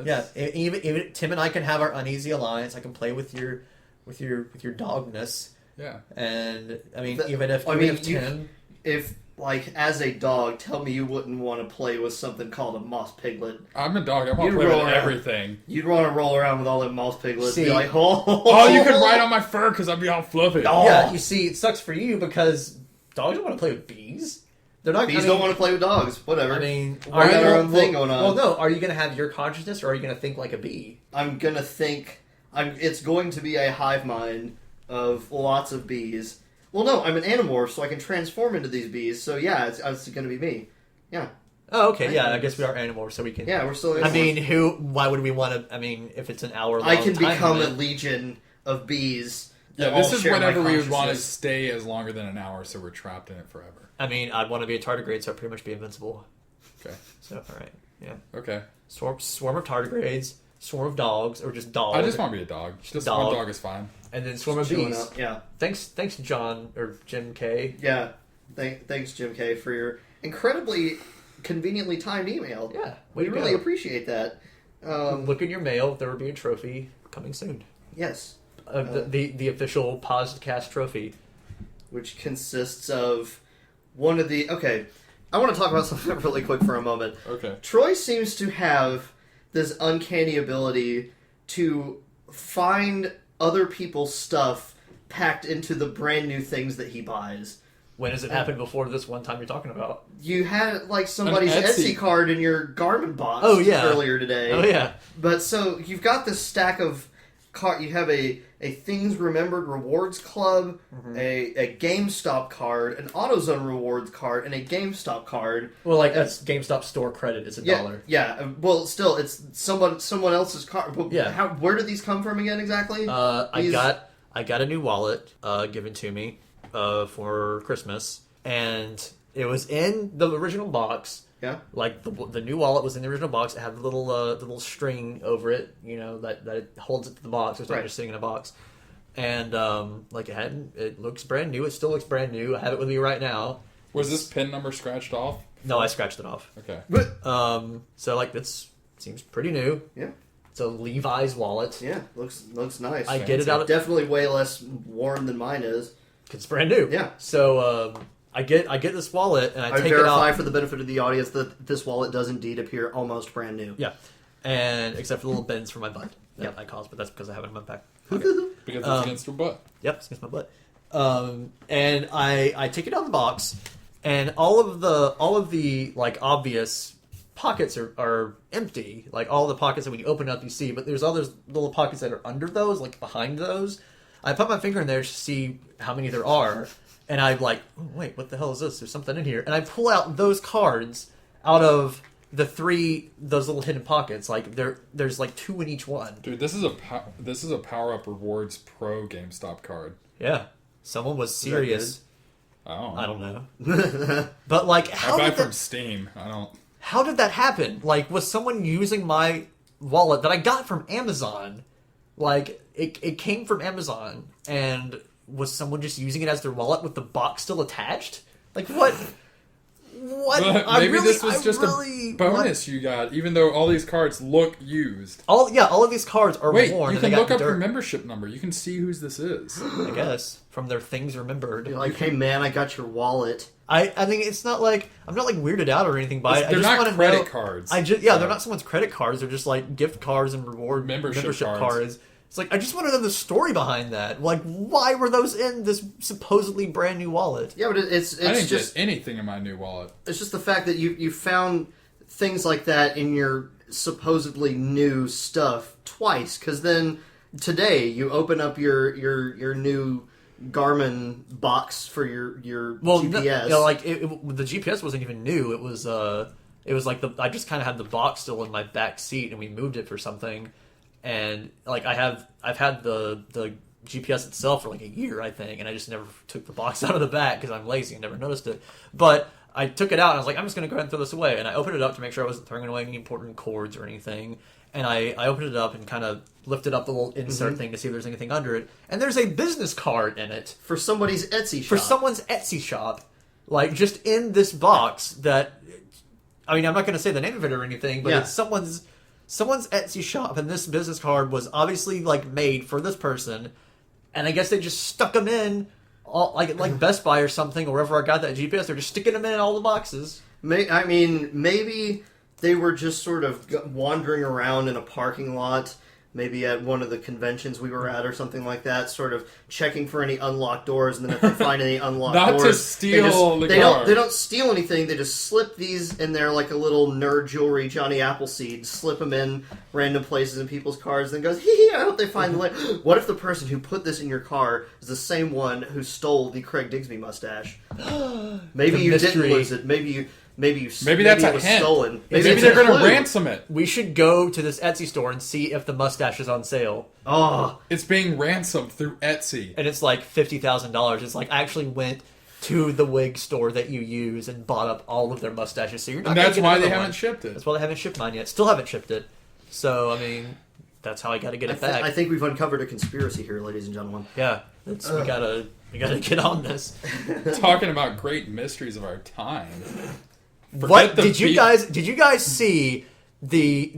S2: Yeah, even Tim and I can have our uneasy alliance. I can play with your dogness.
S1: Yeah.
S2: And I mean,
S3: The-
S2: even if
S3: I mean,
S2: Tim,
S3: if, like, as a dog, tell me you wouldn't want to play with something called a moss piglet.
S1: I'm a dog. I want to play with everything.
S3: You'd want to roll around with all them moss piglets.
S2: See,
S3: be like,
S1: oh, you could ride on my fur because I'd be all fluffy.
S2: Oh. Yeah, you see, it sucks for you because dogs don't want to play with bees. They're not.
S3: Bees don't want to play with dogs. Whatever.
S2: I mean,
S3: we got our own thing going on.
S2: Well, no. Are you going to have your consciousness, or are you going to think like a bee?
S3: I'm gonna think. It's going to be a hive mind of lots of bees. Well, no, I'm an Animorph, so I can transform into these bees. So yeah, it's going to be me. Yeah.
S2: Oh, okay. Yeah, I guess we are Animorphs, so we can.
S3: Yeah, we're still. Animorphs.
S2: I mean, why would we want to? I mean, if it's an hour long,
S3: I can become a legion of bees.
S1: Yeah, this is whenever we would want to stay as longer than an hour, so we're trapped in it forever.
S2: I mean, I'd want to be a tardigrade, so I'd pretty much be invincible.
S1: Okay.
S2: So, all right. Yeah.
S1: Okay.
S2: Swarm of tardigrades, swarm of dogs, or just dogs.
S1: I just want to be a dog. Just one dog is fine.
S2: And then swarm of bees.
S3: Up. Yeah.
S2: Thanks, John or Jim K.
S3: Yeah. Thanks, Jim K, for your incredibly conveniently timed email.
S2: Yeah.
S3: We really appreciate that.
S2: Look in your mail. There will be a trophy coming soon.
S3: Yes.
S2: The official Posdcast trophy,
S3: which consists of one of the. Okay, I want to talk about something really quick for a moment.
S1: Okay.
S3: Troy seems to have this uncanny ability to find other people's stuff packed into the brand new things that he buys.
S2: When has it happened before this one time you're talking about?
S3: You had like somebody's Etsy card in your Garmin box earlier today.
S2: Oh yeah.
S3: But so you've got this stack of you have a Things Remembered Rewards Club, a GameStop card, an AutoZone Rewards card, and a GameStop card.
S2: Well, like that's GameStop store credit. It's $1.
S3: Yeah. Well, still, it's someone else's card.
S2: Yeah.
S3: Where did these come from again exactly?
S2: I got a new wallet given to me for Christmas, and it was in the original box.
S3: Yeah,
S2: like the new wallet was in the original box. It had the little string over it, that it holds it to the box. It's not just sitting in a box, and it looks brand new. It still looks brand new. I have it with me right now.
S1: Was this pin number scratched off?
S2: No, I scratched it off.
S1: Okay.
S2: So this seems pretty new.
S3: Yeah.
S2: It's a Levi's wallet.
S3: Yeah, looks nice.
S2: I get it out of
S3: definitely way less worn than mine is.
S2: It's brand new.
S3: Yeah.
S2: So I get this wallet and I take it out.
S3: Verify for the benefit of the audience that this wallet does indeed appear almost brand new.
S2: Yeah. And except for the little bends for my butt that I caused, but that's because I have it in my back.
S1: Okay. Because it's against your butt.
S2: Yep, it's against my butt. And I take it out of the box, and all of the like obvious pockets are empty. Like all the pockets that when you open up you see, but there's other little pockets that are under those, like behind those. I put my finger in there to see how many there are, and I'm like, oh, wait, what the hell is this? There's something in here. And I pull out those cards out of those little hidden pockets. Like there's like 2 in each one.
S1: Dude, this is a Power Up Rewards Pro GameStop card.
S2: Yeah. Someone was serious.
S1: I don't
S2: know. But like,
S1: I buy from Steam.
S2: How did that happen? Like, was someone using my wallet that I got from Amazon? Like, it came from Amazon, and was someone just using it as their wallet with the box still attached? Like, what? What?
S1: Maybe this was just a bonus you got, even though all these cards look used.
S2: All of these cards are worn.
S1: You can look up your membership number. You can see whose this is.
S2: I guess from their Things Remembered.
S3: You're like, hey man, I got your wallet.
S2: I mean, it's not like I'm not like weirded out or anything by it.
S1: They're not credit cards.
S2: They're not someone's credit cards. They're just like gift cards and reward membership cards. It's like, I just want to know the story behind that. Like, why were those in this supposedly brand new wallet?
S3: Yeah, but it's
S1: I didn't
S3: just
S1: get anything in my new wallet.
S3: It's just the fact that you found things like that in your supposedly new stuff twice. Because then today you open up your new Garmin box for your GPS.
S2: The GPS wasn't even new. It was like I just kind of had the box still in my back seat, and we moved it for something. And like I've had the GPS itself for like a year, I think, and I just never took the box out of the back because I'm lazy and never noticed it. But I took it out and I was like, I'm just going to go ahead and throw this away. And I opened it up to make sure I wasn't throwing away any important cords or anything. And I opened it up and kind of lifted up the little insert thing to see if there's anything under it. And there's a business card in it.
S3: For somebody's Etsy shop.
S2: For someone's Etsy shop. Like, just in this box that... I mean, I'm not going to say the name of it or anything, but it's someone's Etsy shop, and this business card was obviously like made for this person, and I guess they just stuck them in like Best Buy or something, or wherever I got that GPS, they're just sticking them in all the boxes.
S3: Maybe they were just sort of wandering around in a parking lot, maybe at one of the conventions we were at or something like that, sort of checking for any unlocked doors, and then if they find any unlocked
S1: Not
S3: doors...
S1: to steal the car.
S3: They don't steal anything, they just slip these in there like a little nerd jewelry Johnny Appleseed, slip them in random places in people's cars, and then goes, hee, I hope they find the... What if the person who put this in your car is the same one who stole the Craig Digsby mustache? Maybe you didn't lose it, Maybe
S1: that's
S3: it
S1: a
S3: was
S1: hint.
S3: stolen.
S1: Maybe
S3: it's
S1: they're
S3: a
S1: going to
S3: clue.
S1: ransom it.
S2: We should go to this Etsy store and see if the mustache is on sale.
S3: Oh,
S1: It's being ransomed through Etsy.
S2: And it's like $50,000. It's like I actually went to the wig store that you use and bought up all of their mustaches. So you're not.
S1: And that's
S2: gonna get
S1: why they
S2: another
S1: haven't
S2: one.
S1: shipped it.
S2: That's why they haven't shipped mine yet. Still haven't shipped it. So I mean, that's how I got to get it back.
S3: I think we've uncovered a conspiracy here, ladies and gentlemen.
S2: Yeah, we gotta get on this.
S1: Talking about great mysteries of our time.
S2: What did you guys see the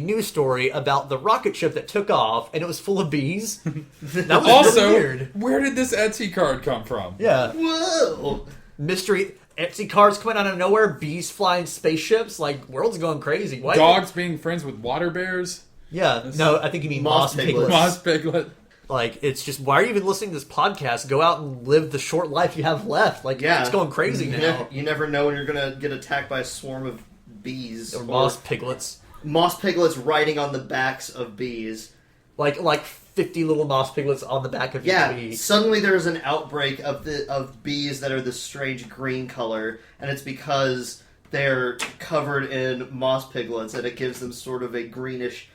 S2: news story about the rocket ship that took off and it was full of bees? That was
S1: Also,
S2: really weird.
S1: where did this Etsy card come from?
S2: Yeah,
S3: Whoa!
S2: mystery. Etsy cards coming out of nowhere. Bees flying spaceships. Like world's going crazy. Why?
S1: Dogs being friends with water bears?
S2: Yeah. No, I think you mean
S3: Moss
S2: moss
S3: piglets.
S2: piglets.
S1: Moss piglet.
S2: Like, it's just, why are you even listening to this podcast? Go out and live the short life you have left. Like,
S3: Yeah.
S2: it's going crazy now.
S3: You never know when you're gonna get attacked by a swarm of bees
S2: Or moss piglets.
S3: moss piglets riding on the backs of bees.
S2: Like 50 little moss piglets on the back of each
S3: Yeah,
S2: bee.
S3: suddenly there's an outbreak of bees that are this strange green color, and it's because they're covered in moss piglets, and it gives them sort of a greenish,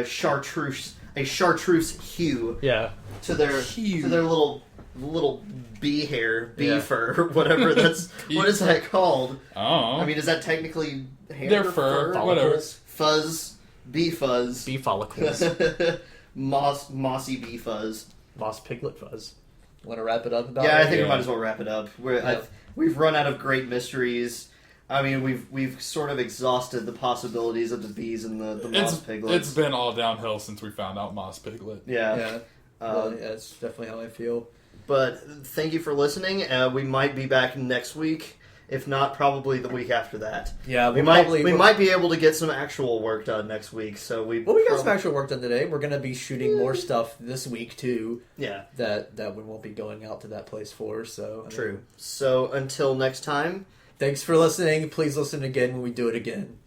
S3: chartreuse hue
S2: Yeah.
S3: to their little bee hair,
S2: Yeah.
S3: fur, whatever that's. What is that called?
S1: Oh.
S3: I mean, is that technically hair?
S1: Their fur, whatever.
S3: Fuzz, bee fuzz,
S2: Bee follicles.
S3: mossy bee fuzz.
S2: Moss piglet fuzz. Want to wrap it up about
S3: Yeah,
S2: it?
S3: I think
S1: Yeah.
S3: we might as well wrap it up.
S2: Yeah.
S3: We've run out of great mysteries. I mean, we've sort of exhausted the possibilities of the bees and the moss piglets.
S1: It's been all downhill since we found out moss piglet.
S3: Yeah.
S2: Yeah. That's definitely how I feel.
S3: But thank you for listening. We might be back next week. If not, probably the week after that.
S2: Yeah,
S3: We might be able to get some actual work done next week. So we
S2: got some actual work done today. We're going to be shooting more stuff this week, too.
S3: Yeah.
S2: That we won't be going out to that place for. So
S3: True. So until next time.
S2: Thanks for listening. Please listen again when we do it again.